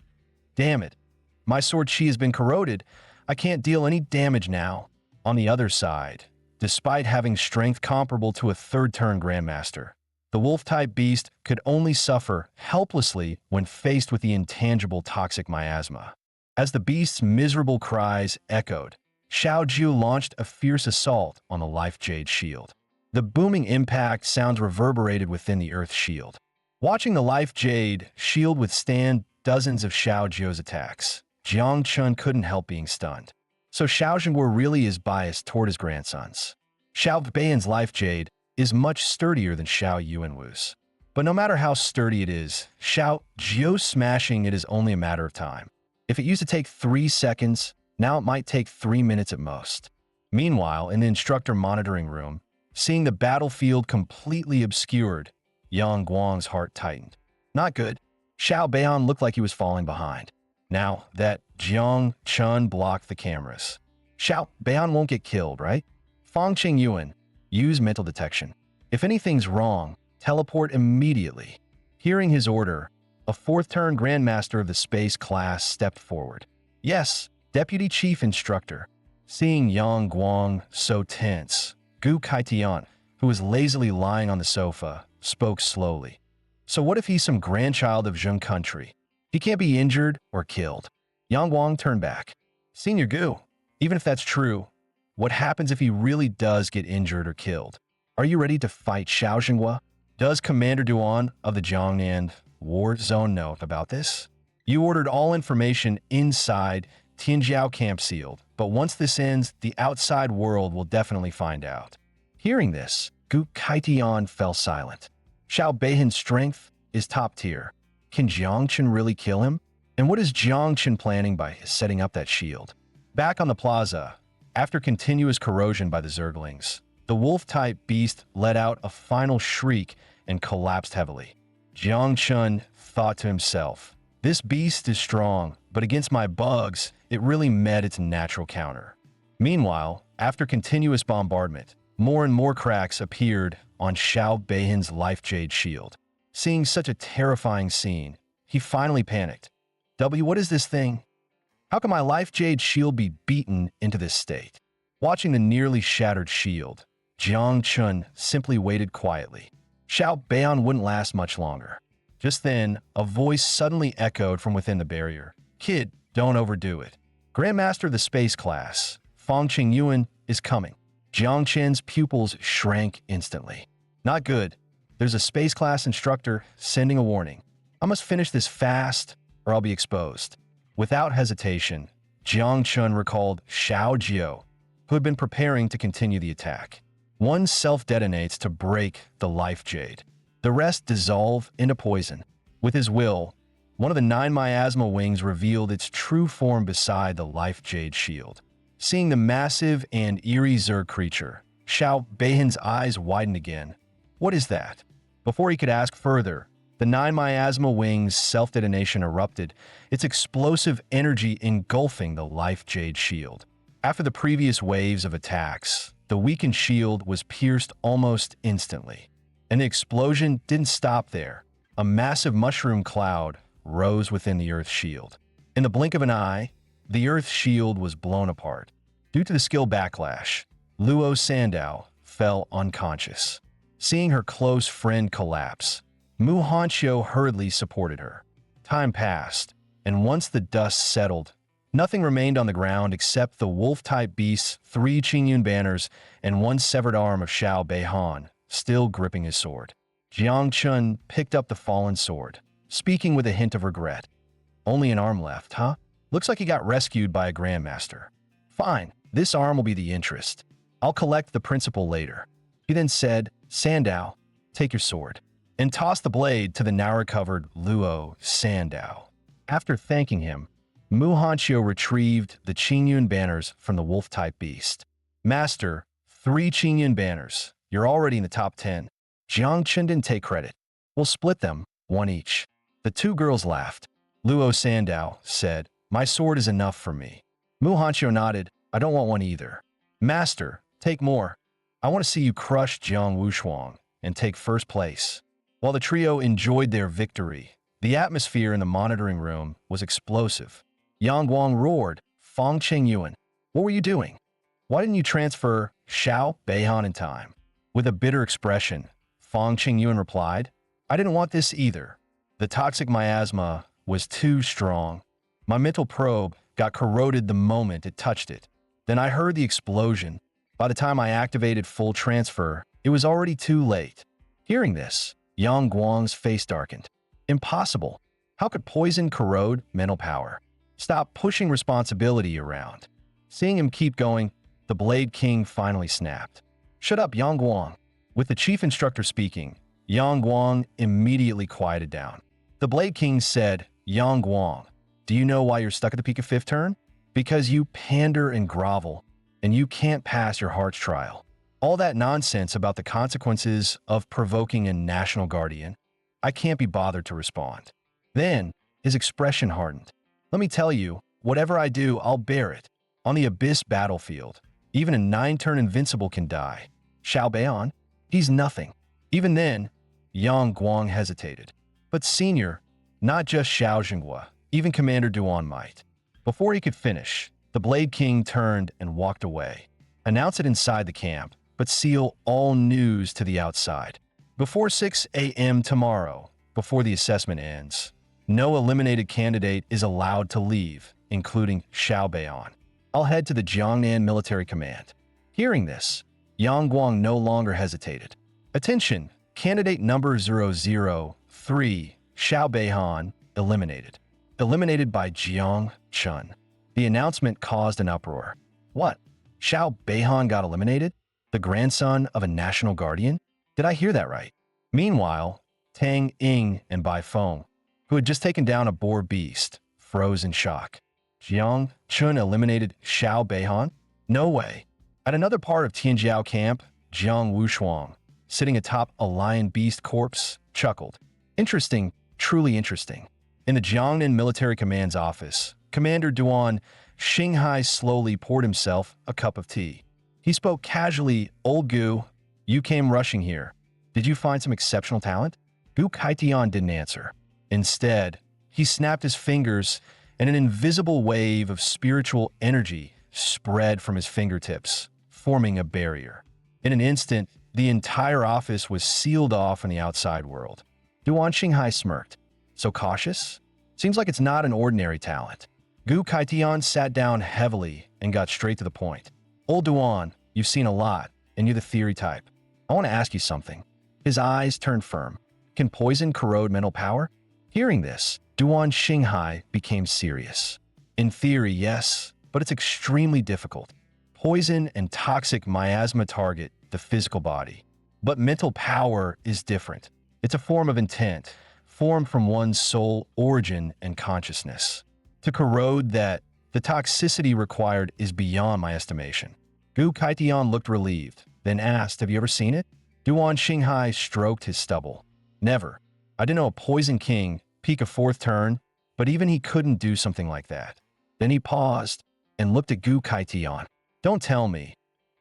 Speaker 1: Damn it, my sword chi has been corroded. I can't deal any damage now. On the other side, despite having strength comparable to a third-turn grandmaster, the wolf-type beast could only suffer helplessly when faced with the intangible toxic miasma. As the beast's miserable cries echoed, Xiao Jiu launched a fierce assault on the Life Jade shield. The booming impact sounds reverberated within the Earth shield. Watching the Life Jade shield withstand dozens of Xiao Jiu's attacks, Jiang Chun couldn't help being stunned. So Xiao Zhenguo really is biased toward his grandsons. Xiao Beiyan's Life Jade is much sturdier than Xiao Yuanwu's. But no matter how sturdy it is, Xiao Jiu smashing it is only a matter of time. If it used to take 3 seconds, now it might take 3 minutes at most. Meanwhile, in the instructor monitoring room, seeing the battlefield completely obscured, Yang Guang's heart tightened. Not good. Xiao Beiyan looked like he was falling behind. Now that Jiang Chun blocked the cameras. Xiao Beiyan won't get killed, right? Fang Qingyuan, use mental detection. If anything's wrong, teleport immediately. Hearing his order, a fourth-turn Grandmaster of the Space class stepped forward. Yes, Deputy Chief Instructor. Seeing Yang Guang so tense, Gu Kaitian, who was lazily lying on the sofa, spoke slowly. So what if he's some grandchild of Zheng country? He can't be injured or killed. Yang Guang turned back. Senior Gu, even if that's true, what happens if he really does get injured or killed? Are you ready to fight Xiao Zhenghua? Does Commander Duan of the Jiangnan War Zone know about this? You ordered all information inside Tianjiao camp sealed, but once this ends, the outside world will definitely find out. Hearing this, Gu Kaitian fell silent. Xiao Beihan's strength is top tier. Can Jiang Chun really kill him? And what is Jiang Chun planning by setting up that shield? Back on the plaza, after continuous corrosion by the Zerglings, the wolf-type beast let out a final shriek and collapsed heavily. Jiang Chun thought to himself, this beast is strong, but against my bugs, it really met its natural counter. Meanwhile, after continuous bombardment, more and more cracks appeared on Xiao Beihan's life jade shield. Seeing such a terrifying scene, he finally panicked. What is this thing? How can my life jade shield be beaten into this state? Watching the nearly shattered shield, Jiang Chun simply waited quietly. Xiao Beihan wouldn't last much longer. Just then, a voice suddenly echoed from within the barrier. Kid, don't overdo it. Grandmaster of the space class, Fong Qingyuan, is coming. Jiang Chen's pupils shrank instantly. Not good. There's a space class instructor sending a warning. I must finish this fast or I'll be exposed. Without hesitation, Jiang Chun recalled Xiao Jiao, who had been preparing to continue the attack. One self-detonates to break the life jade. The rest dissolve into poison. With his will, one of the 9 miasma wings revealed its true form beside the life jade shield. Seeing the massive and eerie Zerg creature, Xiao Beihan's eyes widened again. What is that? Before he could ask further, the 9 miasma wings' self-detonation erupted, its explosive energy engulfing the life jade shield. After the previous waves of attacks, the weakened shield was pierced almost instantly. And the explosion didn't stop there. A massive mushroom cloud rose within the Earth shield. In the blink of an eye, the Earth shield was blown apart. Due to the skill backlash, Luo Sandow fell unconscious. Seeing her close friend collapse, Mu Hanqiu hurriedly supported her. Time passed, and once the dust settled, nothing remained on the ground except the wolf-type beast's 3 Qingyun banners and 1 severed arm of Xiao Beihan, still gripping his sword. Jiang Chun picked up the fallen sword, speaking with a hint of regret. Only an arm left, huh? Looks like he got rescued by a grandmaster. Fine, this arm will be the interest. I'll collect the principal later. He then said, Sandow, take your sword, and tossed the blade to the now-recovered Luo Sandow. After thanking him, Mu Hanqiu retrieved the Qingyun banners from the wolf-type beast. Master, 3 Qingyun banners. You're already in the top 10. Jiang Chun didn't take credit. We'll split them, 1 each. The 2 girls laughed. Luo Sandow said, My sword is enough for me. Mu Hanqiu nodded, I don't want one either. Master, take more. I want to see you crush Jiang Wushuang and take first place. While the trio enjoyed their victory, the atmosphere in the monitoring room was explosive. Yang Guang roared, Fong Qingyuan, what were you doing? Why didn't you transfer Xiao Beihan in time? With a bitter expression, Fong Qingyuan replied, I didn't want this either. The toxic miasma was too strong. My mental probe got corroded the moment it touched it. Then I heard the explosion. By the time I activated full transfer, it was already too late. Hearing this, Yang Guang's face darkened. Impossible. How could poison corrode mental power? Stop pushing responsibility around. Seeing him keep going, the Blade King finally snapped. Shut up, Yang Guang. With the chief instructor speaking, Yang Guang immediately quieted down. The Blade King said, Yang Guang, do you know why you're stuck at the peak of 5th turn? Because you pander and grovel, and you can't pass your heart's trial. All that nonsense about the consequences of provoking a national guardian, I can't be bothered to respond. Then, his expression hardened. Let me tell you, whatever I do, I'll bear it. On the Abyss battlefield, even a 9-turn invincible can die. Xiao Beihan, he's nothing. Even then, Yang Guang hesitated. But senior, not just Xiao Jinghua, even Commander Duan might. Before he could finish, the Blade King turned and walked away. Announce it inside the camp, but seal all news to the outside. Before 6 a.m. tomorrow, before the assessment ends, no eliminated candidate is allowed to leave, including Xiao Beihan. I'll head to the Jiangnan Military Command. Hearing this, Yang Guang no longer hesitated. Attention, candidate number 003, Xiao Beihan, eliminated. Eliminated by Jiang Chun. The announcement caused an uproar. What? Xiao Beihan got eliminated? The grandson of a national guardian? Did I hear that right? Meanwhile, Tang Ying and Bai Feng, who had just taken down a boar beast, froze in shock. Jiang Chun eliminated Xiao Beihan? No way. At another part of Tianjiao camp, Jiang Wushuang, sitting atop a lion beast corpse, chuckled. Interesting, truly interesting. In the Jiangnan Military Command's office, Commander Duan Xinghai slowly poured himself a cup of tea. He spoke casually. Old Gu, you came rushing here. Did you find some exceptional talent? Gu Kaitian didn't answer. Instead, he snapped his fingers and an invisible wave of spiritual energy spread from his fingertips, forming a barrier. In an instant, the entire office was sealed off from the outside world. Duan Xinghai smirked. So cautious? Seems like it's not an ordinary talent. Gu Kaitian sat down heavily and got straight to the point. Old Duan, you've seen a lot, and you're the theory type. I want to ask you something. His eyes turned firm. Can poison corrode mental power? Hearing this, Duan Xinghai became serious. In theory, yes, but it's extremely difficult. Poison and toxic miasma target the physical body. But mental power is different. It's a form of intent, formed from one's soul origin and consciousness. To corrode that, the toxicity required is beyond my estimation. Gu Kaitian looked relieved, then asked, have you ever seen it? Duan Xinghai stroked his stubble. Never. I didn't know a poison king peak a fourth turn, but even he couldn't do something like that. Then he paused and looked at Gu Kaitian. Don't tell me.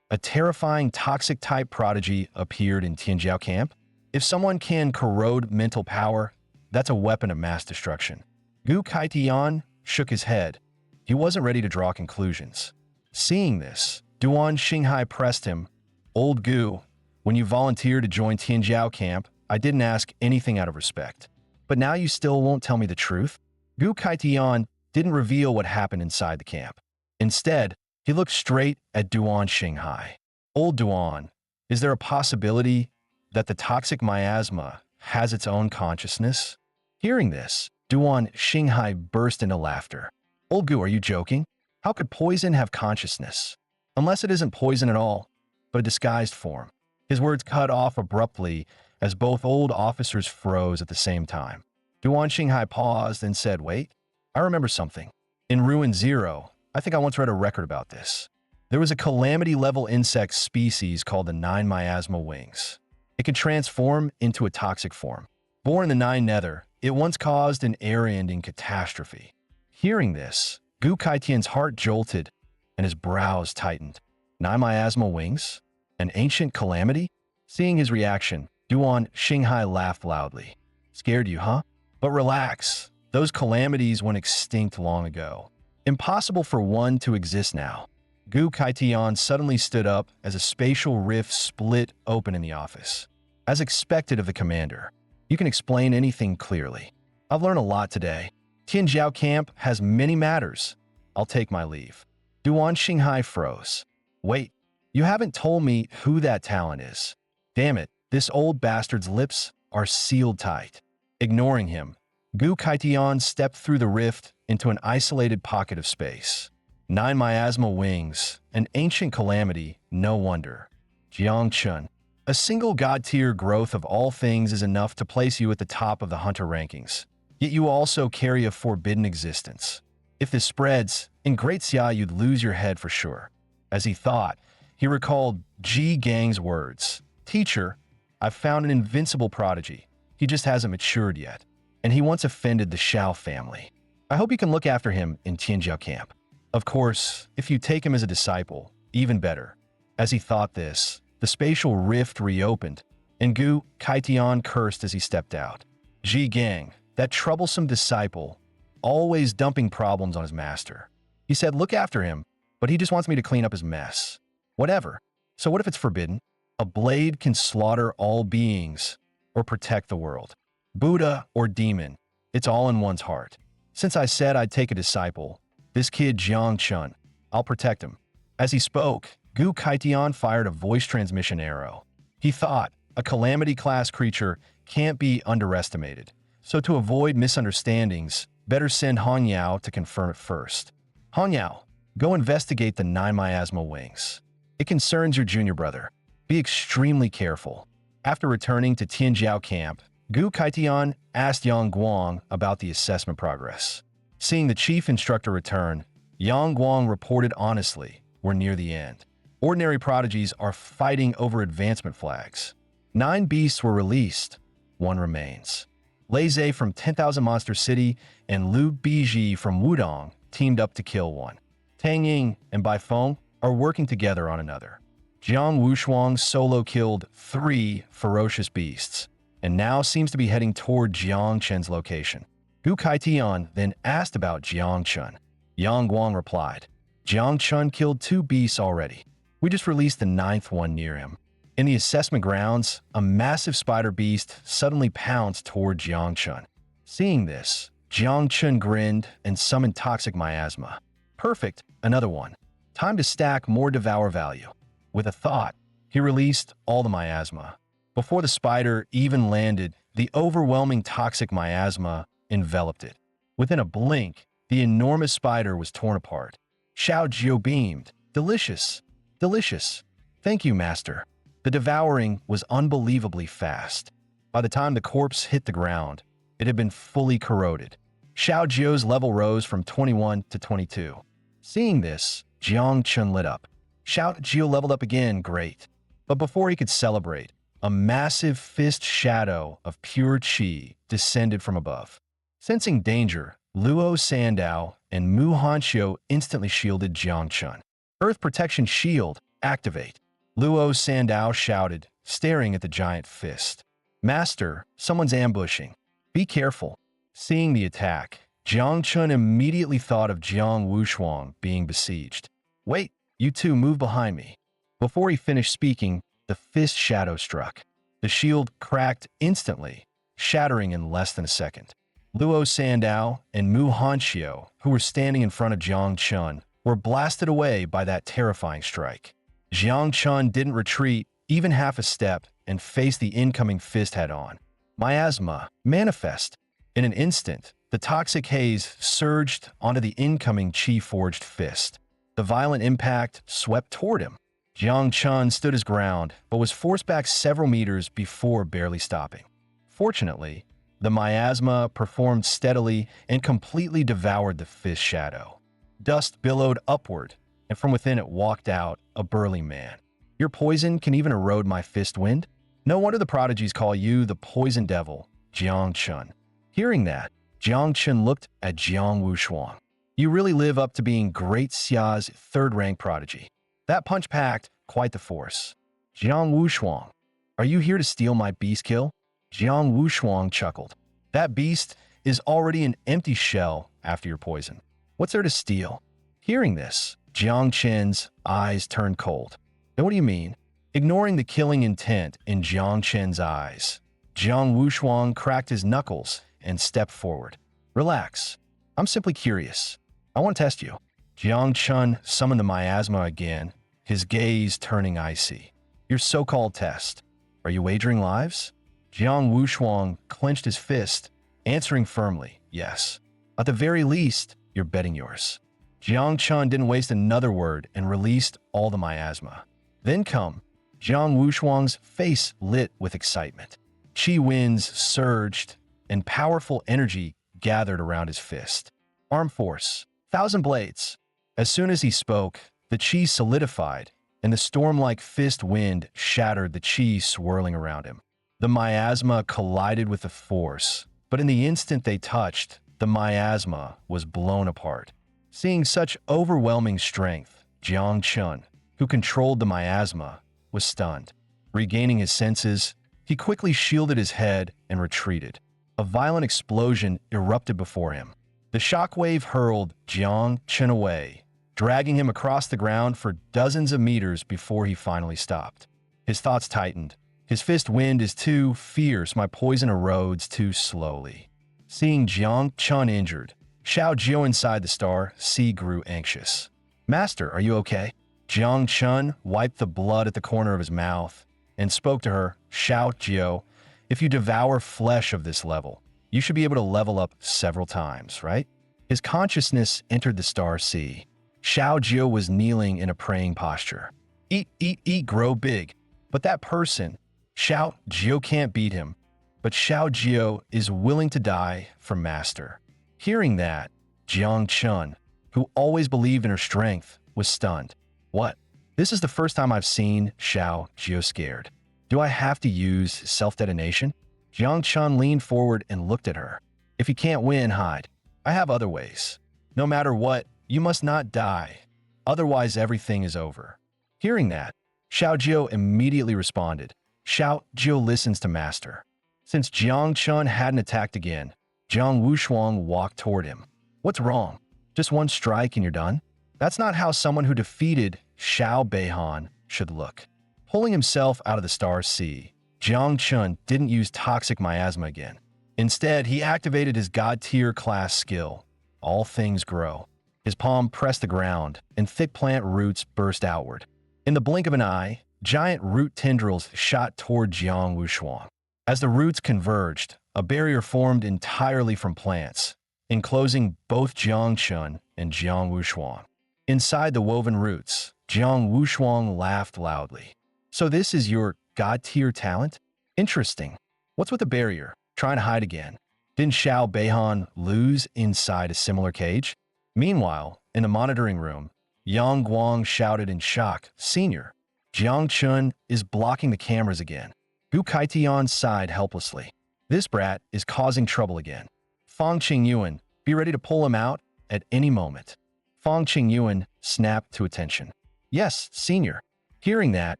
Speaker 1: A terrifying toxic-type prodigy appeared in Tianjiao camp? If someone can corrode mental power, that's a weapon of mass destruction. Gu Kaitian shook his head. He wasn't ready to draw conclusions. Seeing this, Duan Xinghai pressed him. Old Gu, when you volunteered to join Tianjiao camp, I didn't ask anything out of respect. But now you still won't tell me the truth? Gu Kaitian didn't reveal what happened inside the camp. Instead, he looked straight at Duan Xinghai. Old Duan, is there a possibility that the toxic miasma has its own consciousness? Hearing this, Duan Xinghai burst into laughter. Old Gu, are you joking? How could poison have consciousness? Unless it isn't poison at all, but a disguised form. His words cut off abruptly as both old officers froze at the same time. Duan Xinghai paused and said, wait, I remember something. In Ruin Zero, I think I once read a record about this. There was a calamity-level insect species called the Nine Miasma Wings. It can transform into a toxic form. Born in the Nine Nether, it once caused an era-ending catastrophe. Hearing this, Gu Kaitian's heart jolted and his brows tightened. Nine Miasma Wings? An ancient calamity? Seeing his reaction, Duan Xinghai laughed loudly. Scared you, huh? But relax. Those calamities went extinct long ago. Impossible for one to exist now. Gu Kaitian suddenly stood up as a spatial rift split open in the office. As expected of the commander, you can explain anything clearly. I've learned a lot today. Tianjiao camp has many matters. I'll take my leave. Duan Xinghai froze. Wait, you haven't told me who that talent is. Damn it, this old bastard's lips are sealed tight. Ignoring him, Gu Kaitian stepped through the rift into an isolated pocket of space. Nine Miasma Wings, an ancient calamity, no wonder. Jiang Chun, a single god-tier growth of all things is enough to place you at the top of the hunter rankings. Yet you also carry a forbidden existence. If this spreads, in Great Xia you'd lose your head for sure. As he thought, he recalled Ji Gang's words. Teacher, I've found an invincible prodigy. He just hasn't matured yet. And he once offended the Shao family. I hope you can look after him in Tianjiao camp. Of course, if you take him as a disciple, even better. As he thought this, the spatial rift reopened, and Gu Kaitian cursed as he stepped out. Ji Gang, that troublesome disciple, always dumping problems on his master. He said, look after him, but he just wants me to clean up his mess. Whatever. So what if it's forbidden? A blade can slaughter all beings or protect the world. Buddha or demon, it's all in one's heart. Since I said I'd take a disciple, this kid Jiang Chun, I'll protect him. As he spoke, Gu Kaitian fired a voice transmission arrow. He thought, a calamity-class creature can't be underestimated. So to avoid misunderstandings, better send Han Yao to confirm it first. Han Yao, go investigate the Nine Miasma Wings. It concerns your junior brother. Be extremely careful. After returning to Tianjiao camp, Gu Kaitian asked Yang Guang about the assessment progress. Seeing the chief instructor return, Yang Guang reported honestly, we're near the end. Ordinary prodigies are fighting over advancement flags. 9 beasts were released. 1 remains. Lei Zhe from 10,000 Monster City and Liu Biji from Wudong teamed up to kill one. Tang Ying and Bai Feng are working together on another. Jiang Wushuang solo killed 3 ferocious beasts, and now seems to be heading toward Jiang Chen's location. Gu Kaitian then asked about Jiang Chen. Yang Guang replied, Jiang Chen killed 2 beasts already. We just released the 9th one near him. In the assessment grounds, a massive spider beast suddenly pounced toward Jiang Chen. Seeing this, Jiang Chen grinned and summoned toxic miasma. Perfect, another one. Time to stack more devour value. With a thought, he released all the miasma. Before the spider even landed, the overwhelming toxic miasma enveloped it. Within a blink, the enormous spider was torn apart. Xiao Jiu beamed. Delicious. Delicious. Thank you, master. The devouring was unbelievably fast. By the time the corpse hit the ground, it had been fully corroded. Xiao Jiu's level rose from 21 to 22. Seeing this, Jiang Chen lit up. Xiao Jiu leveled up again, great. But before he could celebrate, a massive fist shadow of pure qi descended from above. Sensing danger, Luo Sandao and Mu Hanxiu instantly shielded Jiang Chen. Earth Protection Shield, activate. Luo Sandao shouted, staring at the giant fist. Master, someone's ambushing. Be careful. Seeing the attack, Jiang Chen immediately thought of Jiang Wushuang being besieged. Wait, you two move behind me. Before he finished speaking, the fist shadow struck. The shield cracked instantly, shattering in less than a second. Luo Sandao and Mu Hanxiu, who were standing in front of Jiang Chen, were blasted away by that terrifying strike. Jiang Chen didn't retreat even half a step and faced the incoming fist head-on. Miasma, manifest. In an instant, the toxic haze surged onto the incoming qi-forged fist. The violent impact swept toward him. Jiang Chen stood his ground, but was forced back several meters before barely stopping. Fortunately, the miasma performed steadily and completely devoured the fist shadow. Dust billowed upward, and from within it walked out a burly man. Your poison can even erode my fist wind? No wonder the prodigies call you the poison devil, Jiang Chen. Hearing that, Jiang Chen looked at Jiang Wushuang. You really live up to being Great Xia's 3rd-rank prodigy. That punch packed quite the force. Jiang Wushuang, are you here to steal my beast kill? Jiang Wushuang chuckled. That beast is already an empty shell after your poison. What's there to steal? Hearing this, Jiang Chen's eyes turned cold. Now what do you mean? Ignoring the killing intent in Jiang Chen's eyes, Jiang Wushuang cracked his knuckles and stepped forward. Relax. I'm simply curious. I want to test you. Jiang Chen summoned the miasma again, his gaze turning icy. Your so-called test. Are you wagering lives? Jiang Wushuang clenched his fist, answering firmly, yes. At the very least, you're betting yours. Jiang Chen didn't waste another word and released all the miasma. Then come. Jiang Wushuang's face lit with excitement. Qi winds surged, and powerful energy gathered around his fist. Arm force. 1,000 blades. As soon as he spoke, the qi solidified, and the storm-like fist wind shattered the qi swirling around him. The miasma collided with the force, but in the instant they touched, the miasma was blown apart. Seeing such overwhelming strength, Jiang Chen, who controlled the miasma, was stunned. Regaining his senses, he quickly shielded his head and retreated. A violent explosion erupted before him. The shockwave hurled Jiang Chen away, dragging him across the ground for dozens of meters before he finally stopped. His thoughts tightened. His fist wind is too fierce, my poison erodes too slowly. Seeing Jiang Chen injured, Xiao Jiu inside the star sea grew anxious. Master, are you okay? Jiang Chen wiped the blood at the corner of his mouth and spoke to her, Xiao Jiu, if you devour flesh of this level, you should be able to level up several times, right? His consciousness entered the star sea. Xiao Jiu was kneeling in a praying posture. Eat, eat, eat, grow big. But that person, Xiao Jiu can't beat him. But Xiao Jiu is willing to die for Master. Hearing that, Jiang Chen, who always believed in her strength, was stunned. What? This is the first time I've seen Xiao Jiu scared. Do I have to use self-detonation? Jiang Chen leaned forward and looked at her. If you can't win, hide. I have other ways. No matter what, you must not die. Otherwise, everything is over. Hearing that, Xiao Jiu immediately responded. Xiao Jiu listens to master. Since Jiang Chun hadn't attacked again, Jiang Wushuang walked toward him. What's wrong? Just one strike and you're done? That's not how someone who defeated Xiao Beihan should look. Pulling himself out of the Star Sea, Jiang Chun didn't use toxic miasma again. Instead, he activated his God-tier class skill, All Things Grow. His palm pressed the ground, and thick plant roots burst outward. In the blink of an eye, giant root tendrils shot toward Jiang Wushuang. As the roots converged, a barrier formed entirely from plants, enclosing both Jiang Chun and Jiang Wushuang. Inside the woven roots, Jiang Wushuang laughed loudly. So this is your God-tier talent? Interesting. What's with the barrier? Trying to hide again. Didn't Xiao Beihan lose inside a similar cage? Meanwhile, in the monitoring room, Yang Guang shouted in shock, Senior, Jiang Chun is blocking the cameras again. Gu Kaitian sighed helplessly. This brat is causing trouble again. Fang Qingyuan, be ready to pull him out at any moment. Fang Qingyuan snapped to attention. Yes, Senior. Hearing that,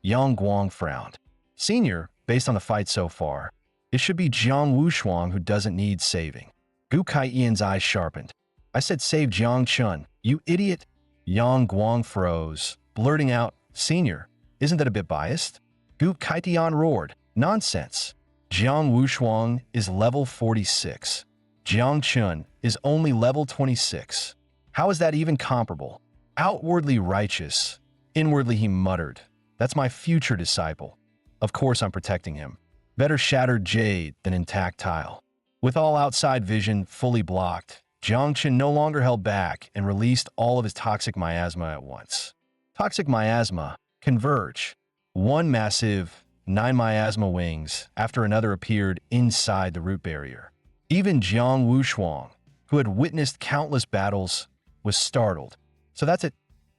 Speaker 1: Yang Guang frowned. Senior, based on the fight so far, it should be Jiang Wushuang who doesn't need saving. Gu Kaiyan's eyes sharpened. I said save Jiang Chun, you idiot. Yang Guang froze, blurting out, Senior, isn't that a bit biased? Gu Kaitian roared, nonsense. Jiang Wushuang is level 46. Jiang Chun is only level 26. How is that even comparable? Outwardly righteous, inwardly he muttered, that's my future disciple. Of course I'm protecting him. Better shattered jade than intact tile. With all outside vision fully blocked, Jiang Chun no longer held back and released all of his toxic miasma at once. Toxic miasma converge. One massive 9 miasma wings after another appeared inside the root barrier. Even Jiang Wushuang, who had witnessed countless battles, was startled. So that's it.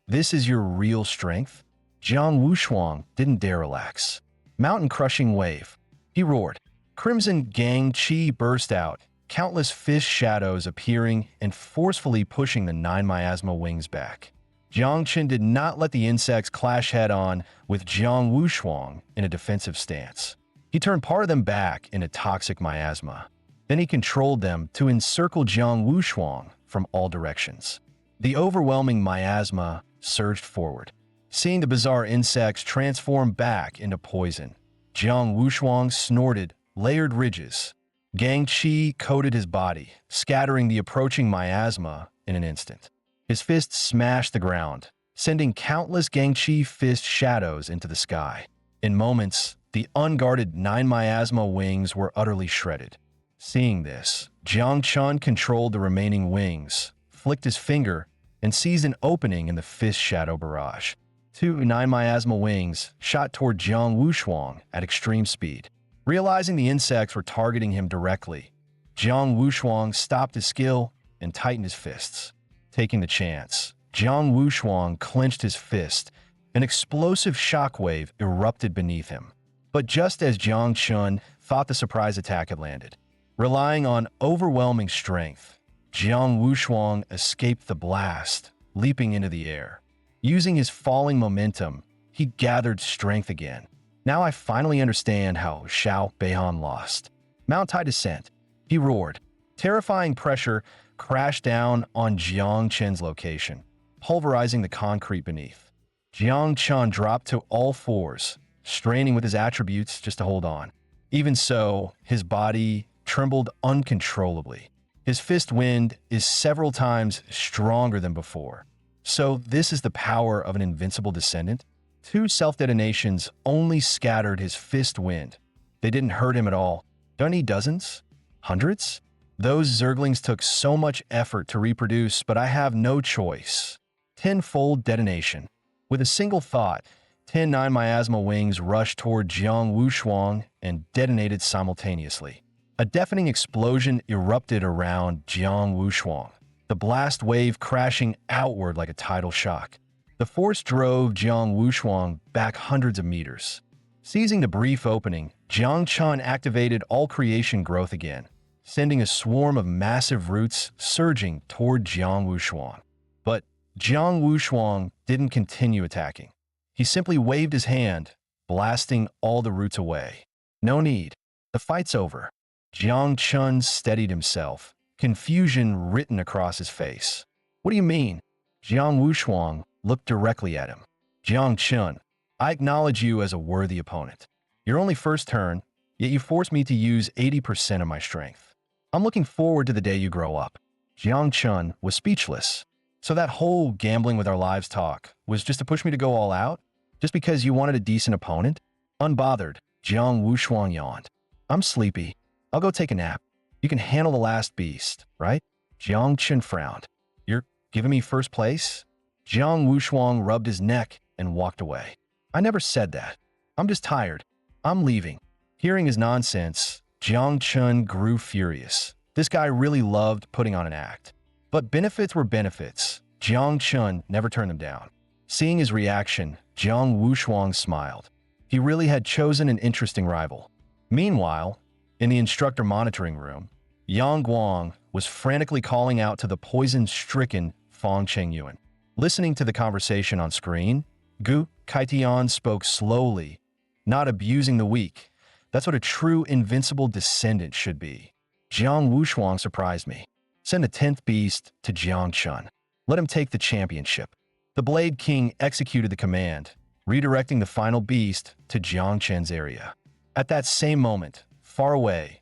Speaker 1: This is your real strength? Jiang Wushuang didn't dare relax. Mountain-crushing wave. He roared. Crimson Gang Chi burst out, countless fish shadows appearing and forcefully pushing the 9 miasma wings back. Jiang Chun did not let the insects clash head-on with Jiang Wushuang in a defensive stance. He turned part of them back into toxic miasma. Then he controlled them to encircle Jiang Wushuang from all directions. The overwhelming miasma surged forward. Seeing the bizarre insects transform back into poison, Jiang Wushuang snorted layered ridges. Gang Qi coated his body, scattering the approaching miasma in an instant. His fists smashed the ground, sending countless Gang Qi fist shadows into the sky. In moments, the unguarded 9 miasma wings were utterly shredded. Seeing this, Jiang Chun controlled the remaining wings, flicked his finger, and seized an opening in the fist shadow barrage. 2 9 miasma wings shot toward Jiang Wushuang at extreme speed. Realizing the insects were targeting him directly, Jiang Wushuang stopped his skill and tightened his fists. Taking the chance, Jiang Wushuang clenched his fist. An explosive shockwave erupted beneath him. But just as Jiang Chun thought the surprise attack had landed, relying on overwhelming strength, Jiang Wushuang escaped the blast, leaping into the air. Using his falling momentum, he gathered strength again. Now I finally understand how Xiao Beihan lost. Mount High Descent, he roared. Terrifying pressure crashed down on Jiang Chen's location, pulverizing the concrete beneath. Jiang Chun dropped to all fours, straining with his attributes just to hold on. Even so, his body trembled uncontrollably. His fist wind is several times stronger than before. So this is the power of an invincible descendant? 2 self-detonations only scattered his fist wind. They didn't hurt him at all. Don't need dozens? Hundreds? Those zerglings took so much effort to reproduce, but I have no choice. 10-fold detonation. With a single thought, 10 9 miasma wings rushed toward Jiang Wushuang and detonated simultaneously. A deafening explosion erupted around Jiang Wushuang, the blast wave crashing outward like a tidal shock. The force drove Jiang Wushuang back hundreds of meters. Seizing the brief opening, Jiang Chun activated all creation growth again, sending a swarm of massive roots surging toward Jiang Wushuang. But Jiang Wushuang didn't continue attacking. He simply waved his hand, blasting all the roots away. No need. The fight's over. Jiang Chun steadied himself, confusion written across his face. What do you mean? Jiang Wushuang looked directly at him. Jiang Chun, I acknowledge you as a worthy opponent. Your only first turn, yet you forced me to use 80% of my strength. I'm looking forward to the day you grow up. Jiang Chun was speechless. So that whole gambling with our lives talk was just to push me to go all out? Just because you wanted a decent opponent? Unbothered, Jiang Wushuang yawned. I'm sleepy. I'll go take a nap. You can handle the last beast, right? Jiang Chun frowned. You're giving me first place? Jiang Wushuang rubbed his neck and walked away. I never said that. I'm just tired. I'm leaving. Hearing his nonsense, Jiang Chun grew furious. This guy really loved putting on an act. But benefits were benefits. Jiang Chun never turned them down. Seeing his reaction, Jiang Wushuang smiled. He really had chosen an interesting rival. Meanwhile, in the instructor monitoring room, Yang Guang was frantically calling out to the poison-stricken Fong Chengyuan. Listening to the conversation on screen, Gu Kaitian spoke slowly, not abusing the weak. That's what a true invincible descendant should be. Jiang Wushuang surprised me. Send the 10th beast to Jiang Chun. Let him take the championship. The Blade King executed the command, redirecting the final beast to Jiang Chen's area. At that same moment, far away,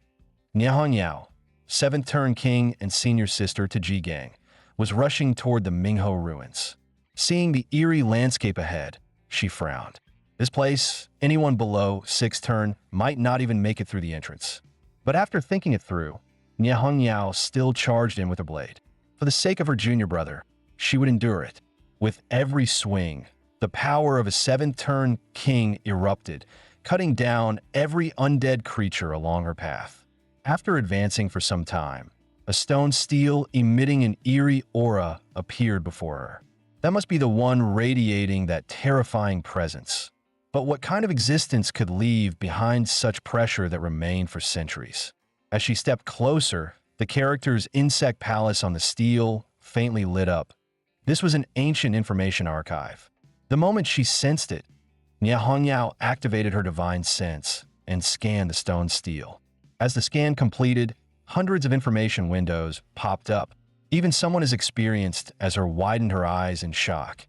Speaker 1: Niahanyao, 7th turn king and senior sister to Ji Gang, was rushing toward the Mingho ruins. Seeing the eerie landscape ahead, she frowned. This place, anyone below 6th turn might not even make it through the entrance. But after thinking it through, Niahanyao still charged in with her blade. For the sake of her junior brother, she would endure it. With every swing, the power of a 7th turn king erupted, cutting down every undead creature along her path. After advancing for some time, a stone stele emitting an eerie aura appeared before her. That must be the one radiating that terrifying presence. But what kind of existence could leave behind such pressure that remained for centuries? As she stepped closer, the character's insect palace on the stele faintly lit up. This was an ancient information archive. The moment she sensed it, Niahonyao activated her divine sense and scanned the stone stele. As the scan completed, hundreds of information windows popped up. Even someone as experienced as her widened her eyes in shock.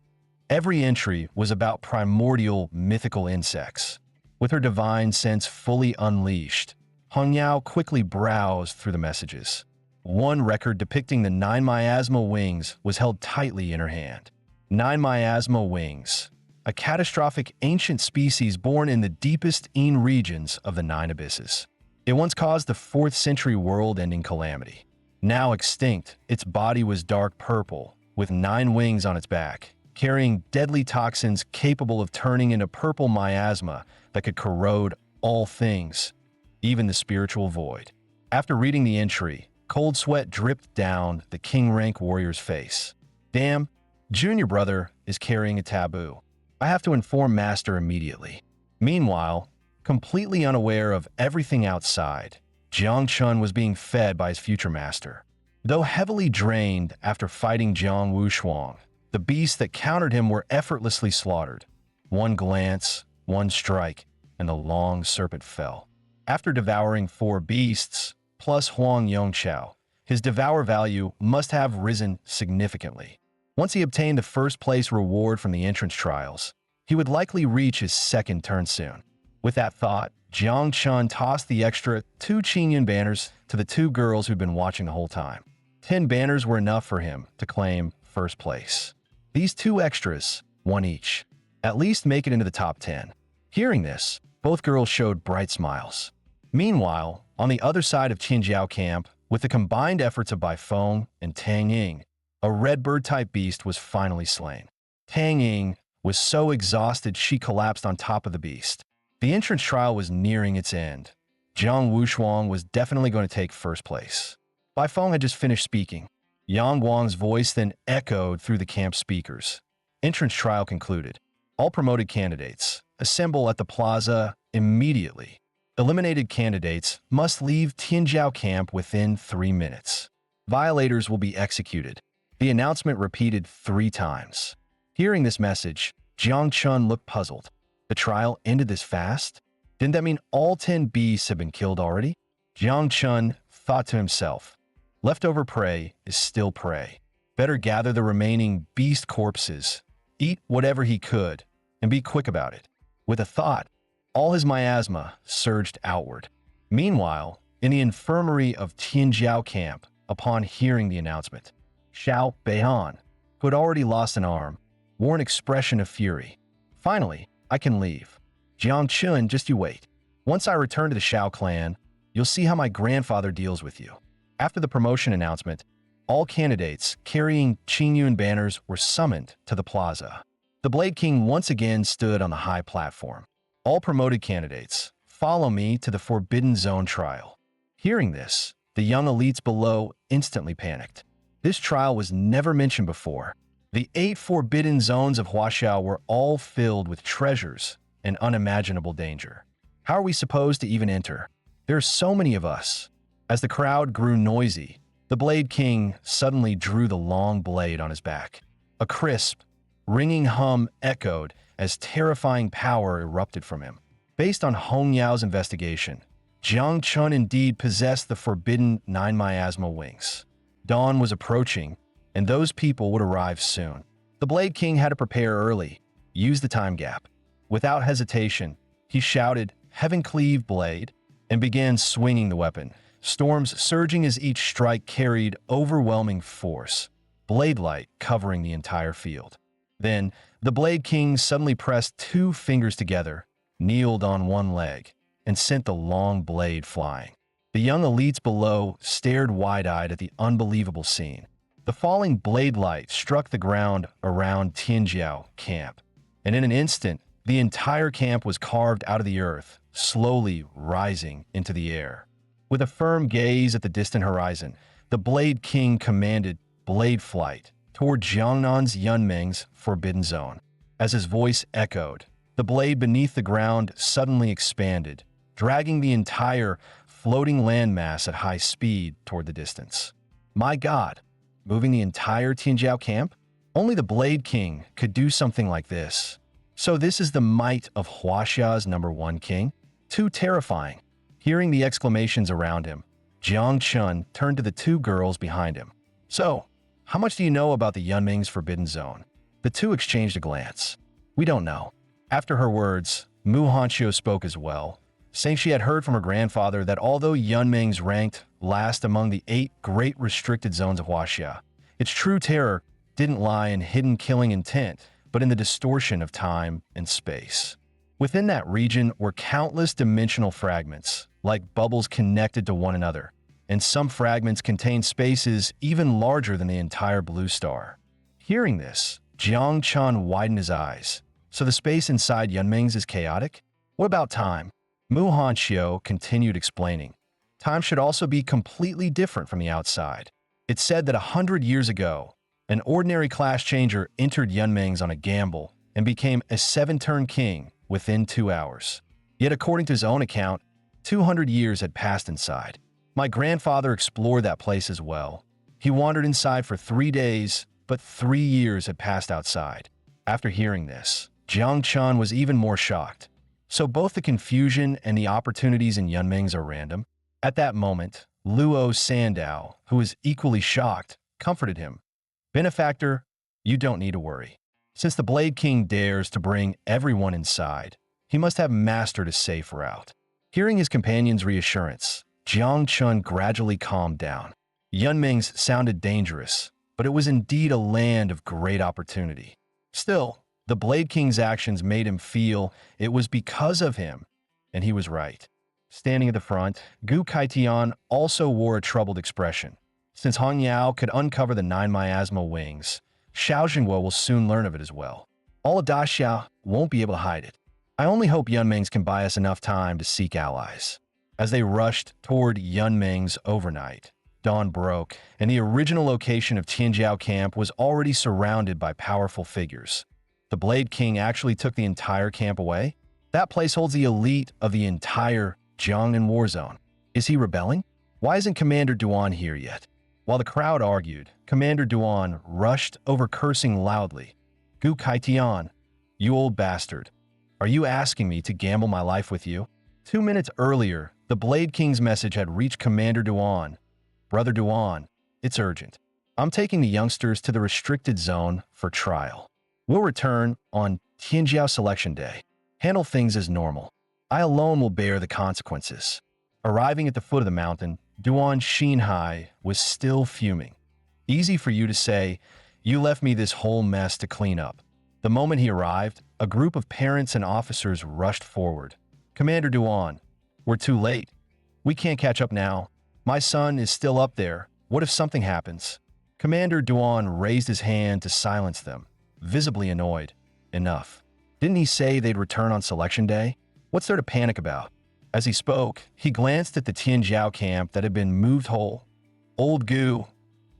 Speaker 1: Every entry was about primordial mythical insects. With her divine sense fully unleashed, Hongyao quickly browsed through the messages. One record depicting the 9 miasma wings was held tightly in her hand. 9 miasma wings, a catastrophic ancient species born in the deepest regions of the 9 abysses. It once caused the 4th century world-ending calamity. Now extinct, its body was dark purple, with 9 wings on its back, carrying deadly toxins capable of turning into purple miasma that could corrode all things, even the spiritual void. After reading the entry, cold sweat dripped down the king rank warrior's face. Damn, junior brother is carrying a taboo. I have to inform master immediately. Meanwhile, completely unaware of everything outside, Jiang Chun was being fed by his future master. Though heavily drained after fighting Jiang Wushuang, the beasts that countered him were effortlessly slaughtered. One glance, one strike, and the long serpent fell. After devouring 4 beasts, plus Huang Yongqiao, his devour value must have risen significantly. Once he obtained the first place reward from the entrance trials, he would likely reach his 2nd turn soon. With that thought, Jiang Chun tossed the extra 2 Qingyun banners to the 2 girls who'd been watching the whole time. 10 banners were enough for him to claim first place. These 2 extras, 1 each, at least make it into the top 10. Hearing this, both girls showed bright smiles. Meanwhile, on the other side of Qinjiao camp, with the combined efforts of Bai Feng and Tang Ying, a redbird-type beast was finally slain. Tang Ying was so exhausted she collapsed on top of the beast. The entrance trial was nearing its end. Jiang Wushuang was definitely going to take first place. Bai Feng had just finished speaking. Yang Guang's voice then echoed through the camp speakers. Entrance trial concluded. All promoted candidates assemble at the plaza immediately. Eliminated candidates must leave Tianjiao camp within 3 minutes. Violators will be executed. The announcement repeated 3 times. Hearing this message, Jiang Chun looked puzzled. The trial ended this fast? Didn't that mean all 10 beasts had been killed already? Jiang Chun thought to himself, leftover prey is still prey. Better gather the remaining beast corpses, eat whatever he could, and be quick about it. With a thought, all his miasma surged outward. Meanwhile, in the infirmary of Tianjiao camp, upon hearing the announcement, Xiao Beihan, who had already lost an arm, wore an expression of fury. Finally, I can leave. Jiang Chun, just you wait. Once I return to the Xiao clan, you'll see how my grandfather deals with you. After the promotion announcement, all candidates carrying Qingyun banners were summoned to the plaza. The Blade King once again stood on the high platform. All promoted candidates, follow me to the Forbidden Zone trial. Hearing this, the young elites below instantly panicked. This trial was never mentioned before. The 8 forbidden zones of Huaxiao were all filled with treasures and unimaginable danger. How are we supposed to even enter? There are so many of us. As the crowd grew noisy, the Blade King suddenly drew the long blade on his back. A crisp, ringing hum echoed as terrifying power erupted from him. Based on Hong Yao's investigation, Jiang Chun indeed possessed the forbidden 9 miasma wings. Dawn was approaching, and those people would arrive soon. The Blade King had to prepare early, use the time gap. Without hesitation, he shouted, "Heaven cleave blade," and began swinging the weapon, storms surging as each strike carried overwhelming force, blade light covering the entire field. Then, the Blade King suddenly pressed 2 fingers together, kneeled on one leg, and sent the long blade flying. The young elites below stared wide-eyed at the unbelievable scene. The falling blade light struck the ground around Tianjiao camp, and in an instant, the entire camp was carved out of the earth, slowly rising into the air. With a firm gaze at the distant horizon, the Blade King commanded blade flight toward Jiangnan's Yunming's forbidden zone. As his voice echoed, the blade beneath the ground suddenly expanded, dragging the entire floating landmass at high speed toward the distance. My God, moving the entire Tianjiao camp? Only the Blade King could do something like this. So this is the might of Huaxia's #1 king? Too terrifying. Hearing the exclamations around him, Jiang Chun turned to the 2 girls behind him. So, how much do you know about the Yunming's forbidden zone? The 2 exchanged a glance. We don't know. After her words, Mu Hanxiu spoke as well, saying she had heard from her grandfather that although Yunming's ranked last among the 8 great restricted zones of Huaxia, its true terror didn't lie in hidden killing intent, but in the distortion of time and space. Within that region were countless dimensional fragments, like bubbles connected to one another, and some fragments contained spaces even larger than the entire blue star. Hearing this, Jiang Chun widened his eyes. So the space inside Yunming's is chaotic? What about time? Mu Hanxiu continued explaining. Time should also be completely different from the outside. It's said that 100 years ago, an ordinary class changer entered Yunming's on a gamble and became a 7-turn king within 2 hours. Yet according to his own account, 200 years had passed inside. My grandfather explored that place as well. He wandered inside for 3 days, but 3 years had passed outside. After hearing this, Jiang Chun was even more shocked. So both the confusion and the opportunities in Yunming's are random. At that moment, Luo Sandao, who was equally shocked, comforted him. Benefactor, you don't need to worry. Since the Blade King dares to bring everyone inside, he must have mastered a safe route. Hearing his companion's reassurance, Jiang Chun gradually calmed down. Yunming's sounded dangerous, but it was indeed a land of great opportunity. Still, the Blade King's actions made him feel it was because of him, and he was right. Standing at the front, Gu Kaitian also wore a troubled expression. Since Hong Yao could uncover the 9 miasma wings, Xiao Jingguo will soon learn of it as well. All of Daxia won't be able to hide it. I only hope Yunming's can buy us enough time to seek allies. As they rushed toward Yunming's overnight, dawn broke, and the original location of Tianjiao camp was already surrounded by powerful figures. The Blade King actually took the entire camp away? That place holds the elite of the entire Jiangnan war zone. Is he rebelling? Why isn't Commander Duan here yet? While the crowd argued, Commander Duan rushed over cursing loudly. Gu Kaitian, You old bastard. Are you asking me to gamble my life with you? 2 minutes earlier, the Blade King's message had reached Commander Duan. Brother Duan, it's urgent. I'm taking the youngsters to the restricted zone for trial. We'll return on Tianjiao Selection Day. Handle things as normal. I alone will bear the consequences. Arriving at the foot of the mountain, Duan Xinhai was still fuming. Easy for you to say, you left me this whole mess to clean up. The moment he arrived, a group of parents and officers rushed forward. Commander Duan, we're too late. We can't catch up now. My son is still up there. What if something happens? Commander Duan raised his hand to silence them, visibly annoyed. Enough. Didn't he say they'd return on selection day? What's there to panic about? As he spoke, he glanced at the Tianjiao camp that had been moved whole. Old goo.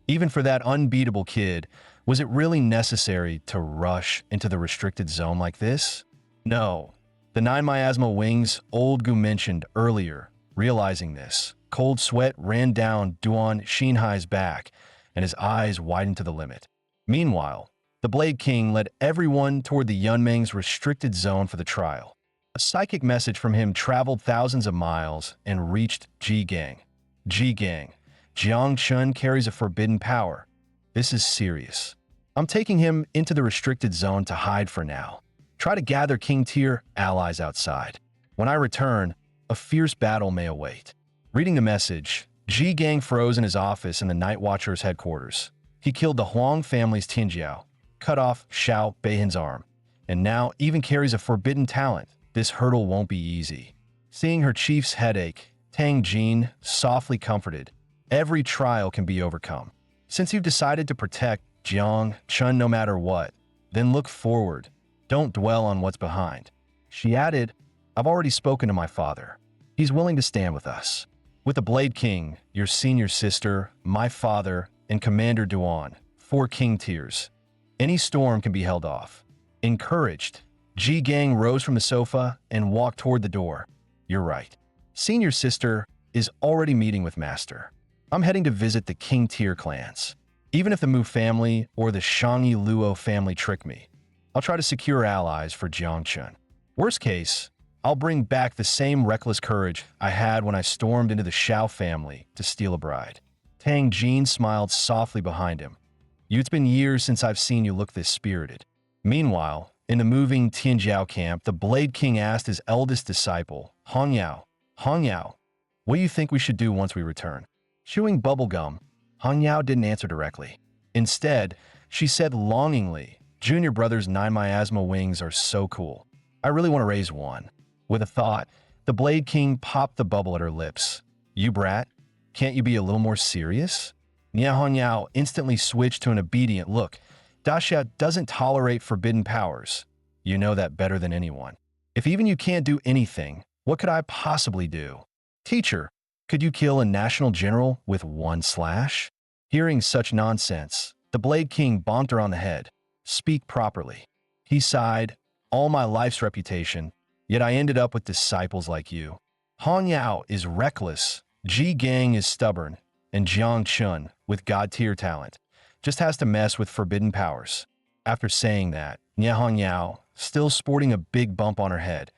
Speaker 1: Even for that unbeatable kid, was it really necessary to rush into the restricted zone like this? No. The 9 miasma wings old goo mentioned earlier, realizing this, cold sweat ran down Duan Xinhai's back, and his eyes widened to the limit. Meanwhile, the Blade King led everyone toward the Yunmeng's restricted zone for the trial. A psychic message from him traveled thousands of miles and reached Ji-Gang. Ji-Gang, Jiang Chun carries a forbidden power. This is serious. I'm taking him into the restricted zone to hide for now. Try to gather King Tier allies outside. When I return, a fierce battle may await. Reading the message, Ji-Gang froze in his office in the Night Watcher's headquarters. He killed the Huang family's Tianjiao, cut off Xiao Beihan's arm, and now even carries a forbidden talent. This hurdle won't be easy. Seeing her chief's headache, Tang Jin softly comforted, every trial can be overcome. Since you've decided to protect Jiang Chun no matter what, then look forward. Don't dwell on what's behind. She added, I've already spoken to my father. He's willing to stand with us. With the Blade King, your senior sister, my father, and Commander Duan, 4 King Tiers. Any storm can be held off. Encouraged, Ji-Gang rose from the sofa and walked toward the door. You're right. Senior sister is already meeting with Master. I'm heading to visit the King Tier clans. Even if the Mu family or the Shangyi Luo family trick me, I'll try to secure allies for Jiangchun. Worst case, I'll bring back the same reckless courage I had when I stormed into the Xiao family to steal a bride. Tang Jin smiled softly behind him. It's been years since I've seen you look this spirited. Meanwhile, in the moving Tianjiao camp, the Blade King asked his eldest disciple, Hong Yao, what do you think we should do once we return? Chewing bubblegum, Hong Yao didn't answer directly. Instead, she said longingly, Junior brother's 9 miasma wings are so cool. I really want to raise one. With a thought, the Blade King popped the bubble at her lips. You brat, can't you be a little more serious? Hong Yao instantly switched to an obedient look. Daxia doesn't tolerate forbidden powers. You know that better than anyone. If even you can't do anything, what could I possibly do? Teacher, could you kill a national general with 1 slash? Hearing such nonsense, the Blade King bonked her on the head. Speak properly. He sighed, all my life's reputation, yet I ended up with disciples like you. Hong Yao is reckless, Ji-Gang is stubborn, and Jiang Chun, with God-tier talent, just has to mess with forbidden powers. After saying that, Hong Yao, still sporting a big bump on her head,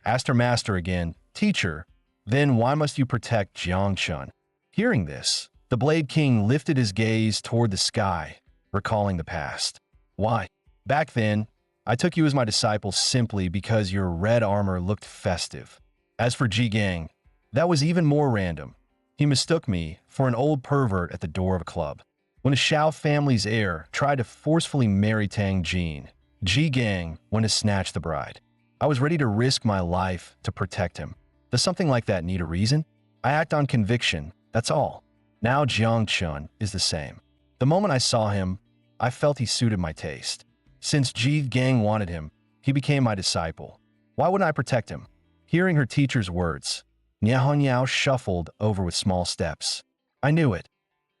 Speaker 1: asked her master again, Teacher, then why must you protect Jiang Chun? Hearing this, the Blade King lifted his gaze toward the sky, recalling the past. Why? Back then, I took you as my disciple simply because your red armor looked festive. As for Ji-Gang, that was even more random. He mistook me for an old pervert at the door of a club. When a Xiao family's heir tried to forcefully marry Tang Jin, Ji-Gang went to snatch the bride. I was ready to risk my life to protect him. Does something like that need a reason? I act on conviction, that's all. Now Jiang Chun is the same. The moment I saw him, I felt he suited my taste. Since Ji-Gang wanted him, he became my disciple. Why wouldn't I protect him? Hearing her teacher's words, Hong Yao shuffled over with small steps. I knew it.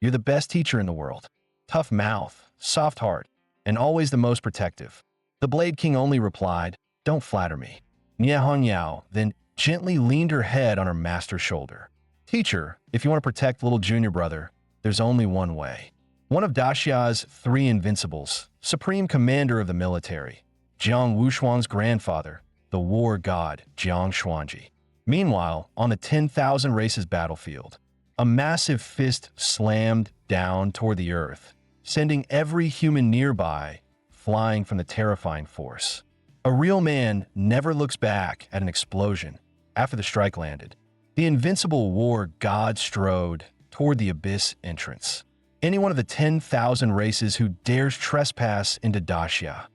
Speaker 1: You're the best teacher in the world. Tough mouth, soft heart, and always the most protective. The Blade King only replied, don't flatter me. Hong Yao then gently leaned her head on her master's shoulder. Teacher, if you want to protect little junior brother, there's only one way. One of Daxia's 3 invincibles, supreme commander of the military. Jiang Wushuang's grandfather, the war god Jiang Xuanji. Meanwhile, on the 10,000 races battlefield, a massive fist slammed down toward the earth, sending every human nearby flying from the terrifying force. A real man never looks back at an explosion after the strike landed. The invincible war god strode toward the abyss entrance. Any one of the 10,000 races who dares trespass into Daxia,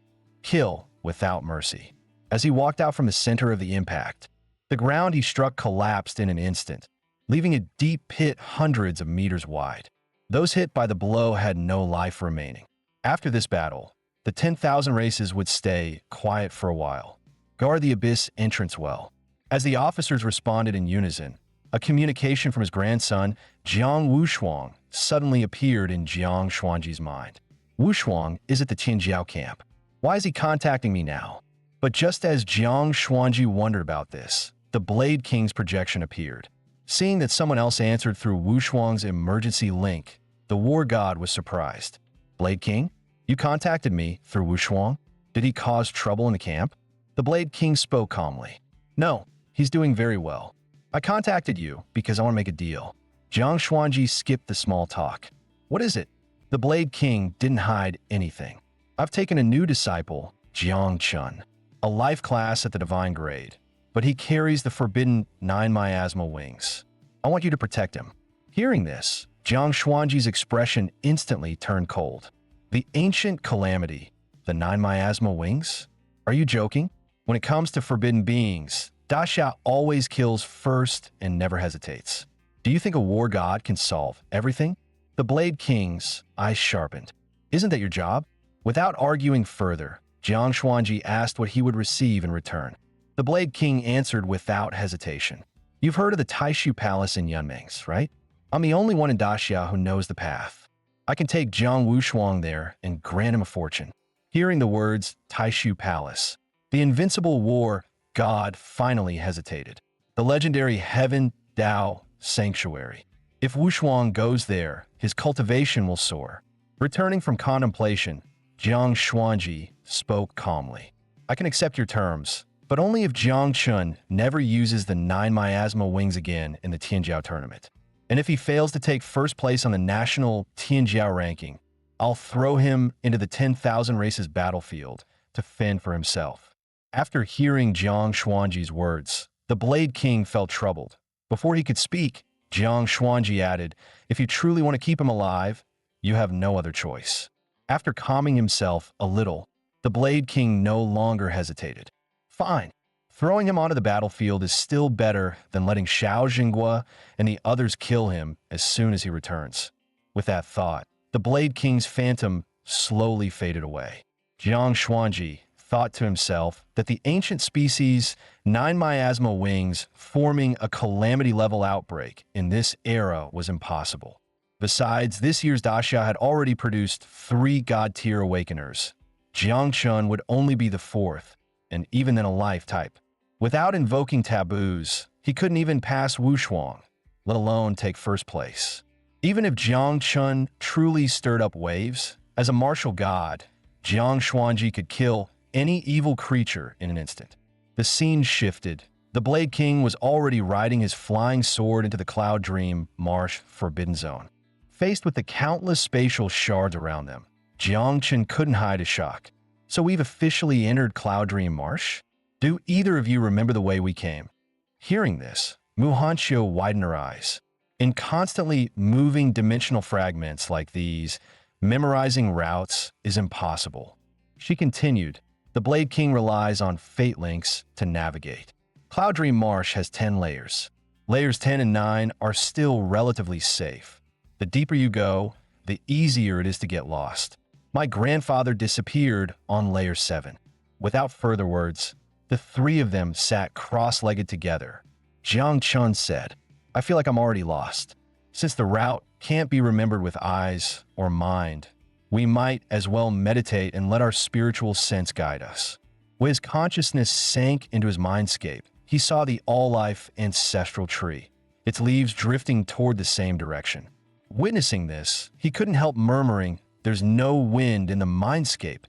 Speaker 1: kill without mercy. As he walked out from the center of the impact, the ground he struck collapsed in an instant, leaving a deep pit hundreds of meters wide. Those hit by the blow had no life remaining. After this battle, the 10,000 races would stay quiet for a while, guard the abyss entrance well. As the officers responded in unison, a communication from his grandson, Jiang Wushuang, suddenly appeared in Jiang Xuanji's mind. Wushuang is at the Tianjiao camp. Why is he contacting me now? But just as Jiang Xuanji wondered about this, the Blade King's projection appeared. Seeing that someone else answered through Wushuang's emergency link, the war god was surprised. Blade King? You contacted me through Wushuang? Did he cause trouble in the camp? The Blade King spoke calmly. No, he's doing very well. I contacted you because I want to make a deal. Jiang Xuanji skipped the small talk. What is it? The Blade King didn't hide anything. I've taken a new disciple, Jiang Chun, a life class at the divine grade, but he carries the forbidden 9 miasma wings. I want you to protect him. Hearing this, Jiang Xuanji's expression instantly turned cold. The ancient calamity, the 9 miasma wings? Are you joking? When it comes to forbidden beings, Daxia always kills first and never hesitates. Do you think a war god can solve everything? The Blade King's eyes sharpened. Isn't that your job? Without arguing further, Jiang Xuanji asked what he would receive in return. The Blade King answered without hesitation. You've heard of the Taishu Palace in Yunming's, right? I'm the only one in Daxia who knows the path. I can take Jiang Wushuang there and grant him a fortune. Hearing the words Taishu Palace, the invincible war god finally hesitated. The legendary Heaven Dao Sanctuary. If Wushuang goes there, his cultivation will soar. Returning from contemplation, Jiang Xuanji spoke calmly. I can accept your terms, but only if Jiang Chun never uses the 9 miasma wings again in the Tianjiao tournament. And if he fails to take first place on the national Tianjiao ranking, I'll throw him into the 10,000 races battlefield to fend for himself. After hearing Jiang Xuanji's words, the Blade King felt troubled. Before he could speak, Jiang Xuanji added, if you truly want to keep him alive, you have no other choice. After calming himself a little, the Blade King no longer hesitated. Fine. Throwing him onto the battlefield is still better than letting Xiao Jinghua and the others kill him as soon as he returns. With that thought, the Blade King's phantom slowly faded away. Jiang Xuanji thought to himself that the ancient species' 9 miasma wings forming a calamity-level outbreak in this era was impossible. Besides, this year's Daxia had already produced 3 god-tier awakeners. Jiang Chun would only be the 4th, and even then a life type. Without invoking taboos, he couldn't even pass Wushuang, let alone take first place. Even if Jiang Chun truly stirred up waves, as a martial god, Jiang Xuanji could kill any evil creature in an instant. The scene shifted. The Blade King was already riding his flying sword into the Cloud Dream Marsh Forbidden Zone. Faced with the countless spatial shards around them, Jiang Chun couldn't hide his shock. So we've officially entered Cloud Dream Marsh? Do either of you remember the way we came? Hearing this, Mu Hanqiu widened her eyes. In constantly moving dimensional fragments like these, memorizing routes is impossible. She continued, the Blade King relies on fate links to navigate. Cloud Dream Marsh has 10 layers. Layers 10 and 9 are still relatively safe. The deeper you go, the easier it is to get lost. My grandfather disappeared on layer 7. Without further words, the 3 of them sat cross-legged together. Jiang Chun said, I feel like I'm already lost. Since the route can't be remembered with eyes or mind, we might as well meditate and let our spiritual sense guide us. When his consciousness sank into his mindscape, he saw the all-life ancestral tree, its leaves drifting toward the same direction. Witnessing this, he couldn't help murmuring, there's no wind in the mindscape,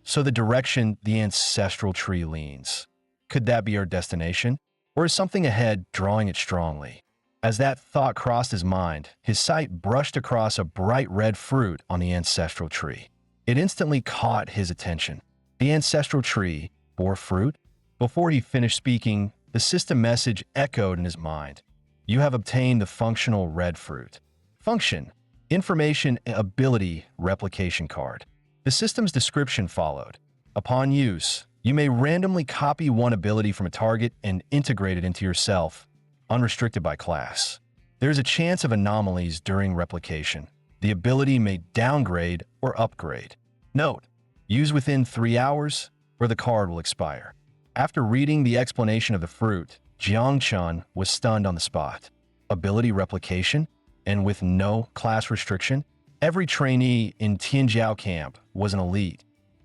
Speaker 1: So the direction the ancestral tree leans. Could that be our destination? Or is something ahead drawing it strongly? As that thought crossed his mind, his sight brushed across a bright red fruit on the ancestral tree. It instantly caught his attention. The ancestral tree bore fruit? Before he finished speaking, the system message echoed in his mind. You have obtained the functional red fruit. Function: Information Ability Replication Card. The system's description followed. Upon use, you may randomly copy one ability from a target and integrate it into yourself, unrestricted by class. There is a chance of anomalies during replication. The ability may downgrade or upgrade. Note: use within 3 hours or the card will expire. After reading the explanation of the fruit, Jiang Chun was stunned on the spot. Ability replication? And with no class restriction? Every trainee in Tianjiao camp was an elite.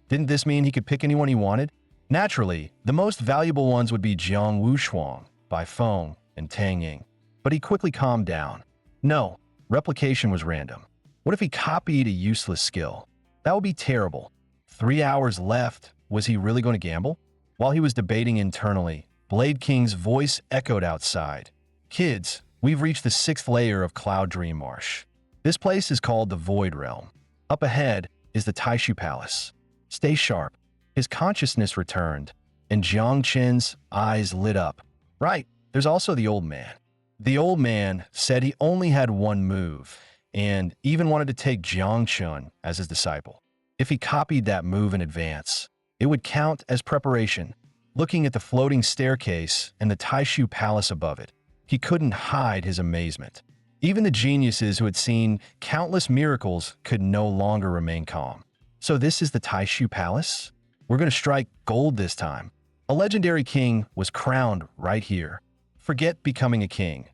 Speaker 1: Didn't this mean he could pick anyone he wanted? Naturally, the most valuable ones would be Jiang Wushuang, Bai Feng, and Tang Ying. But he quickly calmed down. No, replication was random. What if he copied a useless skill? That would be terrible. 3 hours left. Was he really going to gamble? While he was debating internally, Blade King's voice echoed outside. Kids, we've reached the 6th layer of Cloud Dream Marsh. This place is called the Void Realm. Up ahead is the Taishu Palace. Stay sharp. His consciousness returned, and Jiang Chen's eyes lit up. Right, there's also the old man. The old man said he only had one move, and even wanted to take Jiang Chun as his disciple. If he copied that move in advance, it would count as preparation. Looking at the floating staircase and the Taishu Palace above it, he couldn't hide his amazement. Even the geniuses who had seen countless miracles could no longer remain calm. So this is the Taishu Palace? We're going to strike gold this time. A legendary king was crowned right here. Forget becoming a king.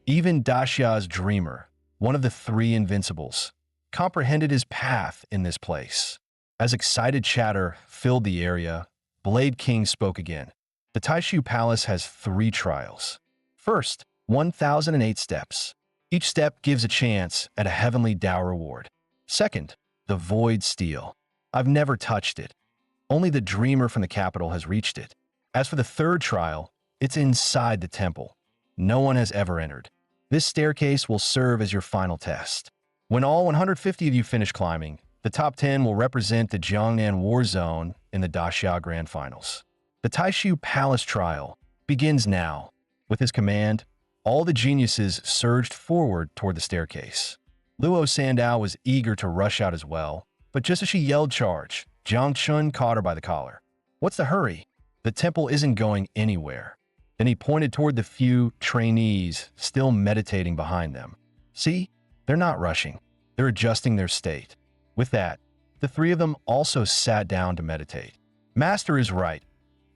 Speaker 1: Even Daxia's dreamer, one of the 3 invincibles, comprehended his path in this place. As excited chatter filled the area, Blade King spoke again. The Taishu Palace has 3 trials. First, 1,008 steps. Each step gives a chance at a heavenly Tao reward. Second, the Void Steel. I've never touched it. Only the dreamer from the capital has reached it. As for the 3rd trial, it's inside the temple. No one has ever entered. This staircase will serve as your final test. When all 150 of you finish climbing, the top 10 will represent the Jiangnan War Zone in the Daxia Grand Finals. The Taishu Palace trial begins now. With his command, all the geniuses surged forward toward the staircase. Luo Sandao was eager to rush out as well, but just as she yelled charge, Jiang Chun caught her by the collar. What's the hurry? The temple isn't going anywhere. Then he pointed toward the few trainees still meditating behind them. See, they're not rushing. They're adjusting their state. With that, the 3 of them also sat down to meditate. Master is right.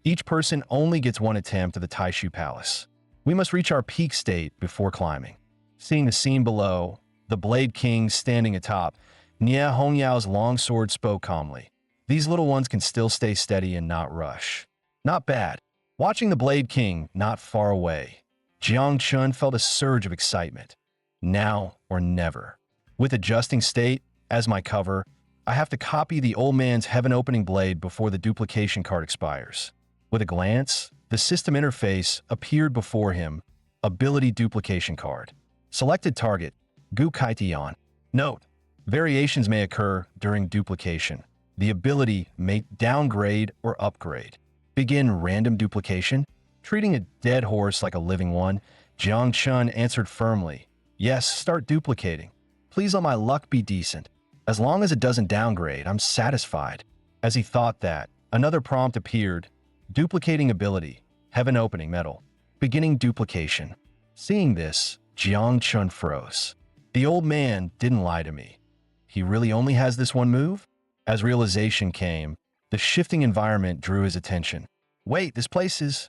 Speaker 1: Each person only gets 1 attempt at the Taishu Palace. We must reach our peak state before climbing. Seeing the scene below, the Blade King standing atop, Nie Hongyao's longsword spoke calmly. These little ones can still stay steady and not rush. Not bad. Watching the Blade King not far away, Jiang Chun felt a surge of excitement. Now or never. With adjusting state as my cover, I have to copy the old man's heaven-opening blade before the duplication card expires. With a glance, the system interface appeared before him. Ability duplication card. Selected target, Gu Kaitian. Note: variations may occur during duplication. The ability may downgrade or upgrade. Begin random duplication. Treating a dead horse like a living one, Jiang Chun answered firmly. Yes, start duplicating. Please let my luck be decent. As long as it doesn't downgrade, I'm satisfied. As he thought that, another prompt appeared. Duplicating ability. Heaven opening medal. Beginning duplication. Seeing this, Jiang Chun froze. The old man didn't lie to me. He really only has this one move? As realization came, the shifting environment drew his attention. Wait, this place is...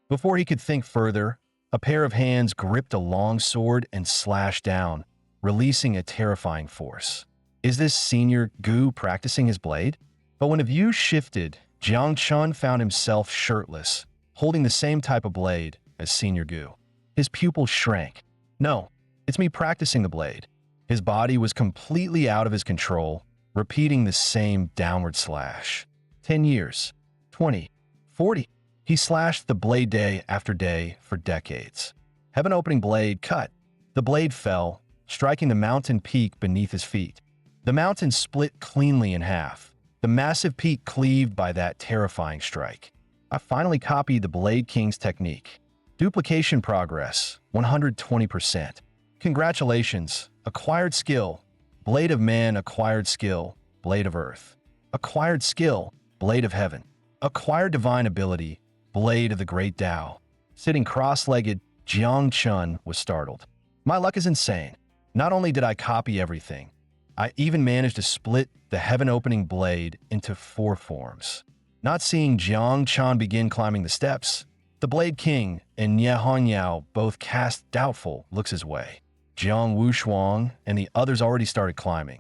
Speaker 1: Before he could think further, a pair of hands gripped a long sword and slashed down, releasing a terrifying force. Is this Senior Gu practicing his blade? But when the view shifted, Jiang Chun found himself shirtless, holding the same type of blade as Senior Gu. His pupils shrank. No, it's me practicing the blade. His body was completely out of his control, repeating the same downward slash. 10 years, 20, 40. He slashed the blade day after day for decades. Heaven-opening blade cut. The blade fell, striking the mountain peak beneath his feet. The mountain split cleanly in half, the massive peak cleaved by that terrifying strike. I finally copied the Blade King's technique. Duplication progress, 120%. Congratulations, acquired skill. Blade of man, acquired skill, blade of earth. Acquired skill, blade of heaven. Acquired divine ability, blade of the great Tao. Sitting cross-legged, Jiang Chun was startled. My luck is insane. Not only did I copy everything, I even managed to split the heaven-opening blade into 4 forms. Not seeing Jiang Chun begin climbing the steps, the Blade King and Nie Honyao both cast doubtful looks his way. Jiang Wushuang and the others already started climbing.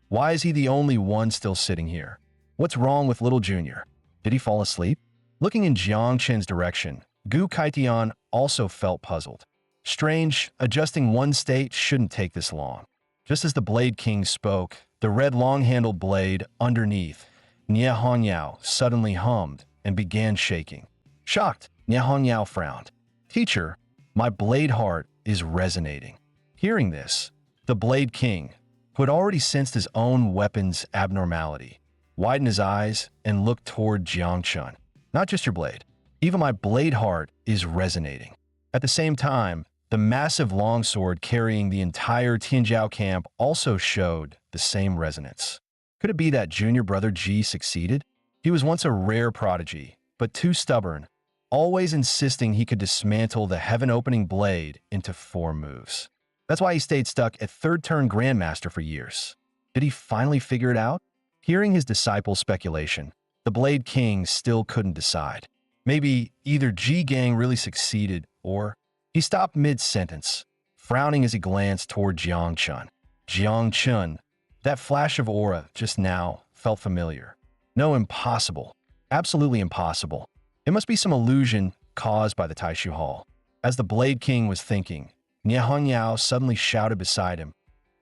Speaker 1: Why is he the only one still sitting here? What's wrong with Little Junior? Did he fall asleep? Looking in Jiang Chen's direction, Gu Kaitian also felt puzzled. Strange, adjusting one state shouldn't take this long. Just as the Blade King spoke, the red long-handled blade underneath Nie Honyao suddenly hummed and began shaking. Shocked, Nie Honyao frowned. Teacher, my blade heart is resonating. Hearing this, the Blade King, who had already sensed his own weapon's abnormality, widened his eyes and looked toward Jiang Chun. Not just your blade. Even my blade heart is resonating. At the same time, the massive longsword carrying the entire Tianjiao camp also showed the same resonance. Could it be that junior brother Ji succeeded? He was once a rare prodigy, but too stubborn, always insisting he could dismantle the heaven-opening blade into 4 moves. That's why he stayed stuck at third-turn Grandmaster for years. Did he finally figure it out? Hearing his disciple's speculation, the Blade King still couldn't decide. Maybe either Ji Gang really succeeded, or he stopped mid-sentence, frowning as he glanced toward Jiang Chun. Jiang Chun, that flash of aura just now felt familiar. No, impossible. Absolutely impossible. It must be some illusion caused by the Taishu Hall. As the Blade King was thinking, Nie Honyao suddenly shouted beside him,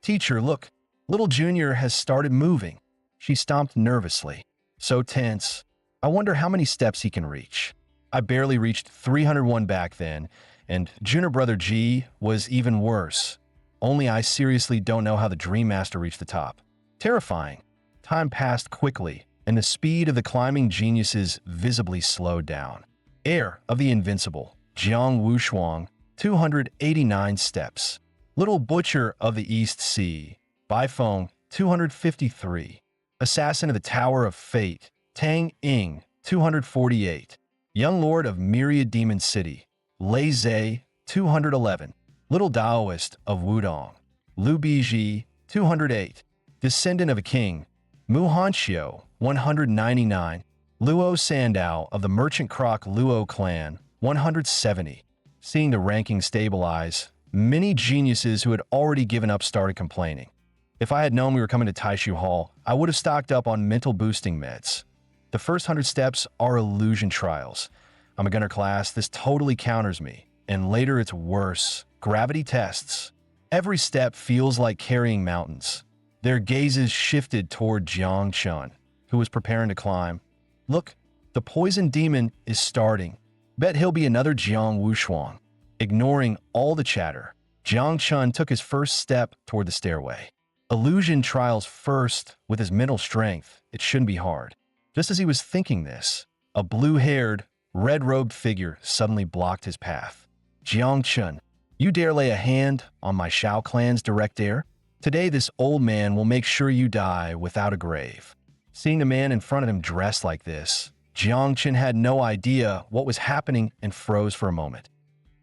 Speaker 1: "Teacher, look, Little Junior has started moving." She stomped nervously. So tense. I wonder how many steps he can reach. I barely reached 301 back then, and Junior Brother G was even worse. Only I seriously don't know how the Dream Master reached the top. Terrifying. Time passed quickly, and the speed of the climbing geniuses visibly slowed down. Heir of the Invincible, Jiang Wushuang, 289 steps. Little Butcher of the East Sea, Baifeng, 253. Assassin of the Tower of Fate, Tang Ying, 248. Young Lord of Myriad Demon City, Lei Zhe, 211. Little Taoist of Wudong, Lu Biji, 208. Descendant of a King, Mu Hanxiu, 199. Luo Sandao of the Merchant Croc Luo clan, 170. Seeing the ranking stabilize, many geniuses who had already given up started complaining. If I had known we were coming to Taishu Hall, I would have stocked up on mental boosting meds. The first 100 steps are illusion trials. I'm a gunner class, this totally counters me. And later it's worse. Gravity tests. Every step feels like carrying mountains. Their gazes shifted toward Jiang Chun, who was preparing to climb. Look, the poison demon is starting. Bet he'll be another Jiang Wushuang. Ignoring all the chatter, Jiang Chun took his first step toward the stairway. Illusion trials first with his mental strength. It shouldn't be hard. Just as he was thinking this, a blue-haired, red-robed figure suddenly blocked his path. Jiang Chun, you dare lay a hand on my Shao clan's direct heir? Today this old man will make sure you die without a grave. Seeing the man in front of him dressed like this, Jiang Chun had no idea what was happening and froze for a moment.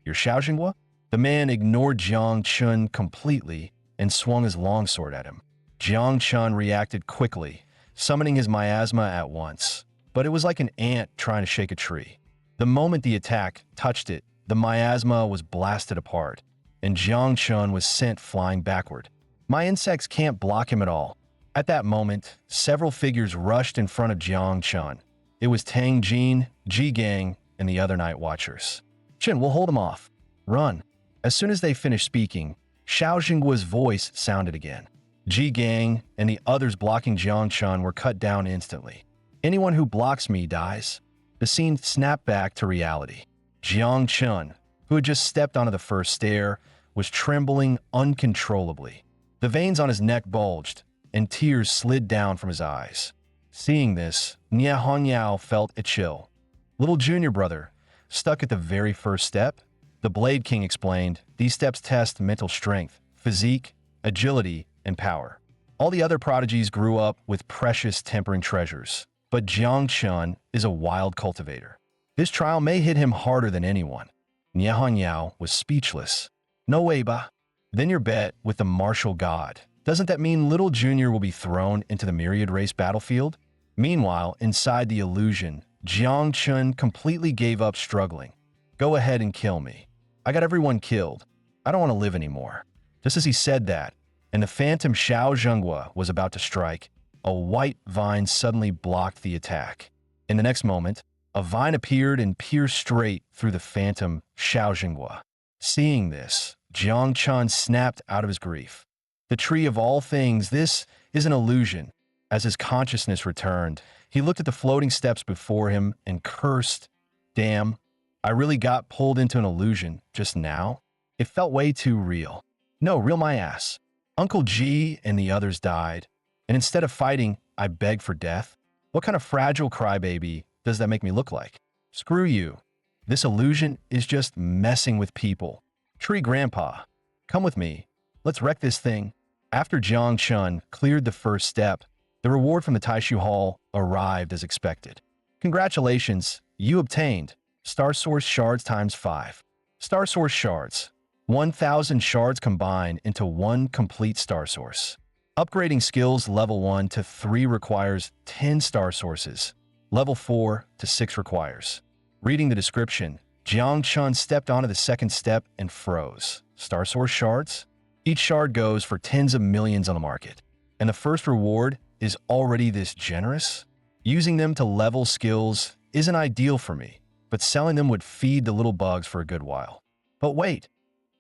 Speaker 1: You're Shao Xinghua? The man ignored Jiang Chun completely and swung his longsword at him. Jiang Chun reacted quickly, summoning his miasma at once, but it was like an ant trying to shake a tree. The moment the attack touched it, the miasma was blasted apart, and Jiang Chun was sent flying backward. My insects can't block him at all. At that moment, several figures rushed in front of Jiang Chun. It was Tang Jin, Ji Gang, and the other Night Watchers. Chin, we'll hold him off. Run. As soon as they finished speaking, Shao Xinggua's voice sounded again. Ji Gang and the others blocking Jiang Chun were cut down instantly. Anyone who blocks me dies. The scene snapped back to reality. Jiang Chun, who had just stepped onto the first stair, was trembling uncontrollably. The veins on his neck bulged, and tears slid down from his eyes. Seeing this, Nie Honyao felt a chill. Little junior brother, stuck at the very first step? The Blade King explained, these steps test mental strength, physique, agility, and power. All the other prodigies grew up with precious tempering treasures, but Jiang Chun is a wild cultivator. This trial may hit him harder than anyone. Nie Honyao was speechless. No way, ba. Then your bet with the martial god. Doesn't that mean little junior will be thrown into the myriad race battlefield? Meanwhile, inside the illusion, Jiang Chun completely gave up struggling. Go ahead and kill me. I got everyone killed. I don't want to live anymore. Just as he said that, and the phantom Xiao Zhenghua was about to strike, a white vine suddenly blocked the attack. In the next moment, a vine appeared and pierced straight through the phantom Xiao Zhenghua. Seeing this, Jiang Chun snapped out of his grief. The tree of all things, this is an illusion. As his consciousness returned, he looked at the floating steps before him and cursed, "Damn, I really got pulled into an illusion just now? It felt way too real. No, real my ass. Uncle G and the others died, and instead of fighting, I begged for death? What kind of fragile crybaby does that make me look like? Screw you. This illusion is just messing with people. Tree Grandpa, come with me. Let's wreck this thing." After Jiang Chun cleared the first step, the reward from the Taishu Hall arrived as expected. Congratulations, you obtained Star Source Shards times 5. Star Source Shards. 1,000 shards combine into one complete Star Source. Upgrading skills level 1 to 3 requires 10 Star Sources. Level 4 to 6 requires. Reading the description, Jiang Chun stepped onto the second step and froze. Star Source Shards? Each shard goes for tens of millions on the market, and the first reward is already this generous? Using them to level skills isn't ideal for me, but selling them would feed the little bugs for a good while. But wait,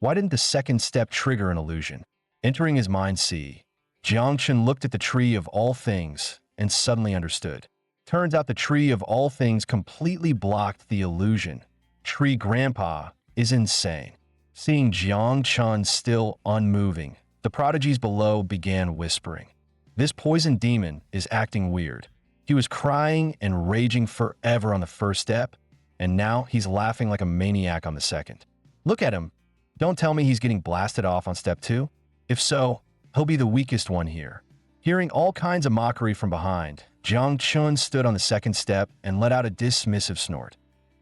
Speaker 1: why didn't the second step trigger an illusion? Entering his mind sea, Jiang Chun looked at the tree of all things and suddenly understood. Turns out the tree of all things completely blocked the illusion. Tree Grandpa is insane. Seeing Jiang Chun still unmoving, the prodigies below began whispering. This poison demon is acting weird. He was crying and raging forever on the first step, and now he's laughing like a maniac on the second. Look at him. Don't tell me he's getting blasted off on step 2. If so, he'll be the weakest one here. Hearing all kinds of mockery from behind, Jiang Chun stood on the second step and let out a dismissive snort.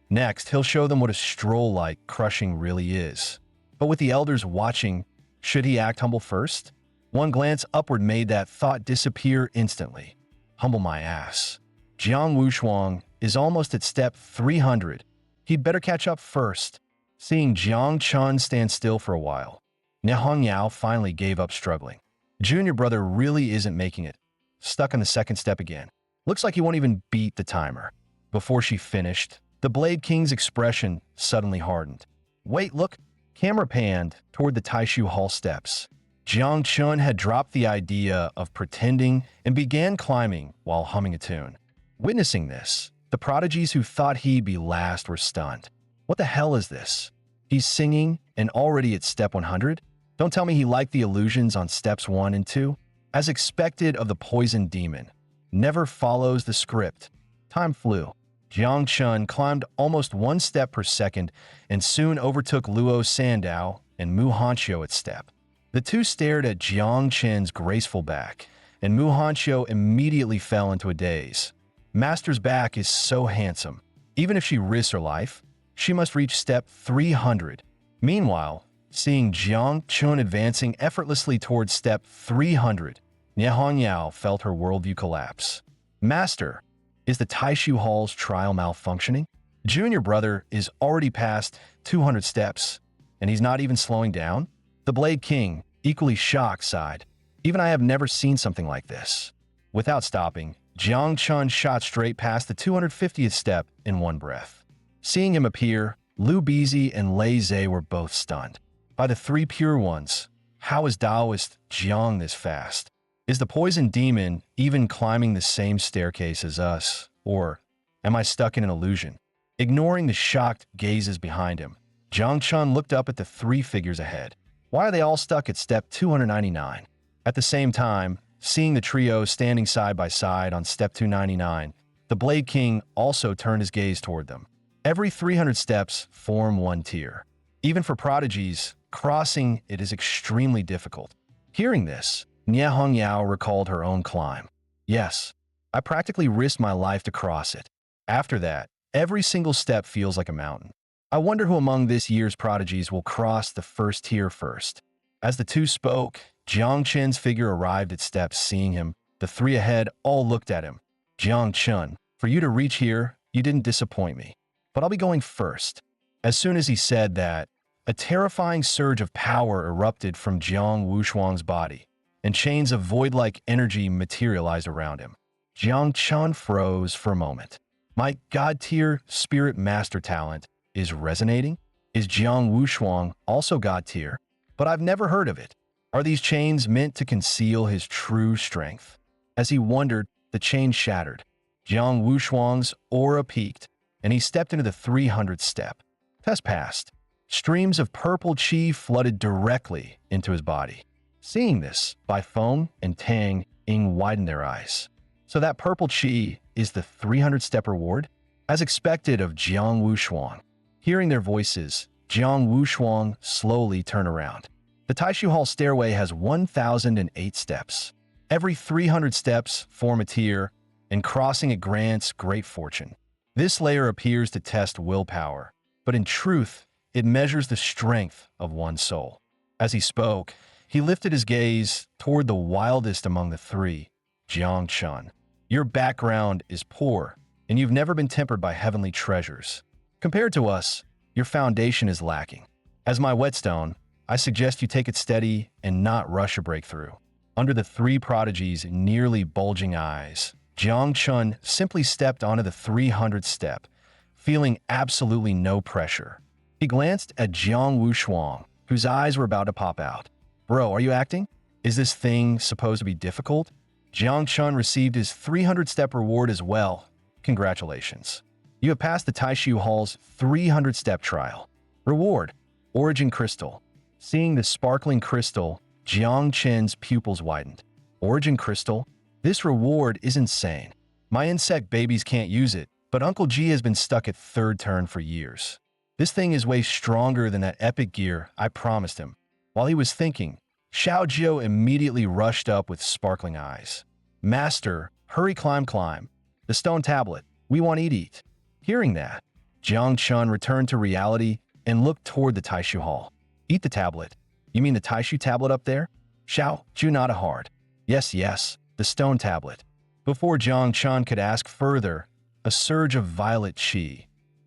Speaker 1: Next, he'll show them what a stroll-like crushing really is. But with the elders watching, should he act humble first? One glance upward made that thought disappear instantly. Humble my ass. Jiang Wushuang is almost at step 300. He'd better catch up first. Seeing Jiang Chun stand still for a while, Nie Honyao finally gave up struggling. Junior brother really isn't making it. Stuck on the second step again. Looks like he won't even beat the timer. Before she finished, the Blade King's expression suddenly hardened. Wait, look. Camera panned toward the Taishu Hall steps. Jiang Chun had dropped the idea of pretending and began climbing while humming a tune. Witnessing this, the prodigies who thought he'd be last were stunned. What the hell is this? He's singing and already at step 100? Don't tell me he liked the illusions on steps 1 and 2? As expected of the poison demon, never follows the script. Time flew. Jiang Chun climbed almost 1 step per second and soon overtook Luo Sandao and Mu Hanqiu at step. The two stared at Jiang Chun's graceful back, and Mu Hanqiu immediately fell into a daze. Master's back is so handsome. Even if she risks her life, she must reach step 300. Meanwhile, seeing Jiang Chun advancing effortlessly towards step 300, Nie Honyao felt her worldview collapse. Master, is the Taishu Hall's trial malfunctioning? Junior brother is already past 200 steps, and he's not even slowing down? The Blade King, equally shocked, sighed. Even I have never seen something like this. Without stopping, Jiang Chun shot straight past the 250th step in one breath. Seeing him appear, Liu Bizi and Lei Zhe were both stunned. By the 3 pure ones, how is Taoist Jiang this fast? Is the poison demon even climbing the same staircase as us? Or am I stuck in an illusion? Ignoring the shocked gazes behind him, Jiang Chun looked up at the three figures ahead. Why are they all stuck at step 299? At the same time, seeing the trio standing side by side on step 299, the Blade King also turned his gaze toward them. Every 300 steps form one tier. Even for prodigies, crossing it is extremely difficult. Hearing this, Nie Hongyao recalled her own climb. Yes, I practically risked my life to cross it. After that, every single step feels like a mountain. I wonder who among this year's prodigies will cross the first tier first. As the two spoke, Jiang Chen's figure arrived at steps. Seeing him, the three ahead all looked at him. Jiang Chun, for you to reach here, you didn't disappoint me. But I'll be going first. As soon as he said that, a terrifying surge of power erupted from Jiang Wushuang's body, and chains of void-like energy materialized around him. Jiang Chun froze for a moment. My God-tier spirit master talent is resonating? Is Jiang Wushuang also God-tier? But I've never heard of it. Are these chains meant to conceal his true strength? As he wondered, the chain shattered. Jiang Wushuang's aura peaked, and he stepped into the 300th step. Test passed. Streams of purple chi flooded directly into his body. Seeing this, Bai Feng and Tang Ying widened their eyes. So that purple chi is the 300-step reward? As expected of Jiang Wushuang. Hearing their voices, Jiang Wushuang slowly turned around. The Taishu Hall stairway has 1,008 steps. Every 300 steps form a tier, and crossing it grants great fortune. This layer appears to test willpower, but in truth, it measures the strength of one's soul. As he spoke, he lifted his gaze toward the wildest among the three, Jiang Chun. Your background is poor, and you've never been tempered by heavenly treasures. Compared to us, your foundation is lacking. As my whetstone, I suggest you take it steady and not rush a breakthrough. Under the three prodigies' nearly bulging eyes, Jiang Chun simply stepped onto the 300th step, feeling absolutely no pressure. He glanced at Jiang Wushuang, whose eyes were about to pop out. Bro, are you acting? Is this thing supposed to be difficult? Jiang Chun received his 300-step reward as well. Congratulations. You have passed the Taishu Hall's 300-step trial. Reward, Origin Crystal. Seeing the sparkling crystal, Jiang Chen's pupils widened. Origin Crystal? This reward is insane. My insect babies can't use it, but Uncle G has been stuck at third turn for years. This thing is way stronger than that epic gear I promised him. While he was thinking, Xiao Jiu immediately rushed up with sparkling eyes. Master, hurry climb. The stone tablet, we want eat. Hearing that, Jiang Chun returned to reality and looked toward the Taishu Hall. Eat the tablet. You mean the Taishu tablet up there? Xiao Jiu nodded hard. Yes, the stone tablet. Before Jiang Chun could ask further, a surge of violet chi,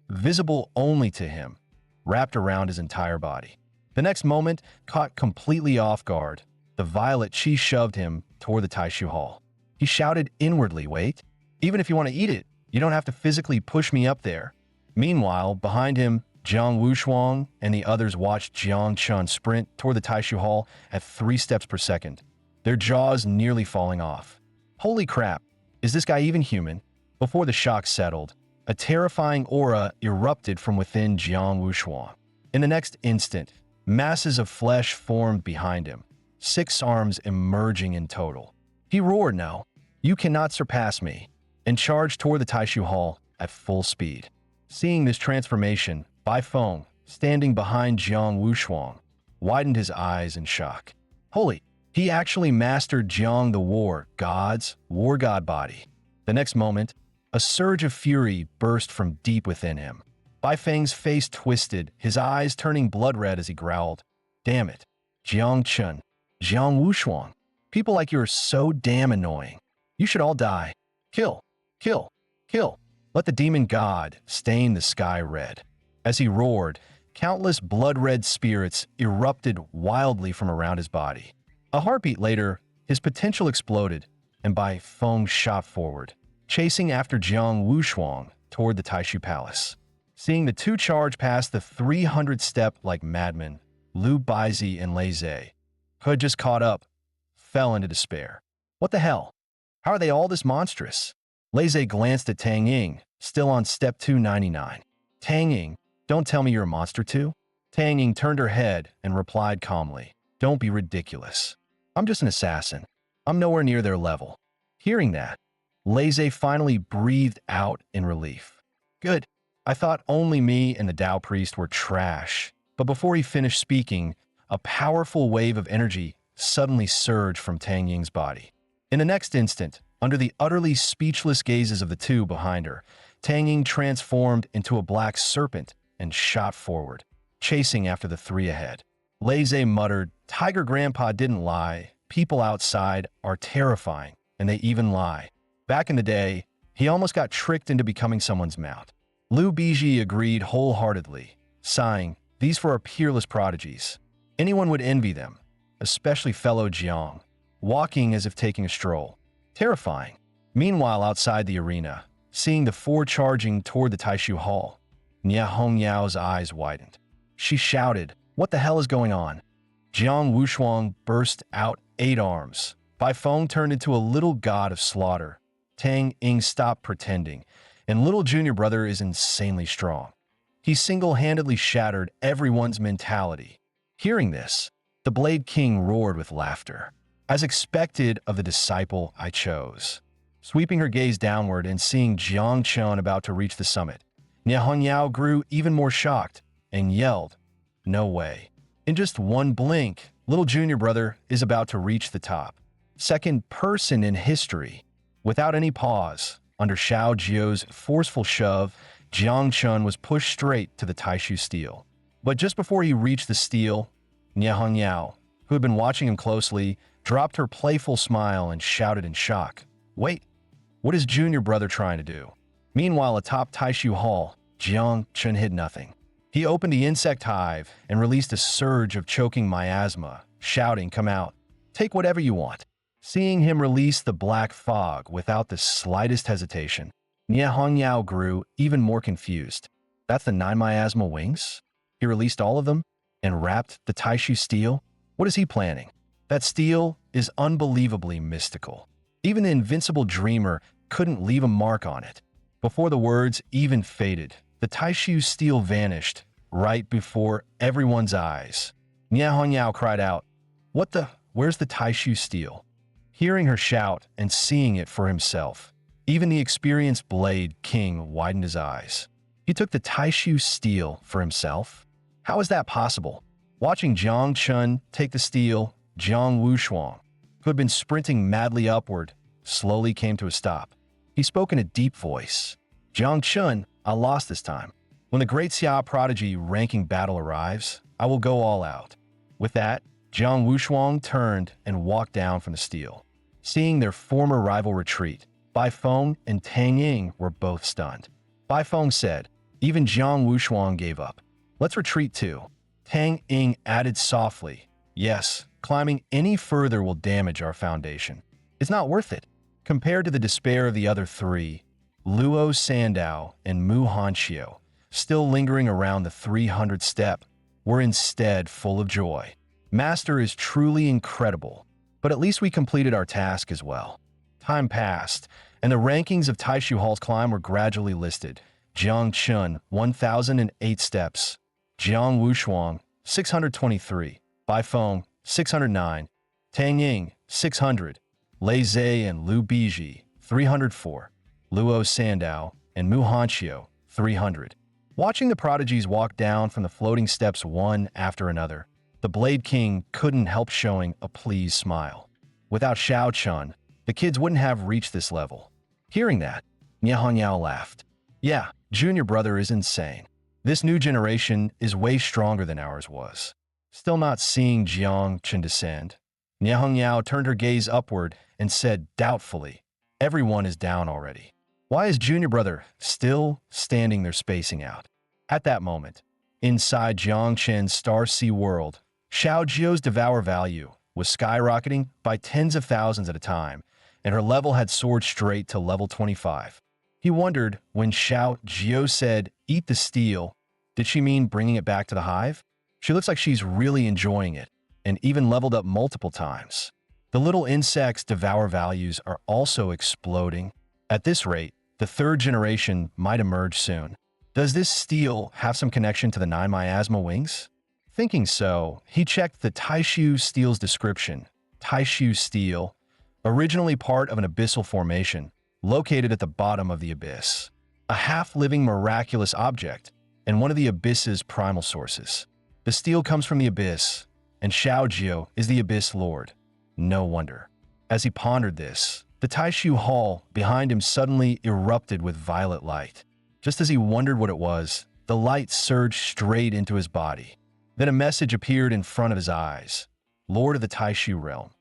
Speaker 1: visible only to him, wrapped around his entire body. The next moment, caught completely off guard, the violet chi shoved him toward the Taishu Hall. He shouted inwardly, wait, even if you want to eat it, you don't have to physically push me up there. Meanwhile, behind him, Jiang Wushuang and the others watched Jiang Chun sprint toward the Taishu Hall at 3 steps per second, their jaws nearly falling off. Holy crap, is this guy even human? Before the shock settled, a terrifying aura erupted from within Jiang Wushuang. In the next instant, masses of flesh formed behind him, 6 arms emerging in total. He roared, "No, you cannot surpass me," and charged toward the Taishu Hall at full speed. Seeing this transformation, Bai Feng, standing behind Jiang Wushuang, widened his eyes in shock. Holy, he actually mastered Jiang the War God body. The next moment, a surge of fury burst from deep within him. Bai Feng's face twisted, his eyes turning blood red as he growled, "Damn it, Jiang Chun, Jiang Wushuang, people like you are so damn annoying. You should all die. Kill. Let the demon god stain the sky red." As he roared, countless blood-red spirits erupted wildly from around his body. A heartbeat later, his potential exploded, and Bai Feng shot forward, chasing after Jiang Wushuang toward the Taishu Palace. Seeing the two charge past the 300 step like madmen, Liu Baizi and Lei Zhe, who had just caught up, fell into despair. What the hell? How are they all this monstrous? Lei glanced at Tang Ying, still on step 299. Tang Ying, don't tell me you're a monster too? Tang Ying turned her head and replied calmly, don't be ridiculous. I'm just an assassin. I'm nowhere near their level. Hearing that, Lei finally breathed out in relief. Good. I thought only me and the Tao priest were trash. But before he finished speaking, a powerful wave of energy suddenly surged from Tang Ying's body. In the next instant, under the utterly speechless gazes of the two behind her, Tang Ying transformed into a black serpent and shot forward, chasing after the three ahead. Lei muttered, Tiger Grandpa didn't lie. People outside are terrifying, and they even lie. Back in the day, he almost got tricked into becoming someone's mount. Liu Biji agreed wholeheartedly, sighing, these were our peerless prodigies. Anyone would envy them, especially fellow Jiang, walking as if taking a stroll. Terrifying. Meanwhile, outside the arena, seeing the four charging toward the Taishu Hall, Nia Hongyao's eyes widened. She shouted, what the hell is going on? Jiang Wushuang burst out 8 arms. Bai Feng turned into a little god of slaughter. Tang Ying stopped pretending, and little junior brother is insanely strong. He single-handedly shattered everyone's mentality. Hearing this, the Blade King roared with laughter. As expected of the disciple I chose. Sweeping her gaze downward and seeing Jiang Chun about to reach the summit, Nia Hongyao grew even more shocked and yelled, no way. In just one blink, little junior brother is about to reach the top. Second person in history. Without any pause, under Xiao Jio's forceful shove, Jiang Chun was pushed straight to the Taishu steel. But just before he reached the steel, Nia Hongyao, who had been watching him closely, dropped her playful smile and shouted in shock, wait, what is junior brother trying to do? Meanwhile, atop Taishu Hall, Jiang Chun hid nothing. He opened the insect hive and released a surge of choking miasma, shouting, come out, take whatever you want. Seeing him release the black fog without the slightest hesitation, Nia Hongyao grew even more confused. That's the 9 miasma wings? He released all of them and wrapped the Taishu steel? What is he planning? That steel is unbelievably mystical. Even the invincible dreamer couldn't leave a mark on it. Before the words even faded, the Taishu steel vanished right before everyone's eyes. Nia Hongyao cried out, where's the Taishu steel? Hearing her shout and seeing it for himself, even the experienced Blade King widened his eyes. He took the Taishu steel for himself? How is that possible? Watching Jiang Chun take the steel, Jiang Wushuang, who had been sprinting madly upward, slowly came to a stop. He spoke in a deep voice. Jiang Chun, I lost this time. When the great Xia prodigy ranking battle arrives, I will go all out. With that, Jiang Wushuang turned and walked down from the steel. Seeing their former rival retreat, Bai Feng and Tang Ying were both stunned. Bai Feng said, even Jiang Wushuang gave up. Let's retreat too. Tang Ying added softly, yes, climbing any further will damage our foundation. It's not worth it. Compared to the despair of the other three, Luo Sandao and Mu Hanxiu, still lingering around the 300 step, were instead full of joy. Master is truly incredible, but at least we completed our task as well. Time passed, and the rankings of Taishu Hall's climb were gradually listed. Jiang Chun, 1,008 steps. Jiang Wushuang, 623. Bai Feng, 609. Tang Ying, 600. Lei and Liu Biji, 304. Luo Sandao and Mu Hanxiu, 300. Watching the prodigies walk down from the floating steps one after another, the Blade King couldn't help showing a pleased smile. Without Xiao Chun, the kids wouldn't have reached this level. Hearing that, Nia Hongyao laughed. Yeah, junior brother is insane. This new generation is way stronger than ours was. Still not seeing Jiang Chun descend, Nia Hongyao turned her gaze upward and said doubtfully, everyone is down already. Why is junior brother still standing there spacing out? At that moment, inside Jiang Chen's Star Sea world, Xiao Jio's devour value was skyrocketing by tens of thousands at a time, and her level had soared straight to level 25. He wondered when Xiao Jio said, eat the steel, did she mean bringing it back to the hive? She looks like she's really enjoying it, and even leveled up multiple times. The little insect's devour values are also exploding. At this rate, the third generation might emerge soon. Does this steel have some connection to the 9 miasma wings? Thinking so, he checked the Taishu steel's description. Taishu steel, originally part of an abyssal formation, located at the bottom of the abyss. A half-living miraculous object, and one of the abyss's primal sources. The steel comes from the abyss, and Xiaojiu is the abyss lord. No wonder. As he pondered this, the Taishu hall behind him suddenly erupted with violet light. Just as he wondered what it was, the light surged straight into his body. Then a message appeared in front of his eyes. Lord of the Taishu realm,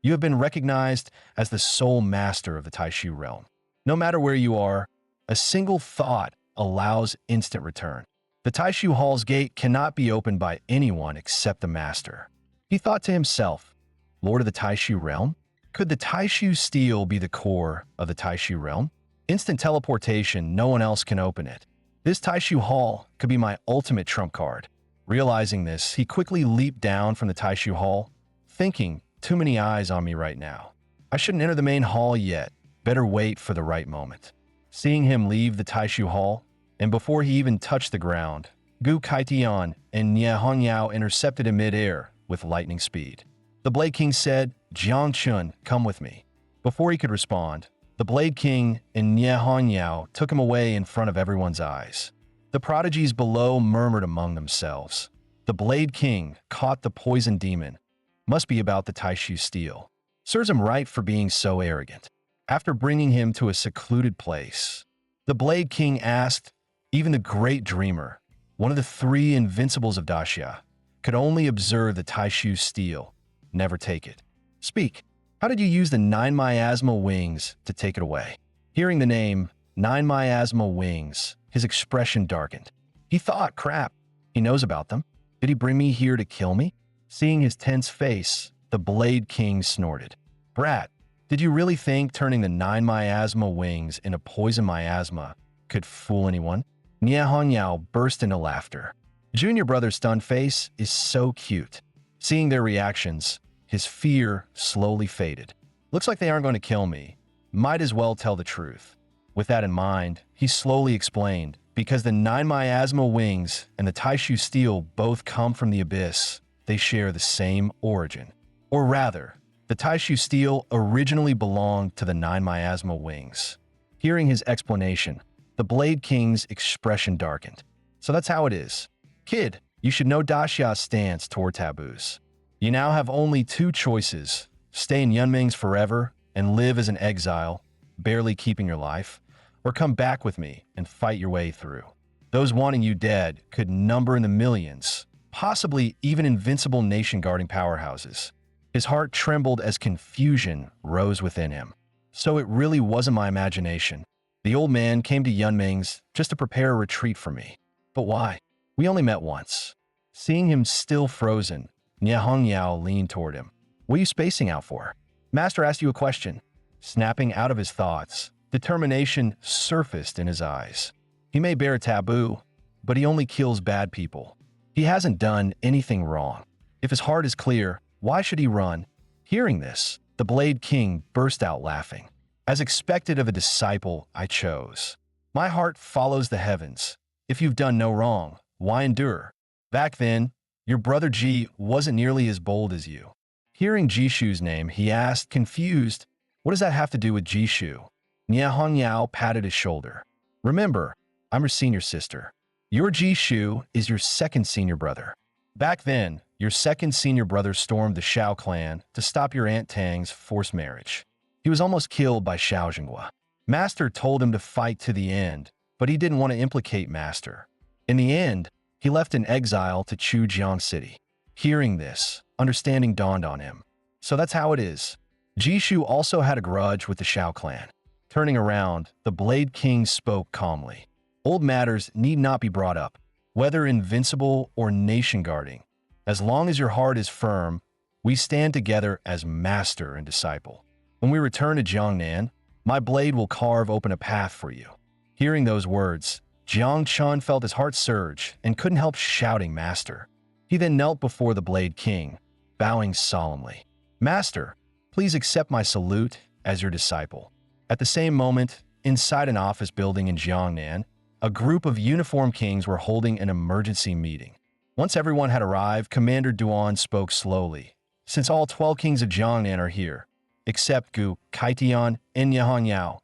Speaker 1: you have been recognized as the sole master of the Taishu realm. No matter where you are, a single thought allows instant return. The Taishu hall's gate cannot be opened by anyone except the master. He thought to himself, Lord of the Taishu realm? Could the Taishu steel be the core of the Taishu realm? Instant teleportation, no one else can open it. This Taishu hall could be my ultimate trump card. Realizing this, he quickly leaped down from the Taishu hall, thinking, too many eyes on me right now. I shouldn't enter the main hall yet. Better wait for the right moment. Seeing him leave the Taishu hall, and before he even touched the ground, Gu Kaitian and Nie Hongyao intercepted in midair with lightning speed. The Blade King said, Jiang Chun, come with me. Before he could respond, the Blade King and Nie Hongyao took him away in front of everyone's eyes. The prodigies below murmured among themselves. The Blade King caught the poison demon. Must be about the Taishu steel. Serves him right for being so arrogant. After bringing him to a secluded place, the Blade King asked, even the great dreamer, one of the 3 invincibles of Daxia, could only observe the Taishu steel, never take it. Speak. How did you use the 9 miasma wings to take it away? Hearing the name, 9 miasma wings, his expression darkened. He thought, crap, he knows about them. Did he bring me here to kill me? Seeing his tense face, the Blade King snorted. Brat, did you really think turning the 9 miasma wings into poison miasma could fool anyone? Nie Hongyao burst into laughter. Junior brother's stunned face is so cute. Seeing their reactions, his fear slowly faded. Looks like they aren't going to kill me. Might as well tell the truth. With that in mind, he slowly explained, because the 9 miasma wings and the Taishu steel both come from the abyss, they share the same origin. Or rather, the Taishu steel originally belonged to the 9 miasma wings. Hearing his explanation, the Blade King's expression darkened. So that's how it is. Kid, you should know Daxia's stance toward taboos. You now have only 2 choices: stay in Yunming's forever and live as an exile, barely keeping your life, or come back with me and fight your way through. Those wanting you dead could number in the millions, possibly even invincible nation-guarding powerhouses. His heart trembled as confusion rose within him. So it really wasn't my imagination. The old man came to Yunming's just to prepare a retreat for me. But why? We only met once. Seeing him still frozen, Nie Hongyao leaned toward him. What are you spacing out for? Master asked you a question. Snapping out of his thoughts, determination surfaced in his eyes. He may bear a taboo, but he only kills bad people. He hasn't done anything wrong. If his heart is clear, why should he run? Hearing this, the Blade King burst out laughing. As expected of a disciple, I chose. My heart follows the heavens. If you've done no wrong, why endure? Back then, your brother Ji wasn't nearly as bold as you. Hearing Jishu's name, he asked, confused, what does that have to do with Jishu? Nie Hongyao patted his shoulder. Remember, I'm your senior sister. Your Jishu is your second senior brother. Back then, your second senior brother stormed the Shao clan to stop your Aunt Tang's forced marriage. He was almost killed by Xiao Jinghua. Master told him to fight to the end, but he didn't want to implicate Master. In the end, he left in exile to Chujiang City. Hearing this, understanding dawned on him. So that's how it is. Jishu also had a grudge with the Shao clan. Turning around, the Blade King spoke calmly. Old matters need not be brought up, whether invincible or nation-guarding. As long as your heart is firm, we stand together as master and disciple. When we return to Jiangnan, my blade will carve open a path for you. Hearing those words, Jiang Chun felt his heart surge and couldn't help shouting Master. He then knelt before the Blade King, bowing solemnly. Master, please accept my salute as your disciple. At the same moment, inside an office building in Jiangnan, a group of uniformed kings were holding an emergency meeting. Once everyone had arrived, Commander Duan spoke slowly. Since all 12 kings of Jiangnan are here, except Gu, Kaitian, and Yao,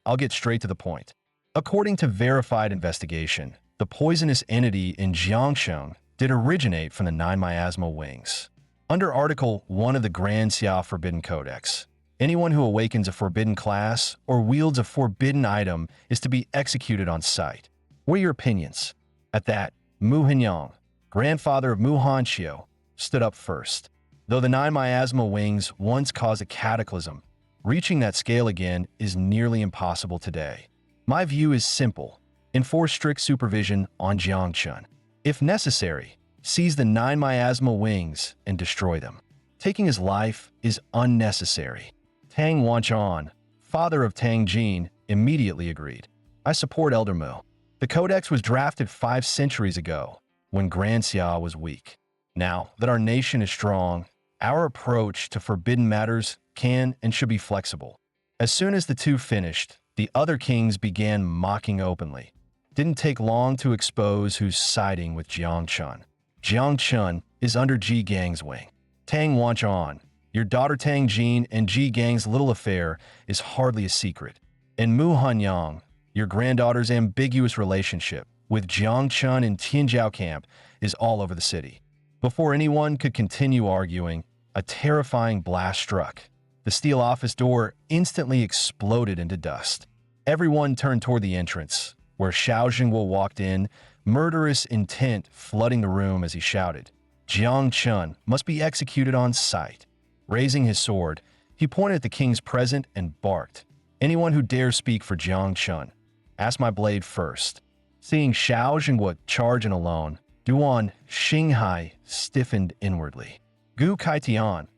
Speaker 1: I'll get straight to the point. According to verified investigation, the poisonous entity in Jiangsheng did originate from the 9 miasmal wings. Under Article 1 of the Grand Xia Forbidden Codex, anyone who awakens a forbidden class or wields a forbidden item is to be executed on sight. What are your opinions? At that, Mu Hinyang, grandfather of Mu Hanxiu, stood up first. Though the 9 miasmal wings once caused a cataclysm, reaching that scale again is nearly impossible today. My view is simple. Enforce strict supervision on Jiangchun. If necessary, seize the 9 miasmal wings and destroy them. Taking his life is unnecessary. Tang Wanchan, father of Tang Jin, immediately agreed. I support Elder Mu. The codex was drafted 5 centuries ago, when Grand Xia was weak. Now that our nation is strong, our approach to forbidden matters can and should be flexible. As soon as the two finished, the other kings began mocking openly. Didn't take long to expose who's siding with Jiangchun. Jiangchun is under Ji Gang's wing. Tang Wanchan, your daughter Tang Jin and Ji Gang's little affair is hardly a secret. And Mu Hanyang, your granddaughter's ambiguous relationship with Jiangchun and Tianjiao camp is all over the city. Before anyone could continue arguing, a terrifying blast struck. The steel office door instantly exploded into dust. Everyone turned toward the entrance, where Xiao Jingwo walked in, murderous intent flooding the room as he shouted, Jiangchun must be executed on sight. Raising his sword, he pointed at the kings present and barked, anyone who dares speak for Jiangchun, ask my blade first. Seeing Xiao Jingwo charging alone, Duan Xinghai stiffened inwardly. Gu Kaitian,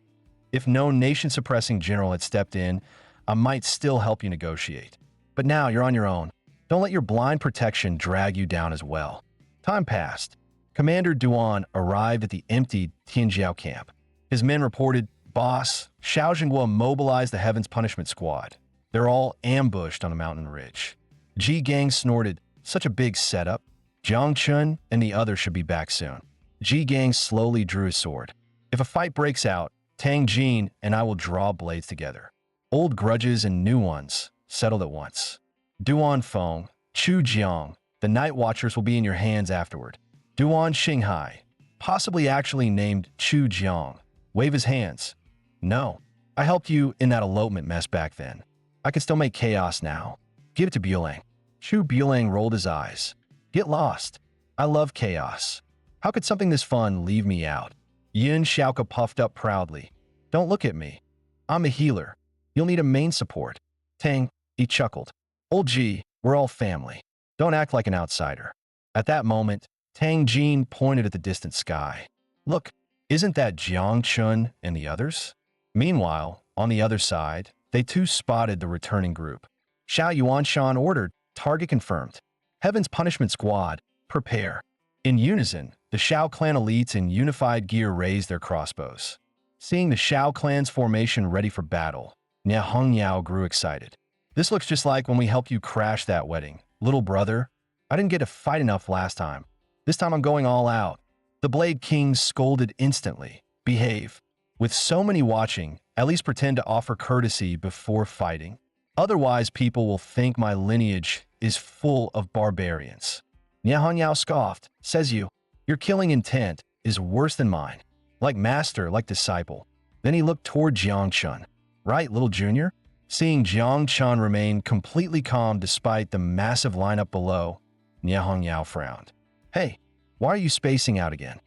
Speaker 1: if no nation-suppressing general had stepped in, I might still help you negotiate. But now you're on your own. Don't let your blind protection drag you down as well. Time passed. Commander Duan arrived at the emptied Tianjiao camp. His men reported, Boss, Xiao Jingwo mobilized the Heaven's Punishment Squad. They're all ambushed on a mountain ridge. Ji Gang snorted, such a big setup. Jiangchun and the others should be back soon. Ji Gang slowly drew his sword. If a fight breaks out, Tang Jin and I will draw blades together. Old grudges and new ones settled at once. Duan Feng, Chu Jiang, the Night Watchers will be in your hands afterward. Duan Xinghai, possibly actually named Chu Jiang, wave his hands. No, I helped you in that elopement mess back then. I can still make chaos now. Give it to Buelang. Chu Buelang rolled his eyes. Get lost. I love chaos. How could something this fun leave me out? Yin Xiaoka puffed up proudly. Don't look at me. I'm a healer. You'll need a main support. Tang, he chuckled. Old Ji, we're all family. Don't act like an outsider. At that moment, Tang Jin pointed at the distant sky. Look, isn't that Jiangchun and the others? Meanwhile, on the other side, they too spotted the returning group. Xiao Yuanshan ordered, target confirmed. Heaven's Punishment Squad, prepare. In unison, the Xiao clan elites in unified gear raised their crossbows. Seeing the Xiao clan's formation ready for battle, Nia Hongyao grew excited. This looks just like when we helped you crash that wedding. Little brother, I didn't get to fight enough last time. This time I'm going all out. The Blade King scolded instantly. Behave. With so many watching, at least pretend to offer courtesy before fighting. Otherwise, people will think my lineage is full of barbarians. Nia Hongyao scoffed. Says you, your killing intent is worse than mine. Like master, like disciple. Then he looked toward Jiangchun. Right, little junior? Seeing Jiangchun remain completely calm despite the massive lineup below, Nia Hongyao frowned. Hey, why are you spacing out again?